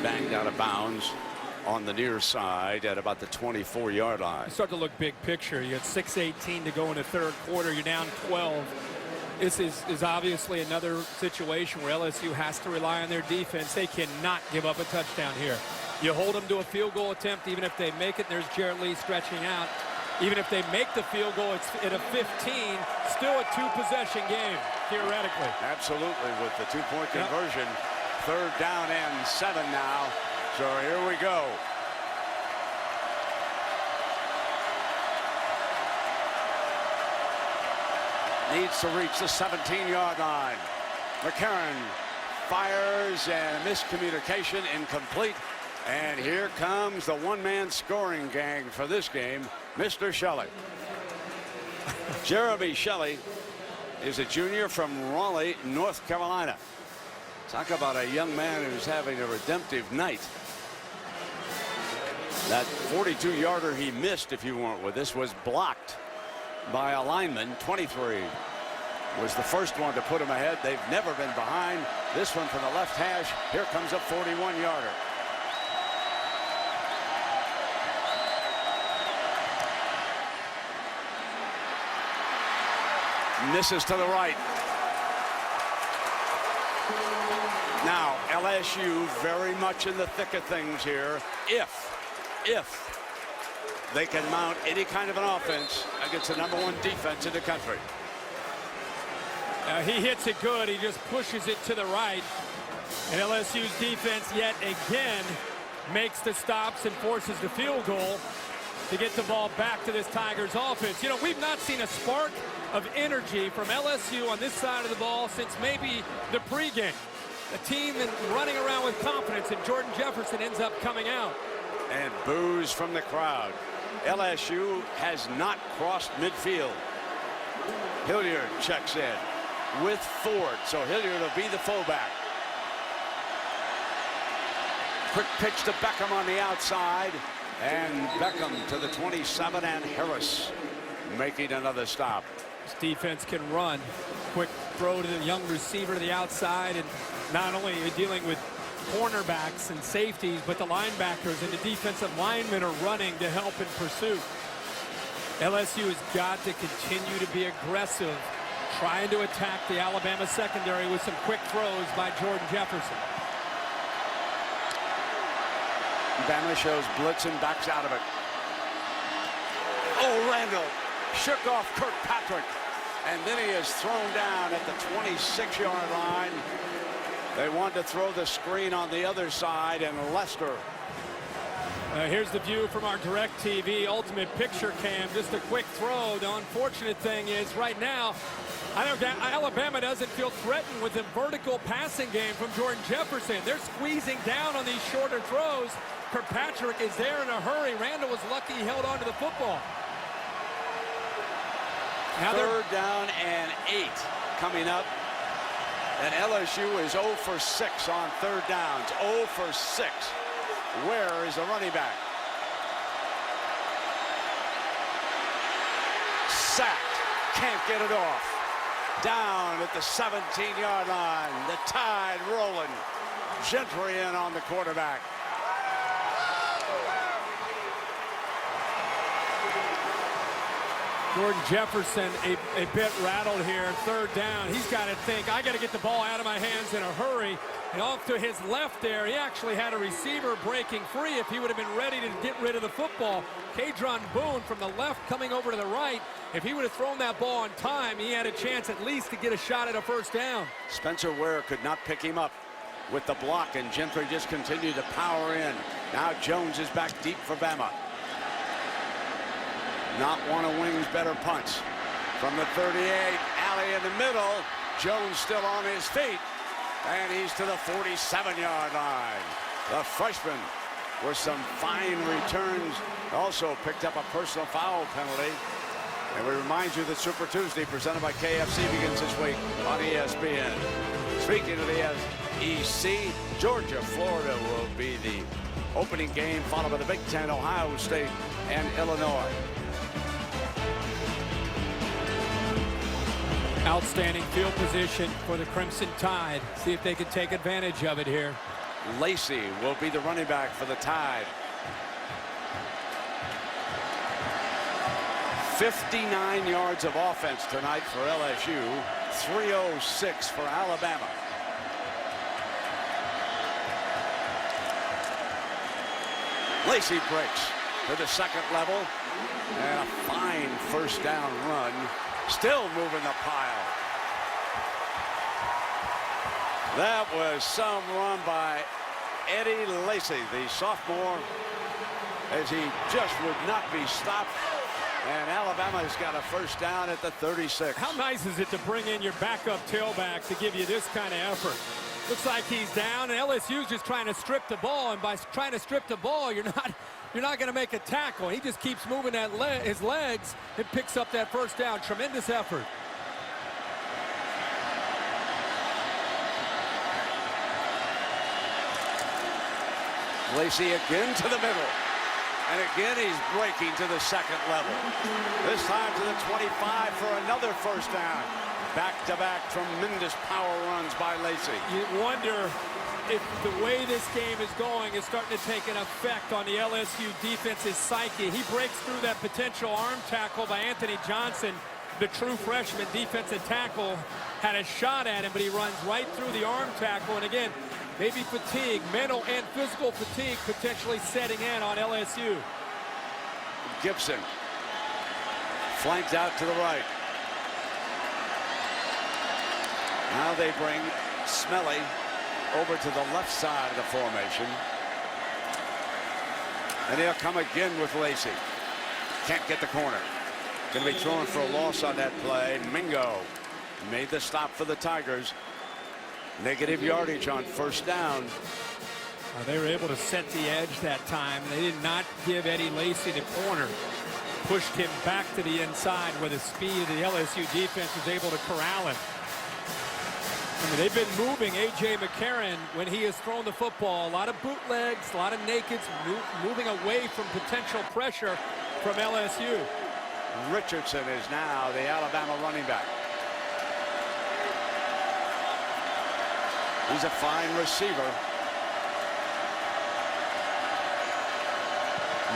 Banged out of bounds. on the near side at about the 24-yard line. You start to look big picture. You got 6:18 to go in the third quarter. You're down 12. This is obviously another situation where LSU has to rely on their defense. They cannot give up a touchdown here. You hold them to a field goal attempt, even if they make it. There's Jarrett Lee stretching out. Even if they make the field goal, it's at a 15, still a 2-possession game, theoretically. Absolutely, with the 2-point conversion. Third down and 7 now. So here we go. Needs to reach the 17-yard line. McCarron fires and miscommunication, incomplete. And here comes the one-man scoring gang for this game, Mr. Shelley. Jeremy Shelley is a junior from Raleigh, North Carolina. Talk about a young man who's having a redemptive night. That 42-yarder he missed, if you weren't with us, was blocked by a lineman. 23 was the first one to put him ahead. They've never been behind. This one from the left hash. Here comes a 41-yarder. Misses to the right. Now LSU very much in the thick of things here. If they can mount any kind of an offense against the #1 defense in the country. He hits it good. He just pushes it to the right. And LSU's defense yet again makes the stops and forces the field goal to get the ball back to this Tigers offense. You know, we've not seen a spark of energy from LSU on this side of the ball since maybe the pregame. A team running around with confidence, and Jordan Jefferson ends up coming out. And boos from the crowd. LSU has not crossed midfield. Hilliard checks in with Ford, so Hilliard will be the fullback. Quick pitch to Beckham on the outside, and Beckham to the 27, and Harris making another stop. This defense can run. Quick throw to the young receiver to the outside, and not only are you dealing with cornerbacks and safeties, but the linebackers and the defensive linemen are running to help in pursuit. LSU has got to continue to be aggressive, trying to attack the Alabama secondary with some quick throws by Jordan Jefferson. Bama shows blitz and backs out of it. Oh, Randall shook off Kirkpatrick, and then he is thrown down at the 26-yard line. They want to throw the screen on the other side, and Lester. Here's the view from our DirecTV Ultimate Picture Cam. Just a quick throw. The unfortunate thing is right now, Alabama doesn't feel threatened with the vertical passing game from Jordan Jefferson. They're squeezing down on these shorter throws. Kirkpatrick is there in a hurry. Randall was lucky he held on to the football. Now third down and 8 coming up. And LSU is 0 for 6 on third downs. 0 for 6. Where is the running back? Sacked. Can't get it off. Down at the 17-yard line. The Tide rolling. Gentry in on the quarterback. Jordan Jefferson a bit rattled here. Third down. He's got to think, I got to get the ball out of my hands in a hurry. And off to his left there, he actually had a receiver breaking free if he would have been ready to get rid of the football. Kadron Boone from the left coming over to the right. If he would have thrown that ball on time, he had a chance at least to get a shot at a first down. Spencer Ware could not pick him up with the block, and Gentry just continued to power in. Now Jones is back deep for Bama. Not one of Wing's better punts. From the 38, Alley in the middle. Jones still on his feet. And he's to the 47-yard line. The freshman with some fine returns. Also picked up a personal foul penalty. And we remind you that Super Tuesday presented by KFC begins this week on ESPN. Speaking of the SEC, Georgia, Florida will be the opening game, followed by the Big Ten, Ohio State, and Illinois. Outstanding field position for the Crimson Tide. See if they can take advantage of it here. Lacey will be the running back for the Tide. $59 yards of offense tonight for LSU, 306 for Alabama. Lacey breaks to the second level, and a fine first down run, still moving the pile. That was some run by Eddie Lacy, the sophomore, as he just would not be stopped. And Alabama's got a first down at the 36. How nice is it to bring in your backup tailback to give you this kind of effort? Looks like he's down, and LSU's just trying to strip the ball, and by trying to strip the ball, you're not going to make a tackle. He just keeps moving that his legs and picks up that first down. Tremendous effort. Lacey again to the middle. And again, he's breaking to the second level. This time to the 25 for another first down. Back-to-back tremendous power runs by Lacey. You wonder if the way this game is going is starting to take an effect on the LSU defense's psyche. He breaks through that potential arm tackle by Anthony Johnson. The true freshman defensive tackle had a shot at him, but he runs right through the arm tackle. And again, maybe fatigue, mental and physical fatigue potentially setting in on LSU. Gibson flanked out to the right. Now they bring Smelly over to the left side of the formation. And he'll come again with Lacey. Can't get the corner. Going to be throwing for a loss on that play. Mingo made the stop for the Tigers. Negative yardage on first down. They were able to set the edge that time. They did not give Eddie Lacy the corner. Pushed him back to the inside where the speed of the LSU defense was able to corral him. I mean, they've been moving A.J. McCarron when he has thrown the football. A lot of bootlegs, a lot of nakeds, moving away from potential pressure from LSU. Richardson is now the Alabama running back. He's a fine receiver.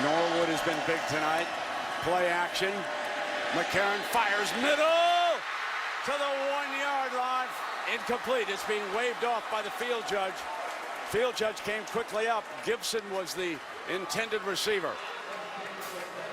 Norwood has been big tonight. Play action. McCarron fires middle to the 1-yard line. Incomplete. It's being waved off by the field judge. Field judge came quickly up. Gibson was the intended receiver.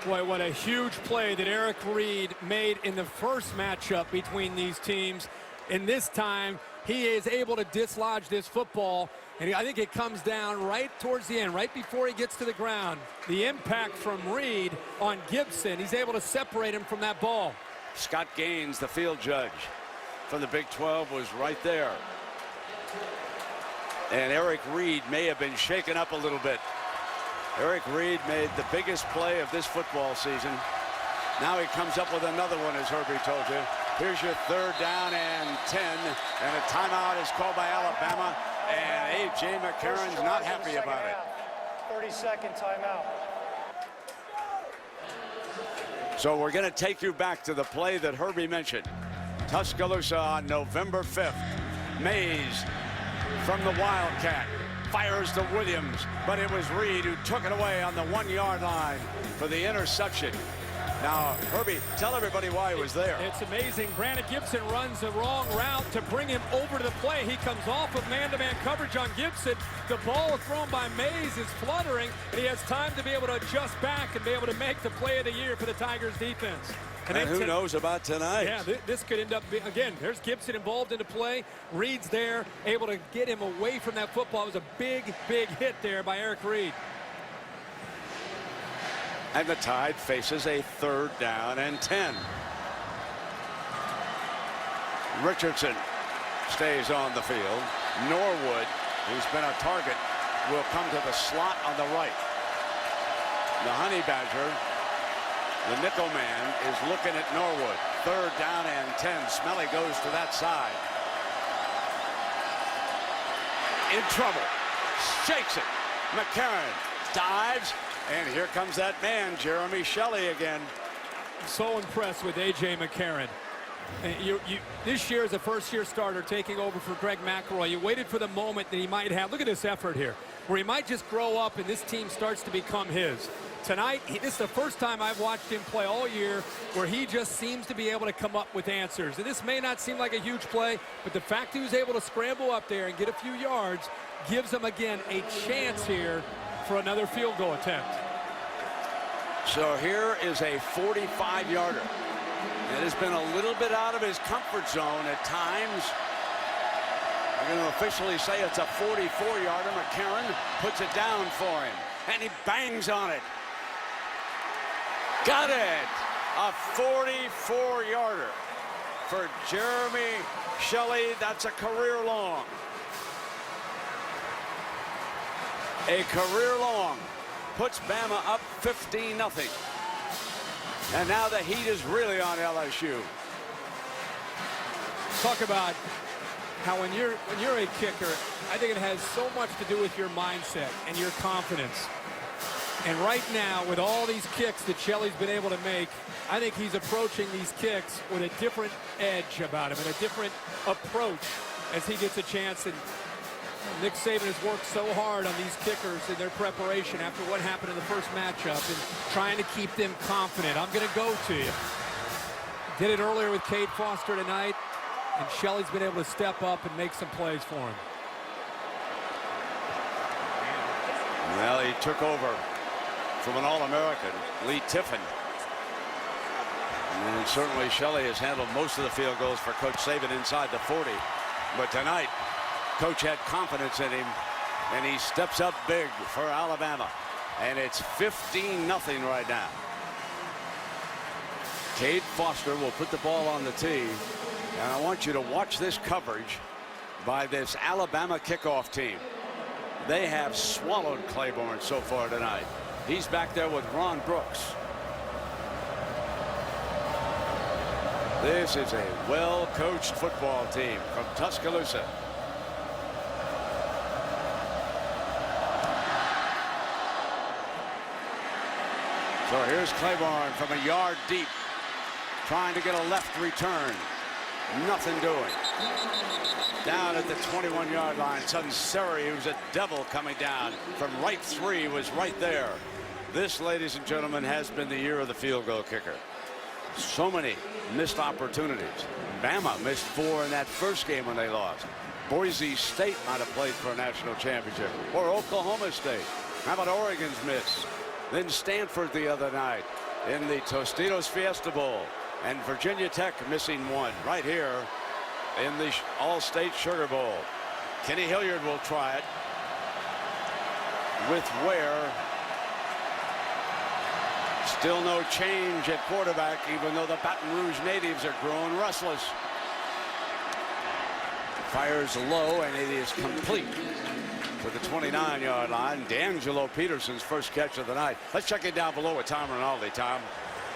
Boy, what a huge play that Eric Reed made in the first matchup between these teams. And this time, he is able to dislodge this football. And I think it comes down right towards the end, right before he gets to the ground. The impact from Reed on Gibson, he's able to separate him from that ball. Scott Gaines, the field judge from the Big 12, was right there. And Eric Reed may have been shaken up a little bit. Eric Reed made the biggest play of this football season. Now he comes up with another one, as Herbie told you. Here's your third down and 10. And a timeout is called by Alabama. And A.J. McCarron's not happy about it. 30-second timeout. So we're going to take you back to the play that Herbie mentioned. Tuscaloosa on November 5th. Mays from the Wildcat fires to Williams, but it was Reed who took it away on the 1-yard line for the interception. Now, Herbie, tell everybody why he was there. It's amazing. Brandon Gibson runs the wrong route to bring him over to the play. He comes off of man-to-man coverage on Gibson. The ball thrown by Mays is fluttering, and he has time to be able to adjust back and be able to make the play of the year for the Tigers defense. And who knows about tonight? Yeah, this could end up being, again, there's Gibson involved in the play. Reed's there, able to get him away from that football. It was a big, big hit there by Eric Reed. And the Tide faces a third down and 10. Richardson stays on the field. Norwood, who's been a target, will come to the slot on the right. The Honey Badger, the nickel man, is looking at Norwood. Third down and 10. Smelly goes to that side. In trouble. Shakes it. McCarron dives. And here comes that man, Jeremy Shelley again. So impressed with A.J. McCarron. This year is a first-year starter taking over for Greg McElroy. You waited for the moment that he might have. Look at this effort here. where he might just grow up and this team starts to become his. Tonight, this is the first time I've watched him play all year where he just seems to be able to come up with answers. And this may not seem like a huge play, but the fact he was able to scramble up there and get a few yards gives him, again, a chance here for another field goal attempt. So here is a 45-yarder. It has been a little bit out of his comfort zone at times. I'm going to officially say it's a 44-yarder. McCarron puts it down for him, and he bangs on it. Got it! A 44-yarder for Jeremy Shelley. That's a career long. A career long puts Bama up 15-0. And now the heat is really on LSU. Talk about how when you're a kicker, I think it has so much to do with your mindset and your confidence. And right now, with all these kicks that Shelley's been able to make, I think he's approaching these kicks with a different edge about him and a different approach as he gets a chance. And Nick Saban has worked so hard on these kickers in their preparation after what happened in the first matchup and trying to keep them confident. I'm going to go to you. Did it earlier with Cade Foster tonight, and Shelley's been able to step up and make some plays for him. Well, he took over from an All-American, Lee Tiffin. And certainly Shelley has handled most of the field goals for Coach Saban inside the 40. But tonight, Coach had confidence in him, and he steps up big for Alabama. And it's 15-0 right now. Cade Foster will put the ball on the tee. And I want you to watch this coverage by this Alabama kickoff team. They have swallowed Claiborne so far tonight. He's back there with Ron Brooks. This is a well-coached football team from Tuscaloosa. So here's Claiborne from a yard deep, trying to get a left return. Nothing doing. Down at the 21-yard line, Sunseri, who's a devil coming down from right 3, was right there. This, ladies and gentlemen, has been the year of the field goal kicker. So many missed opportunities. Bama missed 4 in that first game when they lost. Boise State might have played for a national championship, or Oklahoma State. How about Oregon's miss? Then Stanford the other night in the Tostitos Fiesta Bowl. And Virginia Tech missing 1 right here in the All-State Sugar Bowl. Kenny Hilliard will try it with Ware. Still no change at quarterback, even though the Baton Rouge natives are growing restless. Fires low, and it is complete to the 29-yard line. D'Angelo Peterson's first catch of the night. Let's check it down below with Tom Rinaldi. Tom.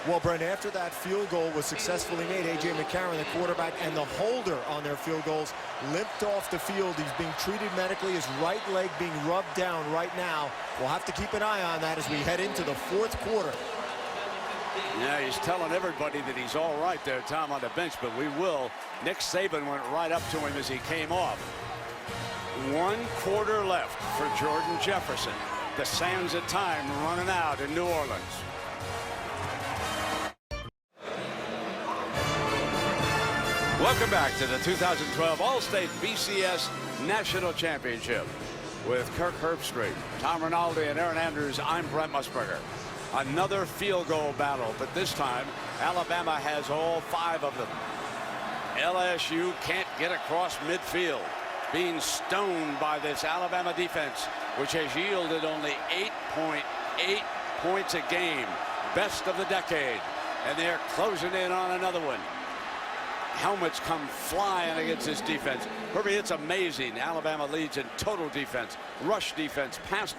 Well, Brent, after that field goal was successfully made, A.J. McCarron, the quarterback, and the holder on their field goals limped off the field. He's being treated medically. His right leg being rubbed down right now. We'll have to keep an eye on that as we head into the 4th quarter. Yeah, he's telling everybody that he's all right there, Tom, on the bench, but we will. Nick Saban went right up to him as he came off. 1 quarter left for Jordan Jefferson. The sands of time running out in New Orleans. Welcome back to the 2012 All-State BCS National Championship. With Kirk Herbstreit, Tom Rinaldi, and Aaron Andrews, I'm Brent Musburger. Another field goal battle, but this time Alabama has all 5 of them. LSU can't get across midfield, being stoned by this Alabama defense, which has yielded only 8.8 points a game, best of the decade, and they're closing in on another one. Helmets come flying against this defense. Herbie, it's amazing. Alabama leads in total defense, rush defense, pass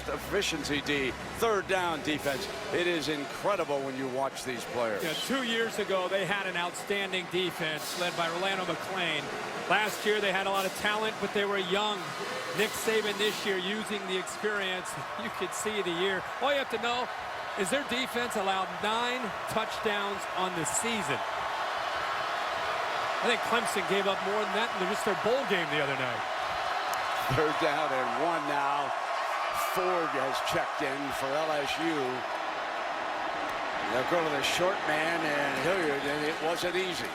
efficiency D, third down defense. It is incredible when you watch these players. Yeah, 2 years ago, they had an outstanding defense led by Rolando McClain. Last year, they had a lot of talent, but they were young. Nick Saban this year using the experience. You could see the year. All you have to know is their defense allowed 9 touchdowns on the season. I think Clemson gave up more than that in just their bowl game the other night. 3rd down and 1 now. Ford has checked in for LSU. They'll go to the short man and Hilliard, and it wasn't easy.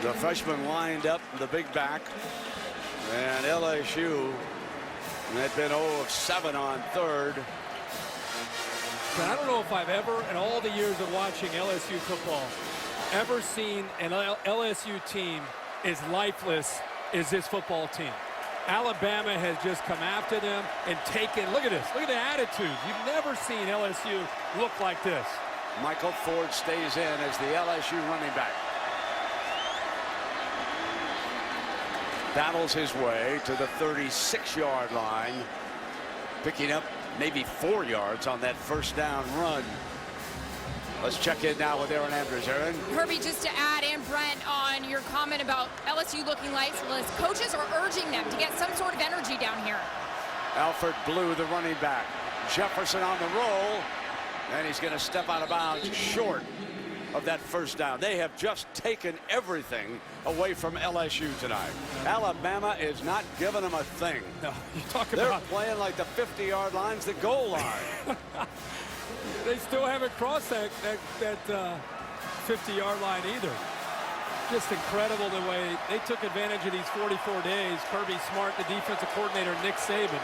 The freshman lined up the big back, and LSU had been 0 of 7 on 3rd. But I don't know if I've ever, in all the years of watching LSU football, ever seen an LSU team as lifeless as this football team. Alabama has just come after them and taken, look at this, look at the attitude. You've never seen LSU look like this. Michael Ford stays in as the LSU running back. Battles his way to the 36-yard line, picking up maybe 4 yards on that 1st down run. Let's check in now with Aaron Andrews. Aaron? Herbie, just to add, and Brent, on your comment about LSU looking lifeless, coaches are urging them to get some sort of energy down here. Alfred Blue, the running back. Jefferson on the roll, and he's going to step out of bounds short of that 1st down. They have just taken everything away from LSU tonight. Alabama is not giving them a thing. No, you talk They're about playing like the 50-yard line's the goal line. They still haven't crossed that 50-yard line either. Just incredible the way they took advantage of these 44 days. Kirby Smart, the defensive coordinator, Nick Saban.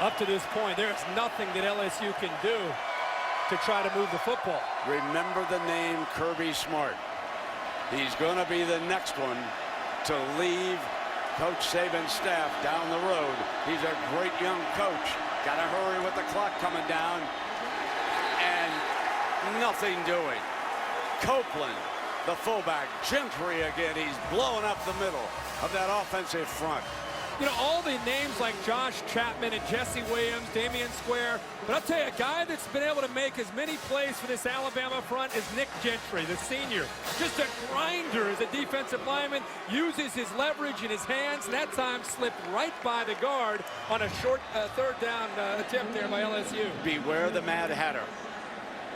Up to this point, there's nothing that LSU can do to try to move the football. Remember the name Kirby Smart. He's going to be the next one to leave Coach Saban's staff down the road. He's a great young coach. Got to hurry with the clock coming down. And nothing doing. Copeland, the fullback. Gentry again. He's blowing up the middle of that offensive front. You know, all the names like Josh Chapman and Jesse Williams, Damian Square. But I'll tell you, a guy that's been able to make as many plays for this Alabama front is Nick Gentry, the senior. Just a grinder as a defensive lineman, uses his leverage in his hands. That time slipped right by the guard on a short 3rd down attempt there by LSU. Beware the Mad Hatter.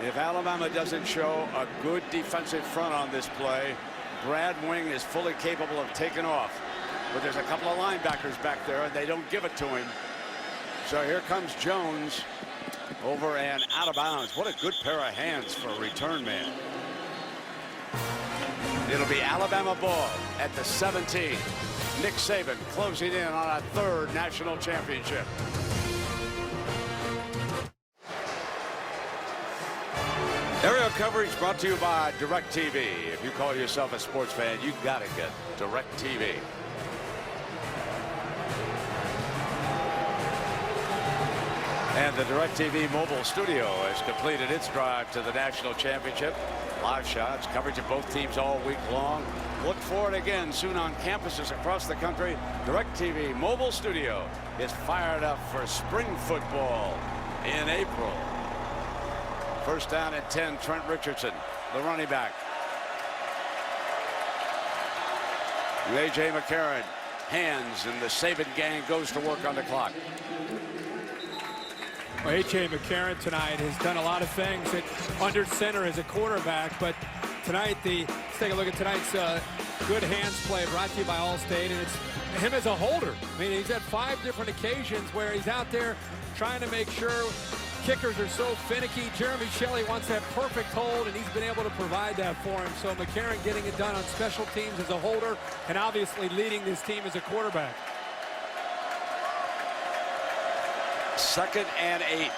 If Alabama doesn't show a good defensive front on this play, Brad Wing is fully capable of taking off. But there's a couple of linebackers back there, and they don't give it to him. So here comes Jones over and out of bounds. What a good pair of hands for a return man. It'll be Alabama ball at the 17. Nick Saban closing in on a 3rd national championship. Aerial coverage brought to you by DirecTV. If you call yourself a sports fan, you got to get DirecTV. And the DirecTV mobile studio has completed its drive to the national championship. Live shots, coverage of both teams all week long. Look for it again soon on campuses across the country. DirecTV mobile studio is fired up for spring football in April. 1st down and 10, Trent Richardson, the running back. A.J. McCarron, hands, and the Saban gang goes to work on the clock. Well, A.J. McCarron tonight has done a lot of things under center as a quarterback, but tonight, let's take a look at tonight's good hands play brought to you by Allstate, and it's him as a holder. I mean, he's had 5 different occasions where he's out there trying to make sure kickers are so finicky. Jeremy Shelley wants that perfect hold, and he's been able to provide that for him. So McCarron getting it done on special teams as a holder and obviously leading this team as a quarterback. 2nd and 8.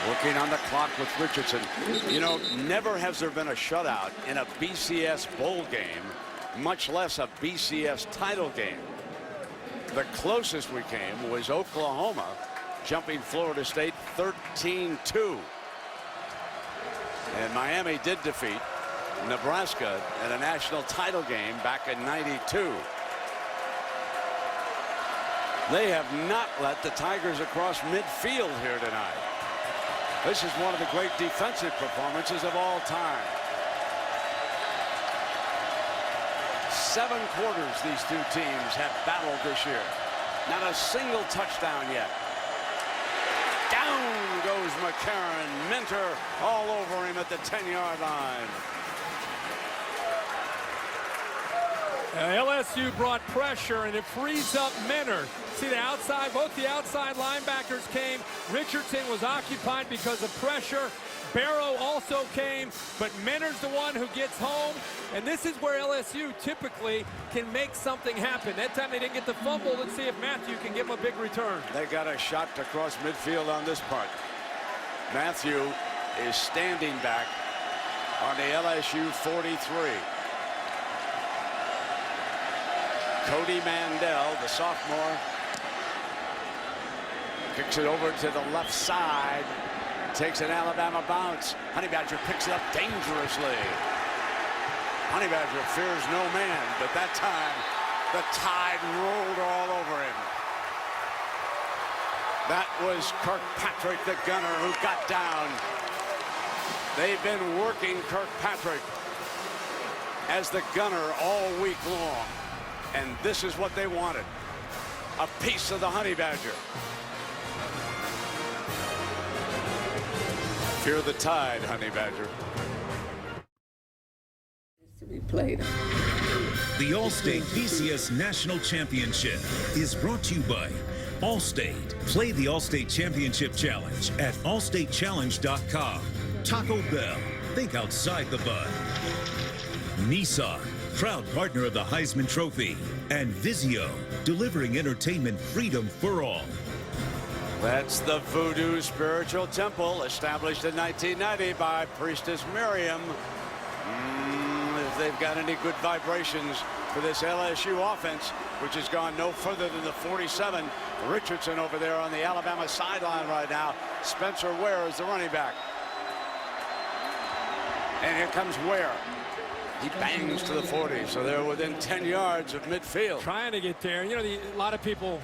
Working on the clock with Richardson. You know, never has there been a shutout in a BCS bowl game, much less a BCS title game. The closest we came was Oklahoma jumping Florida State 13-2. And Miami did defeat Nebraska in a national title game back in '92. They have not let the Tigers across midfield here tonight. This is one of the great defensive performances of all time. 7 quarters these two teams have battled this year. Not a single touchdown yet. Down goes McCarron. Minter all over him at the 10-yard line. LSU brought pressure, and it frees up Minter. See the outside, both the outside linebackers came. Richardson was occupied because of pressure. Barrow also came, but Minter's the one who gets home. And this is where LSU typically can make something happen. That time they didn't get the fumble. Let's see if Matthew can give him a big return. They got a shot to cross midfield on this part. Matthew is standing back on the LSU 43. Cody Mandel, the sophomore, kicks it over to the left side. Takes an Alabama bounce. Honey Badger picks it up dangerously. Honey Badger fears no man, but that time the tide rolled all over him. That was Kirkpatrick, the gunner, who got down. They've been working Kirkpatrick as the gunner all week long. And this is what they wanted. A piece of the Honey Badger. Fear the tide, Honey Badger. We played. The All-State BCS National Championship is brought to you by Allstate. Play the All-State Championship Challenge at allstatechallenge.com. Taco Bell. Think outside the bun. Nissan. Proud partner of the Heisman Trophy. And Vizio. Delivering entertainment freedom for all. That's the Voodoo Spiritual Temple, established in 1990 by Priestess Miriam. If they've got any good vibrations for this LSU offense, which has gone no further than the 47. Richardson over there on the Alabama sideline right now. Spencer Ware is the running back. And here comes Ware. He bangs to the 40, so they're within 10 yards of midfield. Trying to get there. You know, a lot of people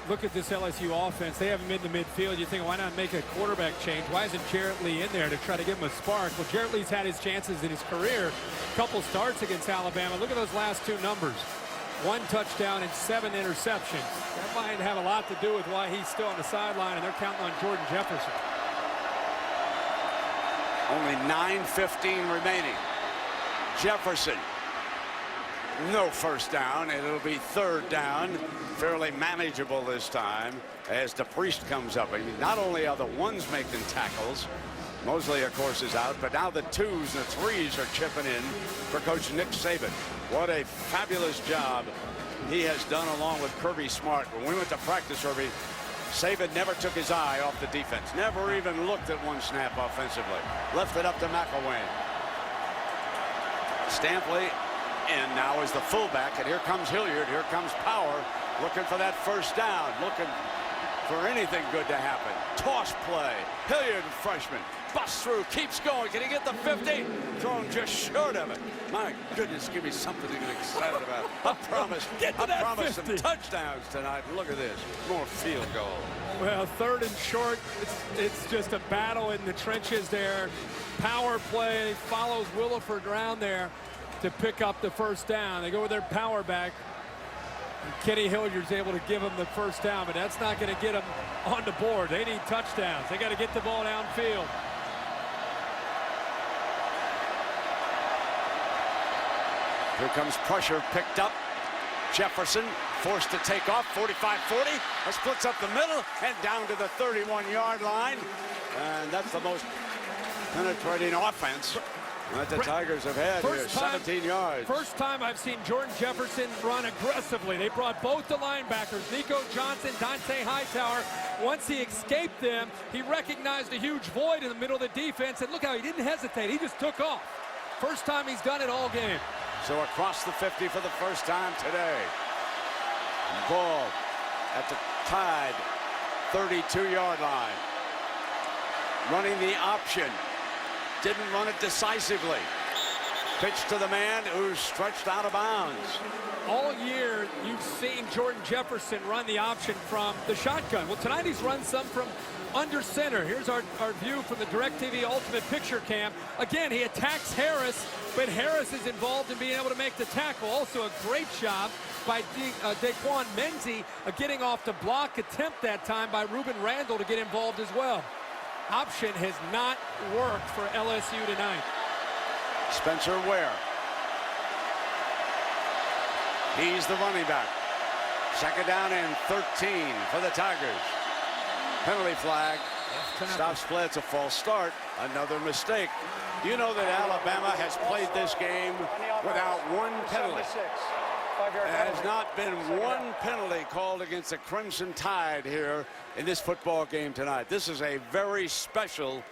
look at this LSU offense. They haven't been to midfield. You think, why not make a quarterback change? Why isn't Jarrett Lee in there to try to give him a spark? Well, Jarrett Lee's had his chances in his career. A couple starts against Alabama. Look at those last two numbers. 1 touchdown and 7 interceptions. That might have a lot to do with why he's still on the sideline, and they're counting on Jordan Jefferson. Only 9:15 remaining. Jefferson. No first down, and it'll be 3rd down. Fairly manageable this time as DePriest comes up. I mean, not only are the ones making tackles, Mosley, of course, is out, but now the 2s and the 3s are chipping in for Coach Nick Saban. What a fabulous job he has done along with Kirby Smart. When we went to practice, Kirby, Saban never took his eye off the defense. Never even looked at one snap offensively. Left it up to McElwain. Stampley. And now is the fullback, and here comes Hilliard, here comes Power, looking for that first down, looking for anything good to happen. Toss play, Hilliard, freshman, busts through, keeps going, can he get the 50? Thrown just short of it. My goodness, give me something to get excited about. I promise some touchdowns tonight. Look at this, more field goal. Well, 3rd and short, it's just a battle in the trenches there. Power play, follows Williford around there to pick up the first down. They go with their power back. And Kenny Hilliard's able to give them the first down, but that's not going to get them on the board. They need touchdowns. They got to get the ball downfield. Here comes pressure picked up. Jefferson forced to take off, 45-40. Splits up the middle and down to the 31-yard line. And that's the most penetrating offense that the Tigers have had here, 17 yards. First time I've seen Jordan Jefferson run aggressively. They brought both the linebackers, Nico Johnson, Dante Hightower. Once he escaped them, he recognized a huge void in the middle of the defense, and look how he didn't hesitate. He just took off. First time he's done it all game. So across the 50 for the first time today. Ball at the Tide 32-yard line. Running the option. Didn't run it decisively. Pitch to the man who's stretched out of bounds. All year, you've seen Jordan Jefferson run the option from the shotgun. Well, tonight he's run some from under center. Here's our view from the DirecTV Ultimate Picture Cam. Again, he attacks Harris, but Harris is involved in being able to make the tackle. Also a great job by Daquan Menzie getting off the block attempt that time by Ruben Randall to get involved as well. option has not worked for LSU tonight. Spencer Ware. He's the running back. Second down and 13 for the Tigers. Penalty flag. Stops play. It's a false start. Another mistake. You know that Alabama has played this game without one penalty. There has not been one penalty called against the Crimson Tide here in this football game tonight. This is a very special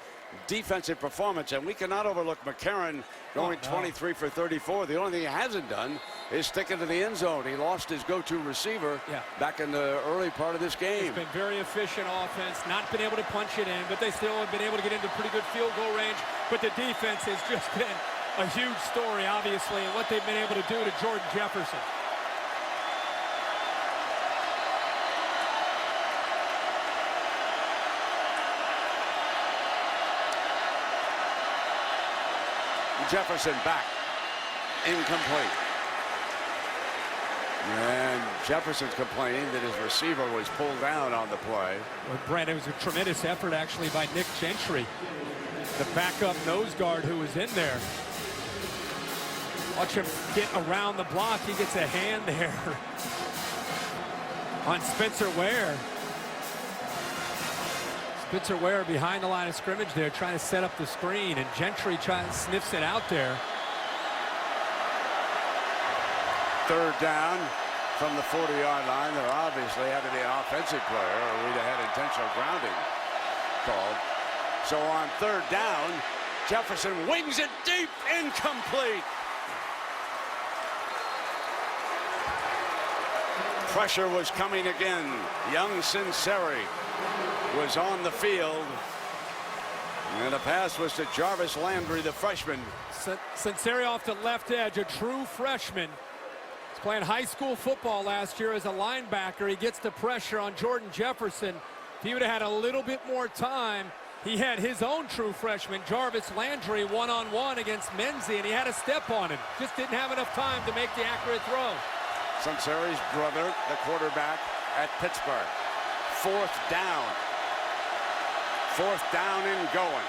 defensive performance, and we cannot overlook McCarron going 23 for 34. The only thing he hasn't done is stick into the end zone. He lost his go-to receiver back in the early part of this game. It's been very efficient offense, not been able to punch it in, but they still have been able to get into pretty good field goal range. But the defense has just been a huge story, obviously, and what they've been able to do to Jordan Jefferson. Jefferson back. Incomplete. And Jefferson's complaining that his receiver was pulled down on the play. Well, Brent, it was a tremendous effort actually by Nick Gentry, the backup nose guard who was in there. Watch him get around the block. He gets a hand there on Spencer Ware. Spencer Ware behind the line of scrimmage there, trying to set up the screen, and Gentry sniffs it out there. Third down from the 40-yard line. There obviously had to be an offensive player, or we'd have had intentional grounding called. So on third down, Jefferson wings it deep, incomplete. Pressure was coming again. Young Sinceri was on the field, and the pass was to Jarvis Landry, the freshman. Sinceri off the left edge, a true freshman. He's playing high school football last year as a linebacker. He gets the pressure on Jordan Jefferson. If he would have had a little bit more time, he had his own true freshman, Jarvis Landry, one-on-one against Menzie, and he had a step on him. Just didn't have enough time to make the accurate throw. Sinceri's brother, the quarterback at Pittsburgh. Fourth down. Fourth down and going.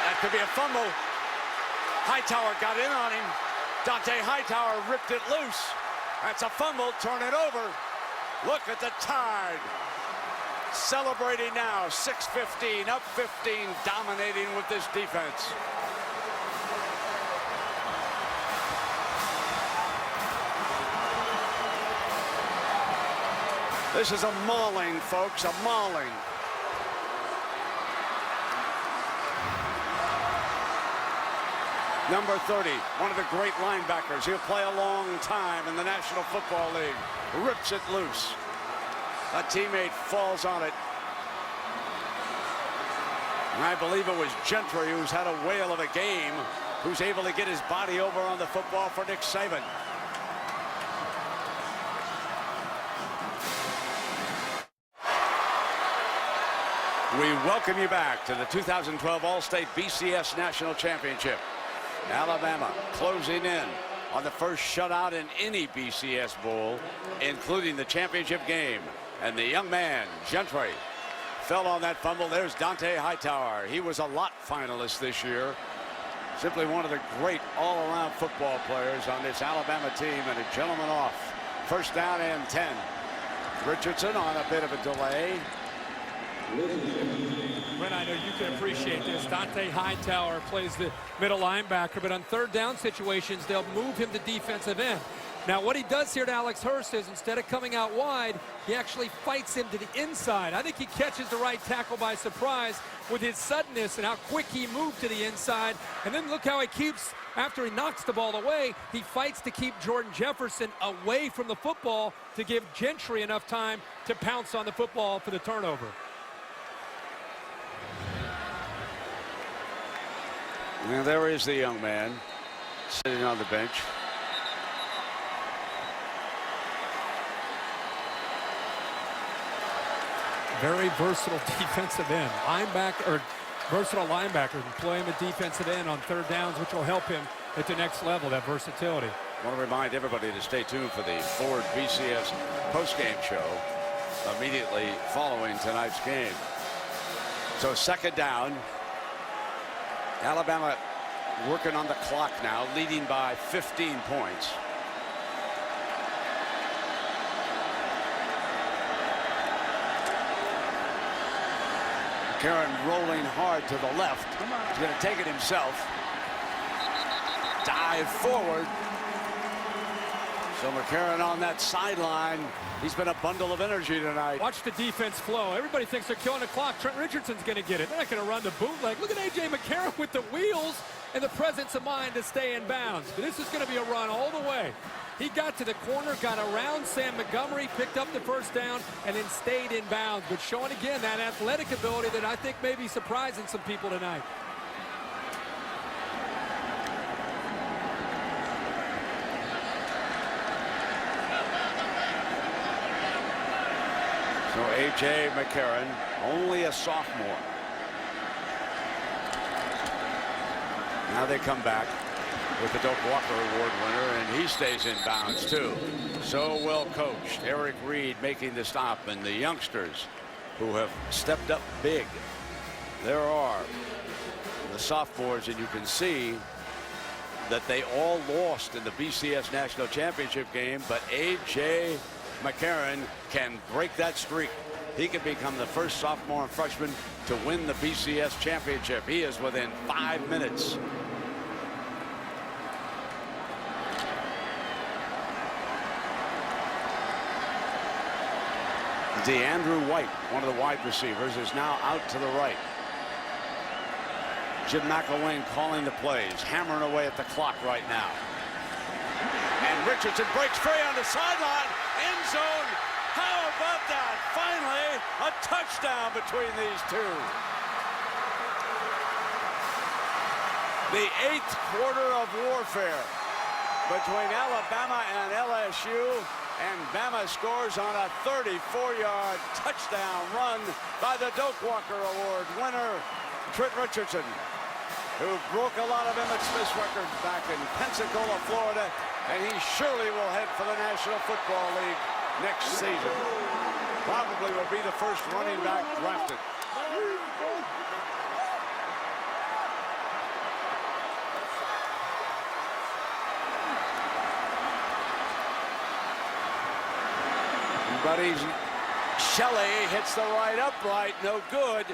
That could be a fumble. Hightower got in on him. Dante Hightower ripped it loose. That's a fumble. Turn it over. Look at the Tide. Celebrating now. 6-15, up 15, dominating with this defense. This is a mauling, folks, a mauling. Number 30, one of the great linebackers. He'll play a long time in the National Football League. Rips it loose. A teammate falls on it. And I believe it was Gentry, who's had a whale of a game, who's able to get his body over on the football for Nick Saban. We welcome you back to the 2012 All-State BCS National Championship. Alabama closing in on the first shutout in any BCS bowl, including the championship game. And the young man, Gentry, fell on that fumble. There's Dante Hightower. He was a lot finalist this year. Simply one of the great all-around football players on this Alabama team, and a gentleman off. First down and 10. Richardson on a bit of a delay. Brent, I know you can appreciate this. Dante Hightower plays the middle linebacker, but on third down situations, they'll move him to defensive end. Now, what he does here to Alex Hurst is instead of coming out wide, he actually fights him to the inside. I think he catches the right tackle by surprise with his suddenness and how quick he moved to the inside. And then look how he keeps, after he knocks the ball away, he fights to keep Jordan Jefferson away from the football to give Gentry enough time to pounce on the football for the turnover. Now there is the young man sitting on the bench. Very versatile defensive end. Linebacker, or versatile linebacker. Play him at defensive end on third downs, which will help him at the next level, that versatility. I want to remind everybody to stay tuned for the Ford BCS postgame show immediately following tonight's game. So second down. Alabama working on the clock now, leading by 15 points. McCarron rolling hard to the left. He's going to take it himself. Dive forward. So McCarron on that sideline. He's been a bundle of energy tonight. Watch the defense flow. Everybody thinks they're killing the clock. Trent Richardson's going to get it. They're not going to run the bootleg. Look at A.J. McCarron with the wheels and the presence of mind to stay in bounds. But this is going to be a run all the way. He got to the corner, got around Sam Montgomery, picked up the first down, and then stayed in bounds. But showing again that athletic ability that I think may be surprising some people tonight. So A.J. McCarron, only a sophomore. Now they come back with the Doak Walker Award winner, and he stays in bounds too. So well coached. Eric Reed making the stop, and the youngsters who have stepped up big. There are the sophomores, and you can see that they all lost in the BCS National Championship game, but A.J. McCarron can break that streak. He can become the first sophomore and freshman to win the BCS championship. He is within 5 minutes. DeAndrew White, one of the wide receivers, is now out to the right. Jim McElwain calling the plays, hammering away at the clock right now. And Richardson breaks free on the sideline. End zone. How about that? Finally, a touchdown between these two. The 8th quarter of warfare between Alabama and LSU, and Bama scores on a 34-yard touchdown run by the Doak Walker Award winner, Trent Richardson, who broke a lot of Emmett Smith's records back in Pensacola, Florida, and he surely will head for the National Football League next season. Probably will be the first running back drafted. Buddy Shelley hits the right upright, no good.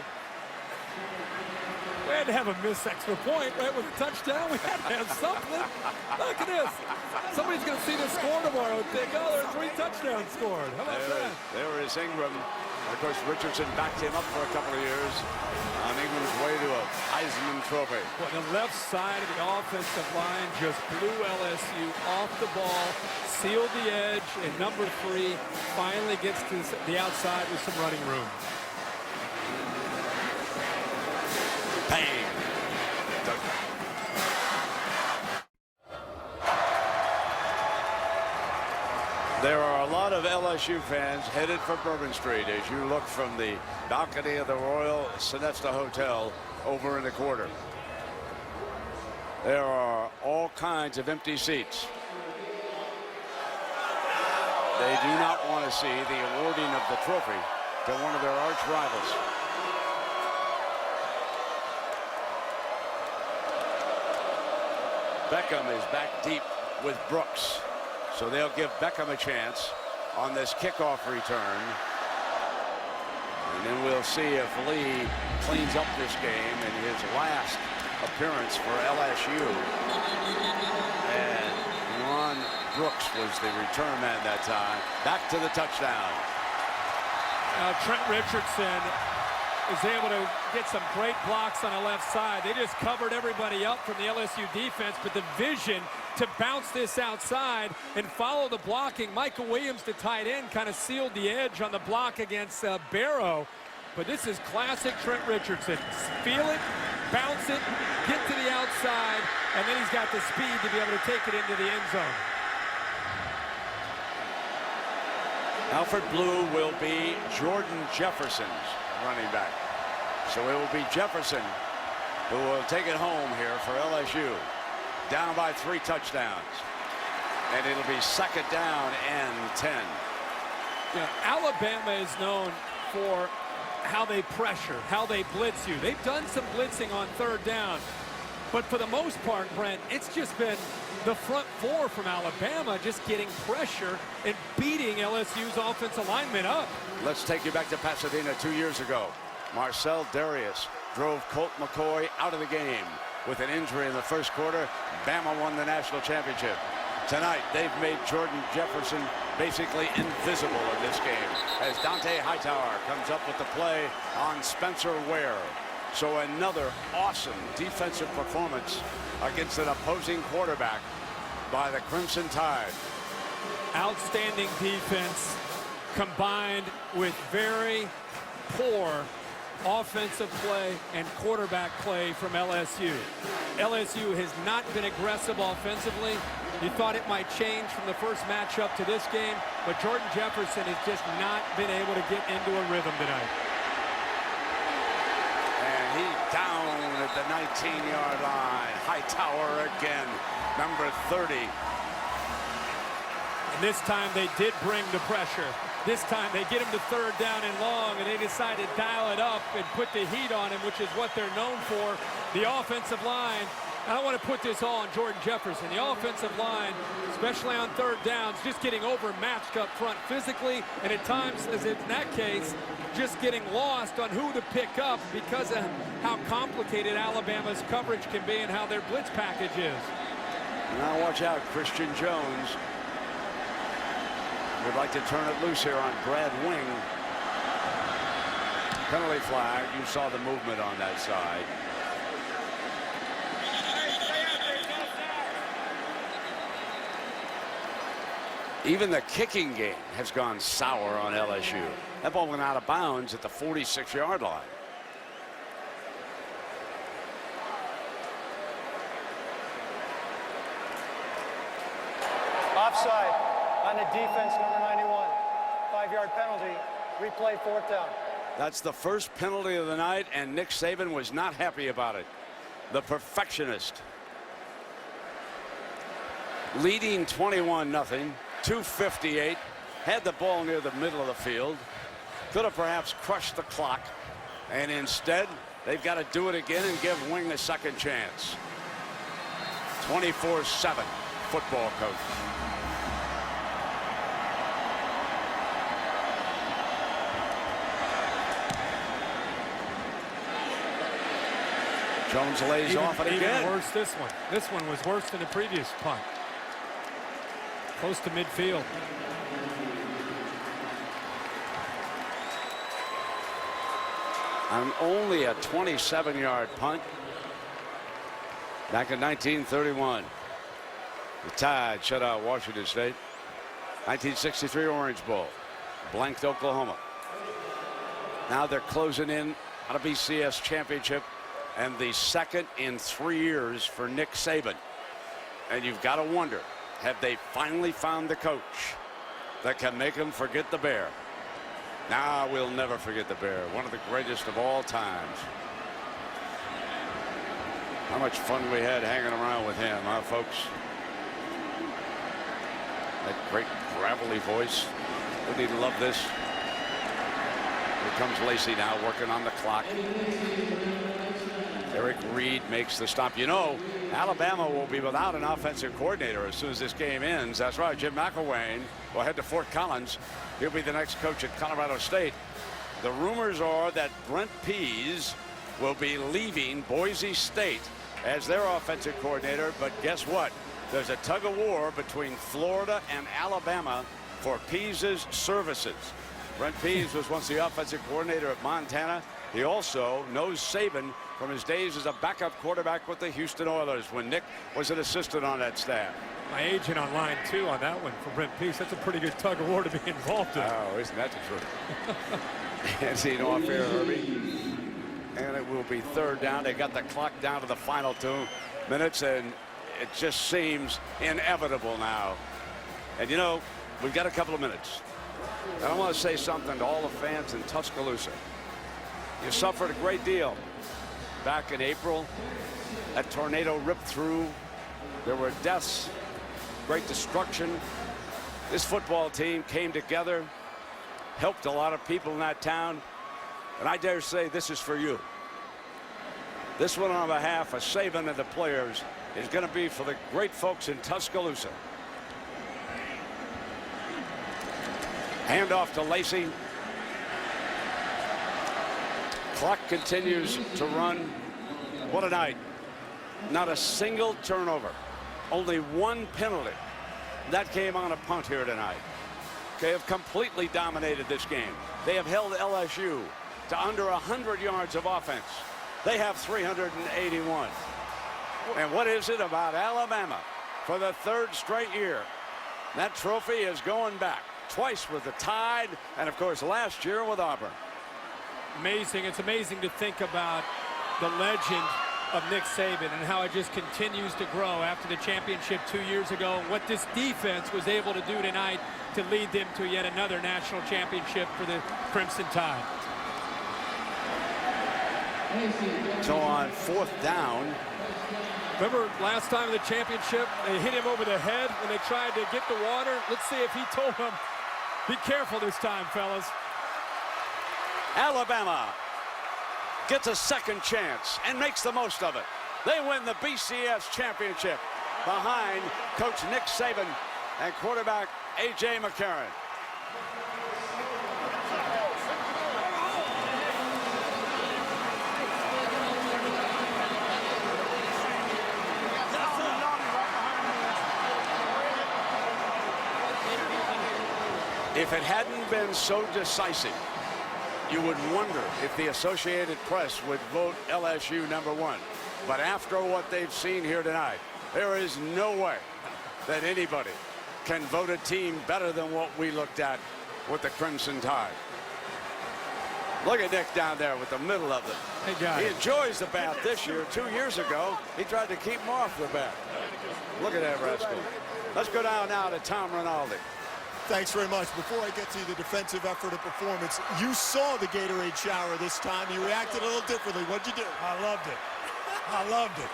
We had to have a missed extra point, right, with a touchdown. We had to have something. Look at this. Somebody's going to see the score tomorrow and think, oh, there are 3 touchdowns scored. How about that? There is Ingram. Of course, Richardson backed him up for a couple of years on Ingram's way to a Heisman Trophy. Well, the left side of the offensive line just blew LSU off the ball, sealed the edge, and number 3 finally gets to the outside with some running room. Bang! There are a lot of LSU fans headed for Bourbon Street as you look from the balcony of the Royal Sonesta Hotel over in the quarter. There are all kinds of empty seats. They do not want to see the awarding of the trophy to one of their arch rivals. Beckham is back deep with Brooks. So they'll give Beckham a chance on this kickoff return. And then we'll see if Lee cleans up this game in his last appearance for LSU. And Ron Brooks was the return man that time. Back to the touchdown. Trent Richardson is able to get some great blocks on the left side. They just covered everybody up from the LSU defense, but the vision to bounce this outside and follow the blocking. Michael Williams, the tight end, kind of sealed the edge on the block against Barrow. But this is classic Trent Richardson. Feel it, bounce it, get to the outside, and then he's got the speed to be able to take it into the end zone. Alfred Blue will be Jordan Jefferson's running back. So it will be Jefferson who will take it home here for LSU. Down by 3 touchdowns. And it'll be second down and 10. You know, Alabama is known for how they pressure, how they blitz you. They've done some blitzing on third down. But for the most part, Brent, it's just been the front four from Alabama just getting pressure and beating LSU's offensive linemen up. Let's take you back to Pasadena 2 years ago. Marcel Darius drove Colt McCoy out of the game with an injury in the first quarter. Bama won the national championship. Tonight, they've made Jordan Jefferson basically invisible in this game as Dante Hightower comes up with the play on Spencer Ware. So another awesome defensive performance against an opposing quarterback by the Crimson Tide. Outstanding defense combined with very poor offensive play and quarterback play from LSU. LSU has not been aggressive offensively. You thought it might change from the first matchup to this game, but Jordan Jefferson has just not been able to get into a rhythm tonight. And he's down at the 19-yard line. Hightower again, number 30. And this time they did bring the pressure. This time they get him to third down and long, and they decide to dial it up and put the heat on him, which is what they're known for. The offensive line, I don't want to put this all on Jordan Jefferson. The offensive line, especially on third downs, just getting overmatched up front physically, and at times, as in that case, just getting lost on who to pick up because of how complicated Alabama's coverage can be and how their blitz package is. Now watch out, Christian Jones would like to turn it loose here on Brad Wing. Penalty flag. You saw the movement on that side. Even the kicking game has gone sour on LSU. That ball went out of bounds at the 46-yard line. Offside on the defense, number 91. 5-yard penalty. Replay, fourth down. That's the first penalty of the night, and Nick Saban was not happy about it. The perfectionist. Leading 21-0. 2:58, had the ball near the middle of the field, could have perhaps crushed the clock, and instead they've got to do it again and give Wing a second chance. 24/7 football coach. Jones lays off it again. Even worse this one. This one was worse than the previous punt. Close to midfield. On only a 27-yard punt back in 1931. The Tide shut out Washington State. 1963 Orange Bowl. Blanked Oklahoma. Now they're closing in on a BCS championship and the second in 3 years for Nick Saban. And you've got to wonder, have they finally found the coach that can make them forget the Bear? Nah, we'll never forget the Bear. One of the greatest of all times. How much fun we had hanging around with him, huh, folks? That great gravelly voice. Wouldn't he love this? Here comes Lacey now working on the clock. Eric Reed makes the stop. You know, Alabama will be without an offensive coordinator as soon as this game ends. That's right. Jim McElwain will head to Fort Collins. He'll be the next coach at Colorado State. The rumors are that Brent Pease will be leaving Boise State as their offensive coordinator. But guess what? There's a tug of war between Florida and Alabama for Pease's services. Brent Pease was once the offensive coordinator at Montana. He also knows Saban from his days as a backup quarterback with the Houston Oilers when Nick was an assistant on that staff. My agent on line 2 on that one for Brent Pease. That's a pretty good tug of war to be involved in. Oh, isn't that the truth? And see, off here, Herbie. And it will be third down. They got the clock down to the final 2 minutes, and it just seems inevitable now. And, you know, we've got a couple of minutes. And I want to say something to all the fans in Tuscaloosa. You suffered a great deal back in April. That tornado ripped through. There were deaths, great destruction. This football team came together, helped a lot of people in that town. And I dare say this is for you. This one on behalf of Saban and the players is going to be for the great folks in Tuscaloosa. Handoff to Lacey. Clock continues to run. What a night. Not a single turnover. Only one penalty. That came on a punt here tonight. They have completely dominated this game. They have held LSU to under 100 yards of offense. They have 381. And what is it about Alabama for the third straight year? That trophy is going back twice with the Tide and, of course, last year with Auburn. Amazing. It's amazing to think about the legend of Nick Saban and how it just continues to grow after the championship 2 years ago, and what this defense was able to do tonight to lead them to yet another national championship for the Crimson Tide. So on fourth down. Remember last time in the championship, they hit him over the head when they tried to get the water? Let's see if he told them, be careful this time, fellas. Alabama gets a second chance and makes the most of it. They win the BCS championship behind Coach Nick Saban and quarterback A.J. McCarron. If it hadn't been so decisive, you would wonder if the Associated Press would vote LSU #1. But after what they've seen here tonight, there is no way that anybody can vote a team better than what we looked at with the Crimson Tide. Look at Nick down there with the middle of them. He enjoys the bat this year. 2 years ago, he tried to keep him off the bat. Look at that rascal. Let's go down now to Tom Rinaldi. Thanks very much. Before I get to the defensive effort and performance, you saw the Gatorade shower this time. You reacted a little differently. What'd you do? I loved it. I loved it.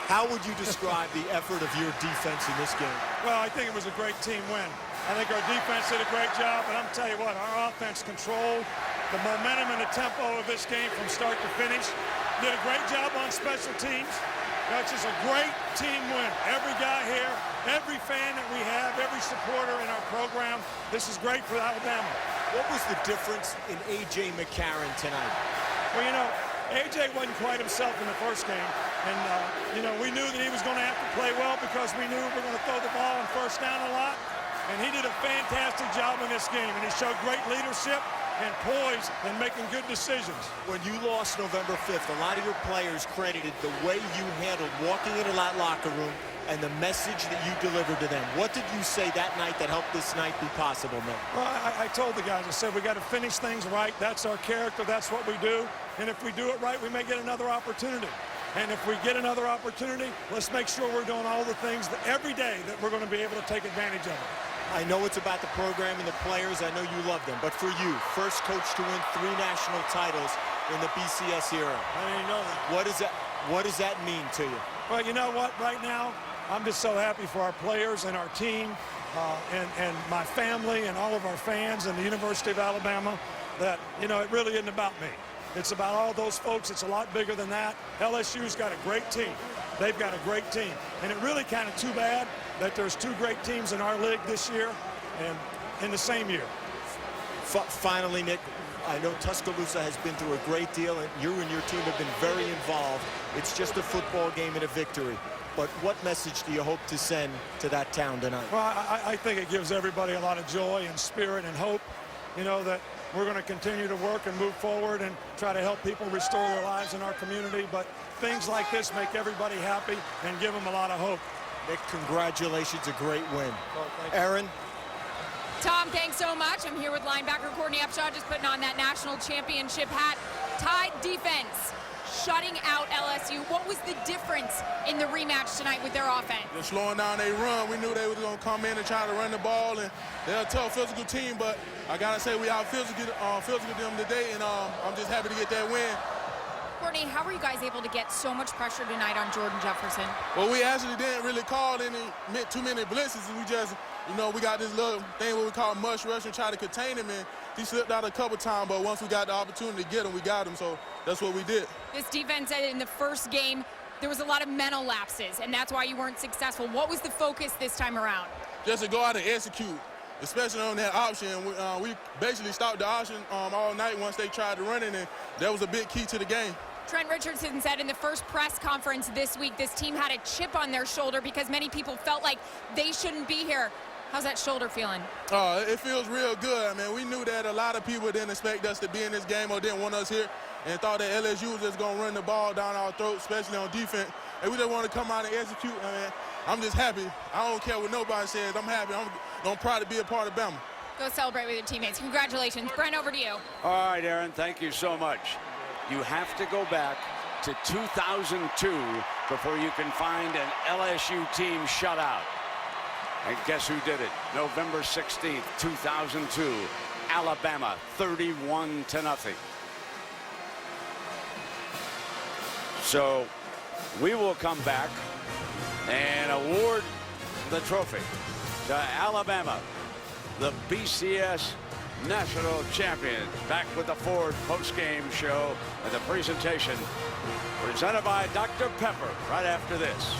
How would you describe the effort of your defense in this game? Well, I think it was a great team win. I think our defense did a great job, and I'm telling you what, our offense controlled the momentum and the tempo of this game from start to finish. Did a great job on special teams. That's just a great team win. Every guy here, every fan that we have, every supporter in our program, this is great for Alabama. What was the difference in A.J. McCarron tonight? Well, you know, A.J. wasn't quite himself in the first game. And, you know, we knew that he was going to have to play well because we knew we were going to throw the ball on first down a lot. And he did a fantastic job in this game. And he showed great leadership and poise in making good decisions. When you lost November 5th, a lot of your players credited the way you handled walking into that locker room and the message that you delivered to them. What did you say that night that helped this night be possible, man? Well, I told the guys, I said, we got to finish things right. That's our character. That's what we do. And if we do it right, we may get another opportunity. And if we get another opportunity, let's make sure we're doing all the things that every day that we're going to be able to take advantage of it. I know it's about the program and the players. I know you love them. But for you, first coach to win 3 national titles in the BCS era. I didn't know that. What does that mean to you? Well, you know what? Right now, I'm just so happy for our players and our team and my family and all of our fans and the University of Alabama that, you know, it really isn't about me. It's about all those folks. It's a lot bigger than that. LSU's got a great team. They've got a great team. And it really kind of too bad that there's 2 great teams in our league this year and in the same year. Finally, Nick, I know Tuscaloosa has been through a great deal, and you and your team have been very involved. It's just a football game and a victory. But what message do you hope to send to that town tonight? Well, I think it gives everybody a lot of joy and spirit and hope, you know, that we're going to continue to work and move forward and try to help people restore their lives in our community. But things like this make everybody happy and give them a lot of hope. Nick, congratulations, a great win. Aaron? Tom, thanks so much. I'm here with linebacker Courtney Upshaw, just putting on that national championship hat. Tide defense shutting out LSU. What was the difference in the rematch tonight with their offense? Just slowing down their run. We knew they were going to come in and try to run the ball, and they're a tough physical team, but I got to say we out physical them today, and I'm just happy to get that win. Courtney, how were you guys able to get so much pressure tonight on Jordan Jefferson? Well, we actually didn't really call too many blitzes. We just, we got this little thing what we call mush rush and try to contain him, and he slipped out a couple times, but once we got the opportunity to get him, we got him, so that's what we did. This defense in the first game, there was a lot of mental lapses, and that's why you weren't successful. What was the focus this time around? Just to go out and execute, especially on that option. We basically stopped the option all night once they tried to run it, and that was a big key to the game. Trent Richardson said in the first press conference this week this team had a chip on their shoulder because many people felt like they shouldn't be here. How's that shoulder feeling? It feels real good. I mean, we knew that a lot of people didn't expect us to be in this game or didn't want us here and thought that LSU was just going to run the ball down our throats, especially on defense. And we just want to come out and execute. I mean, I'm just happy. I don't care what nobody says. I'm happy. I'm proud to be a part of Bama. Go celebrate with your teammates. Congratulations. Brent, over to you. All right, Aaron, thank you so much. You have to go back to 2002 before you can find an LSU team shutout. And guess who did it? November 16th, 2002. Alabama, 31-0. So we will come back and award the trophy to Alabama, the BCS National Champion. Back with the Ford post-game show and the presentation presented by Dr. Pepper right after this.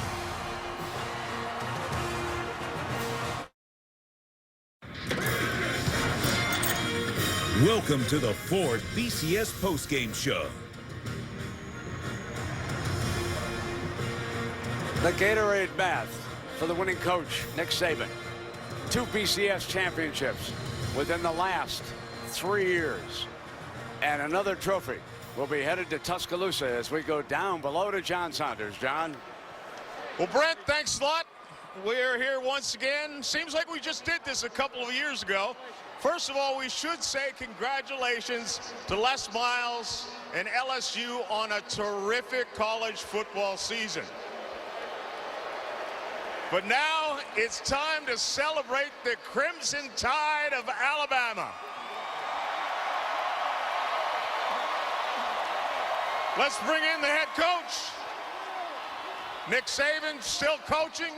Welcome to the Ford BCS postgame show. The Gatorade bath for the winning coach, Nick Saban. 2 BCS championships within the last 3 years. And another trophy will be headed to Tuscaloosa as we go down below to John Saunders. John? Well, Brent, thanks a lot. We're here once again. Seems like we just did this a couple of years ago. First of all, we should say congratulations to Les Miles and LSU on a terrific college football season. But now it's time to celebrate the Crimson Tide of Alabama. Let's bring in the head coach. Nick Saban still coaching.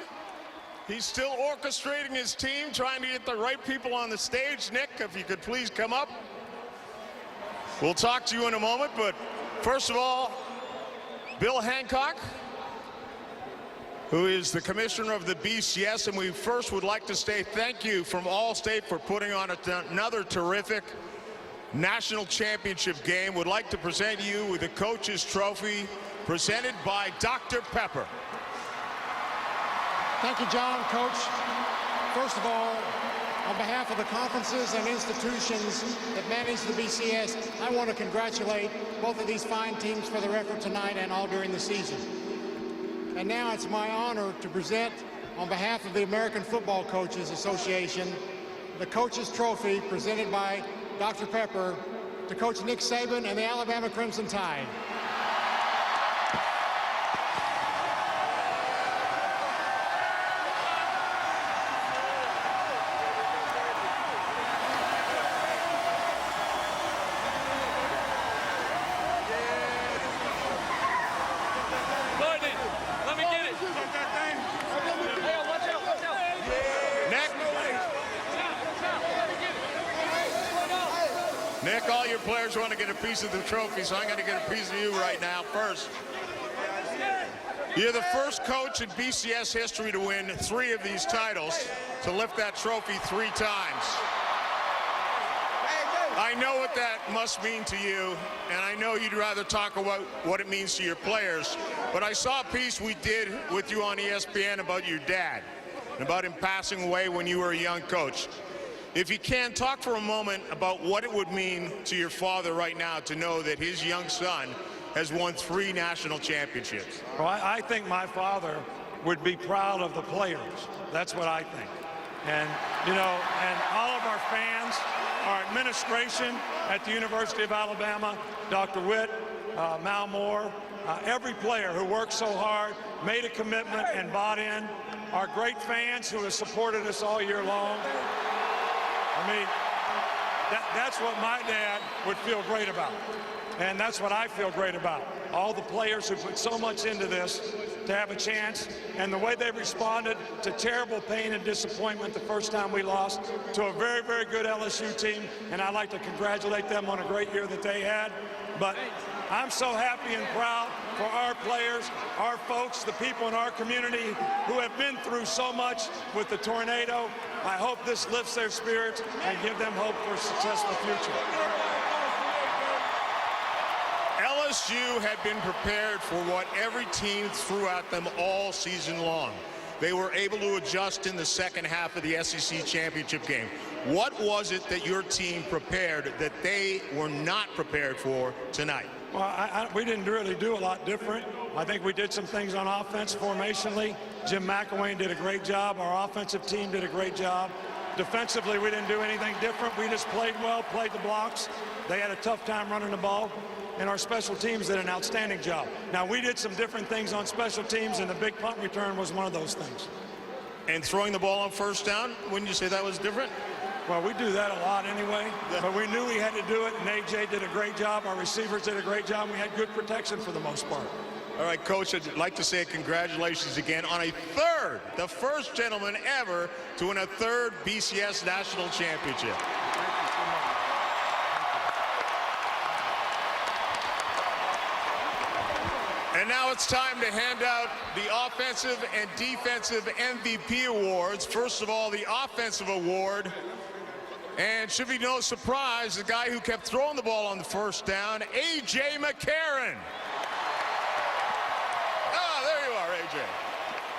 He's still orchestrating his team, trying to get the right people on the stage. Nick, if you could please come up. We'll talk to you in a moment, but first of all, Bill Hancock, who is the commissioner of the BCS, and we first would like to say thank you from Allstate for putting on another terrific national championship game. Would like to present you with the coach's trophy presented by Dr. Pepper. Thank you, John. Coach, first of all, on behalf of the conferences and institutions that manage the BCS, I want to congratulate both of these fine teams for their effort tonight and all during the season. And now it's my honor to present, on behalf of the American Football Coaches Association, the coach's trophy presented by Dr. Pepper to Coach Nick Saban and the Alabama Crimson Tide. Nick, all your players want to get a piece of the trophy, so I'm going to get a piece of you right now first. You're the first coach in BCS history to win 3 of these titles, to lift that trophy 3 times. I know what that must mean to you, and I know you'd rather talk about what it means to your players, but I saw a piece we did with you on ESPN about your dad, and about him passing away when you were a young coach. If you can, talk for a moment about what it would mean to your father right now to know that his young son has won 3 national championships. Well, I think my father would be proud of the players. That's what I think. And, you know, and all of our fans, our administration at the University of Alabama, Dr. Witt, Mal Moore, every player who worked so hard, made a commitment and bought in, our great fans who have supported us all year long. I mean, that's what my dad would feel great about. And that's what I feel great about. All the players who put so much into this to have a chance, and the way they responded to terrible pain and disappointment the first time we lost to a very, very good LSU team. And I'd like to congratulate them on a great year that they had. But I'm so happy and proud for our players, our folks, the people in our community who have been through so much with the tornado. I hope this lifts their spirits and give them hope for a successful future. LSU had been prepared for what every team threw at them all season long. They were able to adjust in the second half of the SEC championship game. What was it that your team prepared that they were not prepared for tonight? Well, we didn't really do a lot different. I think we did some things on offense formationally. Jim McElwain did a great job. Our offensive team did a great job. Defensively, we didn't do anything different. We just played well, played the blocks. They had a tough time running the ball. And our special teams did an outstanding job. Now, we did some different things on special teams, and the big punt return was one of those things. And throwing the ball on first down, wouldn't you say that was different? Well, we do that a lot anyway, but we knew we had to do it, and AJ did a great job. Our receivers did a great job. We had good protection for the most part. All right, Coach, I'd like to say congratulations again on a third, the first gentleman ever to win a third BCS National Championship. And now it's time to hand out the offensive and defensive MVP awards. First of all, the offensive award. And should be no surprise, the guy who kept throwing the ball on the first down, A.J. McCarron. Ah, there you are, A.J.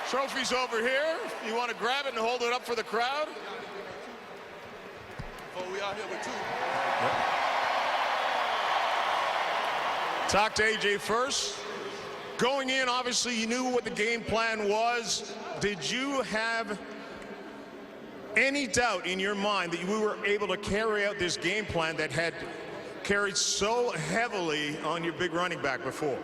Trophy's over here. You want to grab it and hold it up for the crowd? Oh, we out here with two. Talk to A.J. first. Going in, obviously, you knew what the game plan was. Did you have any doubt in your mind that we were able to carry out this game plan that had carried so heavily on your big running back before?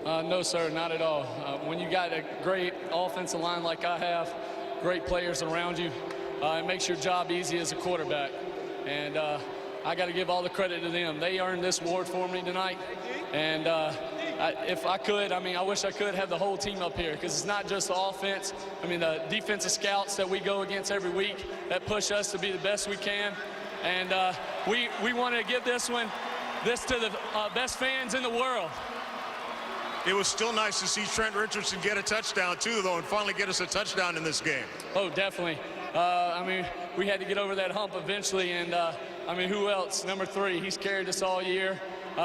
No, sir, not at all. When you got a great offensive line like I have, great players around you, it makes your job easy as a quarterback. And I got to give all the credit to them. They earned this award for me tonight. And if I could, I wish I could have the whole team up here, because it's not just the offense. The defensive scouts that we go against every week that push us to be the best we can. And we want to give this to the best fans in the world. It was still nice to see Trent Richardson get a touchdown, too, though, and finally get us a touchdown in this game. Oh, definitely. We had to get over that hump eventually, and who else? Number 3, he's carried us all year.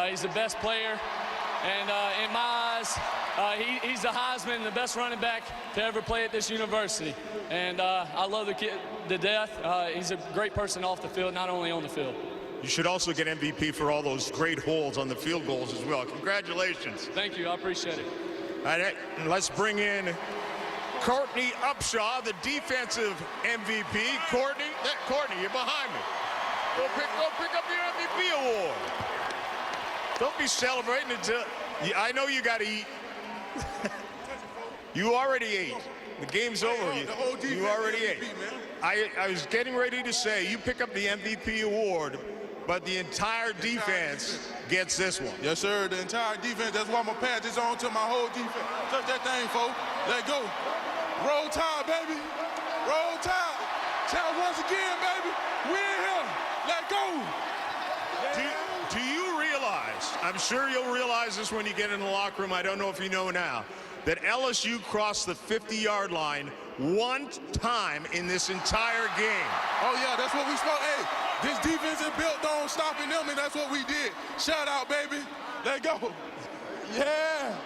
He's the best player, and in my eyes, he's the Heisman, the best running back to ever play at this university. And I love the kid to death. He's a great person off the field, not only on the field. You should also get MVP for all those great holds on the field goals as well. Congratulations. Thank you. I appreciate it. All right, let's bring in Courtney Upshaw, the defensive MVP. Courtney, you're behind me. Go pick up your MVP award. Don't be celebrating until I know you got to eat. You already ate. The game's over. You already ate. I was getting ready to say you pick up the MVP award, but the entire defense gets this one. Yes, sir. The entire defense. That's why I'm going to pass this on to my whole defense. Touch that thing, folks. Let go. Roll Tide, baby. Roll Tide. Tell once again, baby. We in here. Let go. Do you realize, I'm sure you'll realize this when you get in the locker room, I don't know if you know now, that LSU crossed the 50-yard line one time in this entire game. Oh, yeah, that's what we spoke. Hey, this defense is built on stopping them, and that's what we did. Shout out, baby. Let go. Yeah.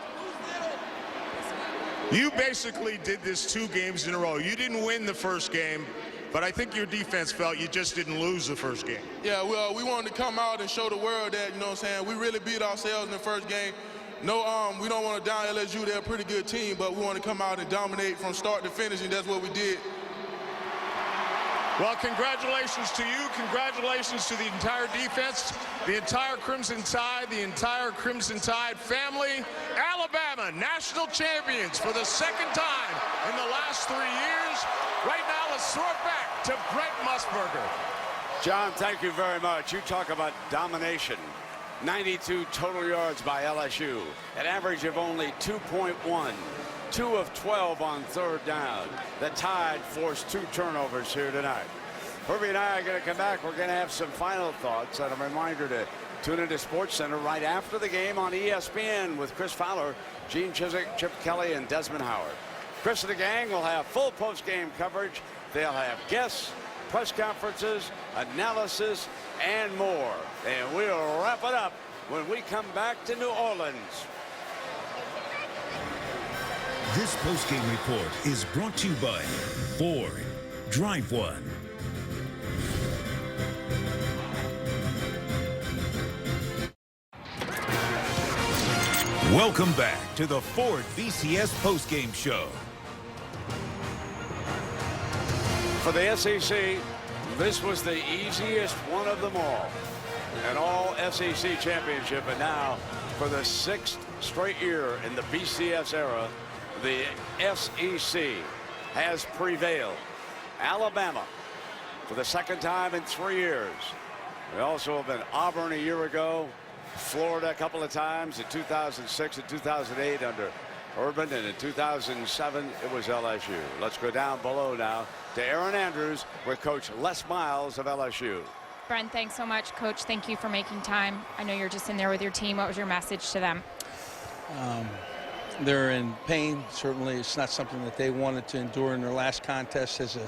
You basically did this 2 games in a row. You didn't win the first game, but I think your defense felt you just didn't lose the first game. Yeah, well, we wanted to come out and show the world that, we really beat ourselves in the first game. No, we don't want to down LSU. They're a pretty good team, but we want to come out and dominate from start to finish, and that's what we did. Well, congratulations to you. Congratulations to the entire defense, the entire Crimson Tide, the entire Crimson Tide family. Alabama, national champions for the second time in the last 3 years. Right now, let's throw it back to Brent Musburger. John, thank you very much. You talk about domination. 92 total yards by LSU, an average of only 2.1. 2 of 12 on third down. The Tide forced 2 turnovers here tonight. Herbie and I are going to come back. We're going to have some final thoughts and a reminder to tune into SportsCenter right after the game on ESPN with Chris Fowler, Gene Chiswick, Chip Kelly, and Desmond Howard. Chris and the gang will have full post-game coverage. They'll have guests, press conferences, analysis, and more. And we'll wrap it up when we come back to New Orleans. This post-game report is brought to you by Ford. Drive one. Welcome back to the Ford BCS post-game show. For the SEC, this was the easiest one of them all. An all-SEC championship, and now for the 6th straight year in the BCS era, the SEC has prevailed. Alabama for the 2nd time in 3 years. We also have been Auburn a year ago, Florida a couple of times in 2006 and 2008 under Urban, and in 2007 it was LSU. Let's go down below now to Aaron Andrews with Coach Les Miles of LSU. Brent, thanks so much. Coach, thank you for making time. I know you're just in there with your team. What was your message to them? They're in pain. Certainly it's not something that they wanted to endure in their last contest as a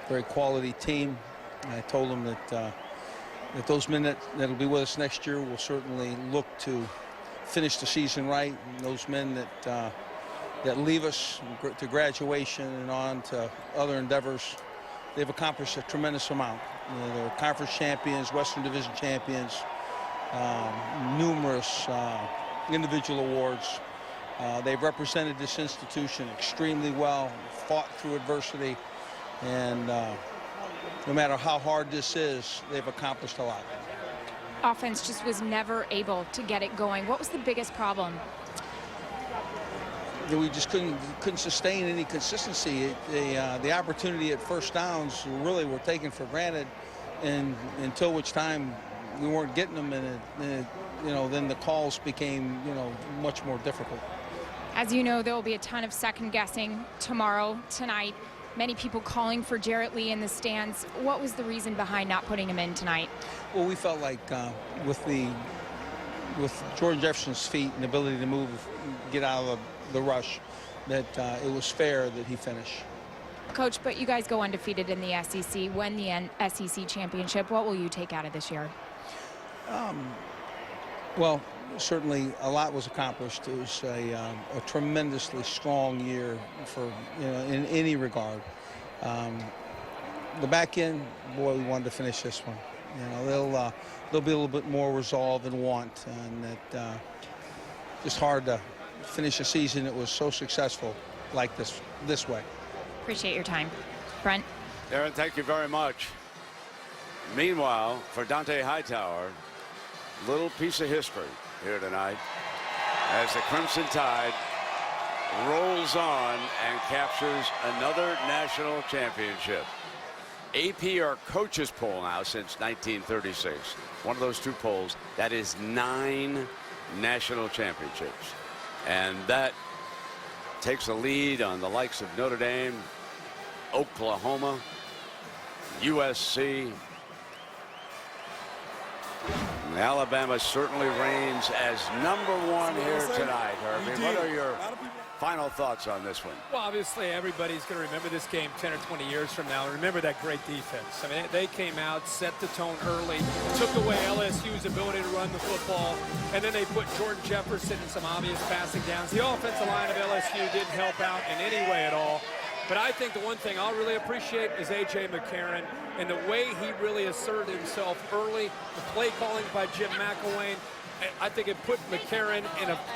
very quality team. And I told them that those men that'll be with us next year will certainly look to finish the season right. And those men that leave us to graduation and on to other endeavors, they've accomplished a tremendous amount. You know, they're conference champions, Western Division champions, numerous individual awards. They've represented this institution extremely well, fought through adversity, and no matter how hard this is, they've accomplished a lot. Offense just was never able to get it going. What was the biggest problem? We just couldn't sustain any consistency. The opportunity at first downs really were taken for granted, and until which time we weren't getting them, and you know, then the calls became, you know, much more difficult. As you know, there will be a ton of second guessing tomorrow, tonight. Many people calling for Jarrett Lee in the stands. What was the reason behind not putting him in tonight? Well, we felt like with Jordan Jefferson's feet and ability to move, get out of the rush, that it was fair that he finish. Coach, but you guys go undefeated in the SEC, win the SEC championship. What will you take out of this year? Well, certainly a lot was accomplished. It was a tremendously strong year for, you know, in any regard. The back end, boy, we wanted to finish this one. You know, they'll be a little bit more resolve and want, and that just hard to finish a season that was so successful like this way. Appreciate your time. Brent? Aaron, thank you very much. Meanwhile, for Dante Hightower, little piece of history here tonight as the Crimson Tide rolls on and captures another national championship. AP, our coaches poll now since 1936. One of those 2 polls, that is 9 national championships. And that takes a lead on the likes of Notre Dame, Oklahoma, USC. Alabama certainly reigns as #1 here tonight, Herbie. What are your final thoughts on this one? Well, obviously, everybody's going to remember this game 10 or 20 years from now. Remember that great defense. I mean, they came out, set the tone early, took away LSU's ability to run the football, and then they put Jordan Jefferson in some obvious passing downs. The offensive line of LSU didn't help out in any way at all. But I think the one thing I'll really appreciate is A.J. McCarron and the way he really asserted himself early, the play calling by Jim McElwain. I think it put McCarron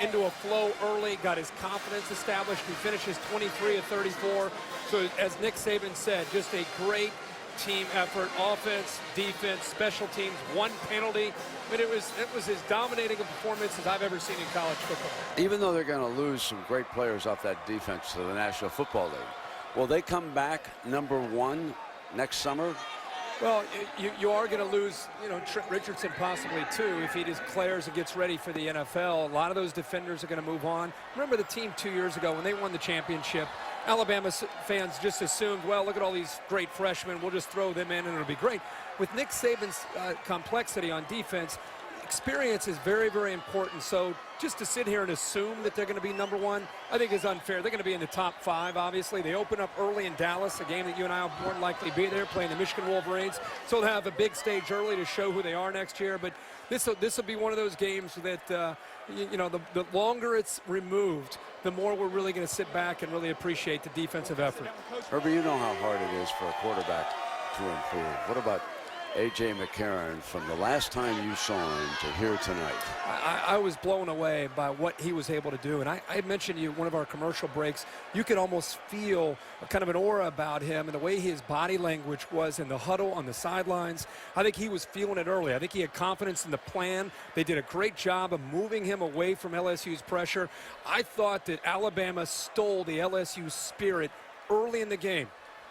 into a flow early, got his confidence established. He finishes 23 of 34. So as Nick Saban said, just a great team effort, offense, defense, special teams, 1 penalty. I mean, it was as dominating a performance as I've ever seen in college football. Even though they're going to lose some great players off that defense to the National Football League, will they come back #1 next summer? Well, you are going to lose, Trent Richardson possibly too if he declares and gets ready for the NFL. A lot of those defenders are going to move on. Remember the team 2 years ago when they won the championship, Alabama fans just assumed, well, look at all these great freshmen, we'll just throw them in and it'll be great. With Nick Saban's complexity on defense, experience is very, very important. So just to sit here and assume that they're going to be number one, I think is unfair. They're going to be in the top 5, obviously. They open up early in Dallas, a game that you and I will more than likely be there, playing the Michigan Wolverines. So they'll have a big stage early to show who they are next year. But this will be one of those games that, the longer it's removed, the more we're really going to sit back and really appreciate the defensive effort. Herbie, you know how hard it is for a quarterback to improve. What about A.J. McCarron, from the last time you saw him to here tonight? I was blown away by what he was able to do. And I mentioned to you one of our commercial breaks, you could almost feel kind of an aura about him and the way his body language was in the huddle on the sidelines. I think he was feeling it early. I think he had confidence in the plan. They did a great job of moving him away from LSU's pressure. I thought that Alabama stole the LSU spirit early in the game,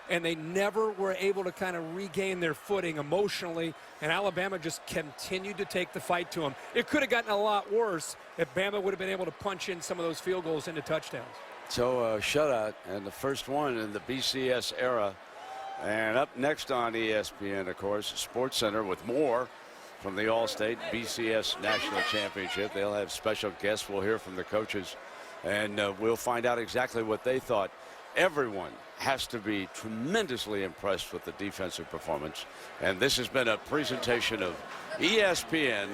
and they never were able to kind of regain their footing emotionally, and Alabama just continued to take the fight to them. It could have gotten a lot worse if Bama would have been able to punch in some of those field goals into touchdowns. So shutout, and the first one in the BCS era. And up next on ESPN, of course, Sports Center with more from the All-State BCS National Championship. They'll have special guests. We'll hear from the coaches, and we'll find out exactly what they thought. Everyone has to be tremendously impressed with the defensive performance. And this has been a presentation of ESPN,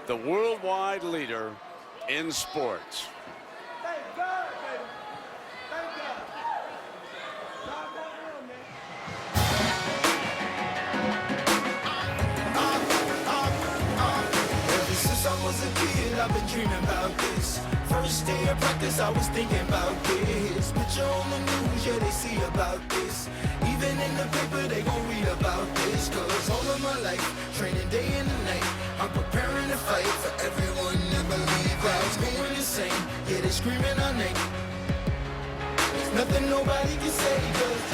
the worldwide leader in sports. Ever since I was a kid, I've been dreaming about this. First day of practice, I was thinking about this. Picture on the news, yeah, they see about this. Even in the paper, they gon' read about this. Cause all of my life, training day and night, I'm preparing to fight for everyone to believe. Crowds going insane, yeah, they screaming our name. There's nothing nobody can say, cause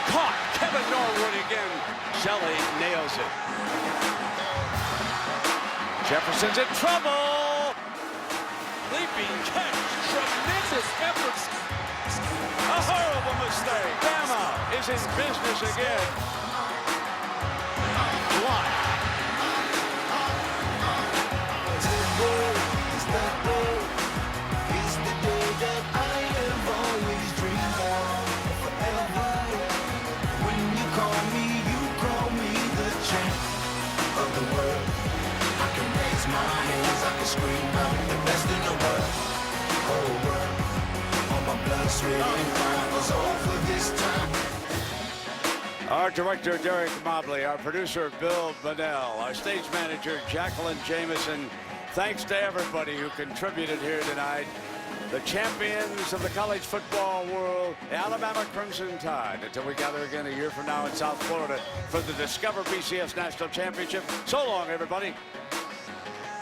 Caught Kevin Norwood again. Shelley nails it. Jefferson's in trouble. Leaping catch, tremendous efforts. A horrible mistake. Bama is in business again. Blocked. it's the day that I have always dreamed of forever. When you call me the champ of the world. I can raise my hands, I can scream out the best in the world. Whole world, all my blood, sweat, and crime was all for this time. Our director, Derek Mobley, our producer, Bill Bunnell, our stage manager, Jacqueline Jameson. Thanks to everybody who contributed here tonight. The champions of the college football world, the Alabama Crimson Tide. Until we gather again a year from now in South Florida for the Discover BCS National Championship. So long, everybody.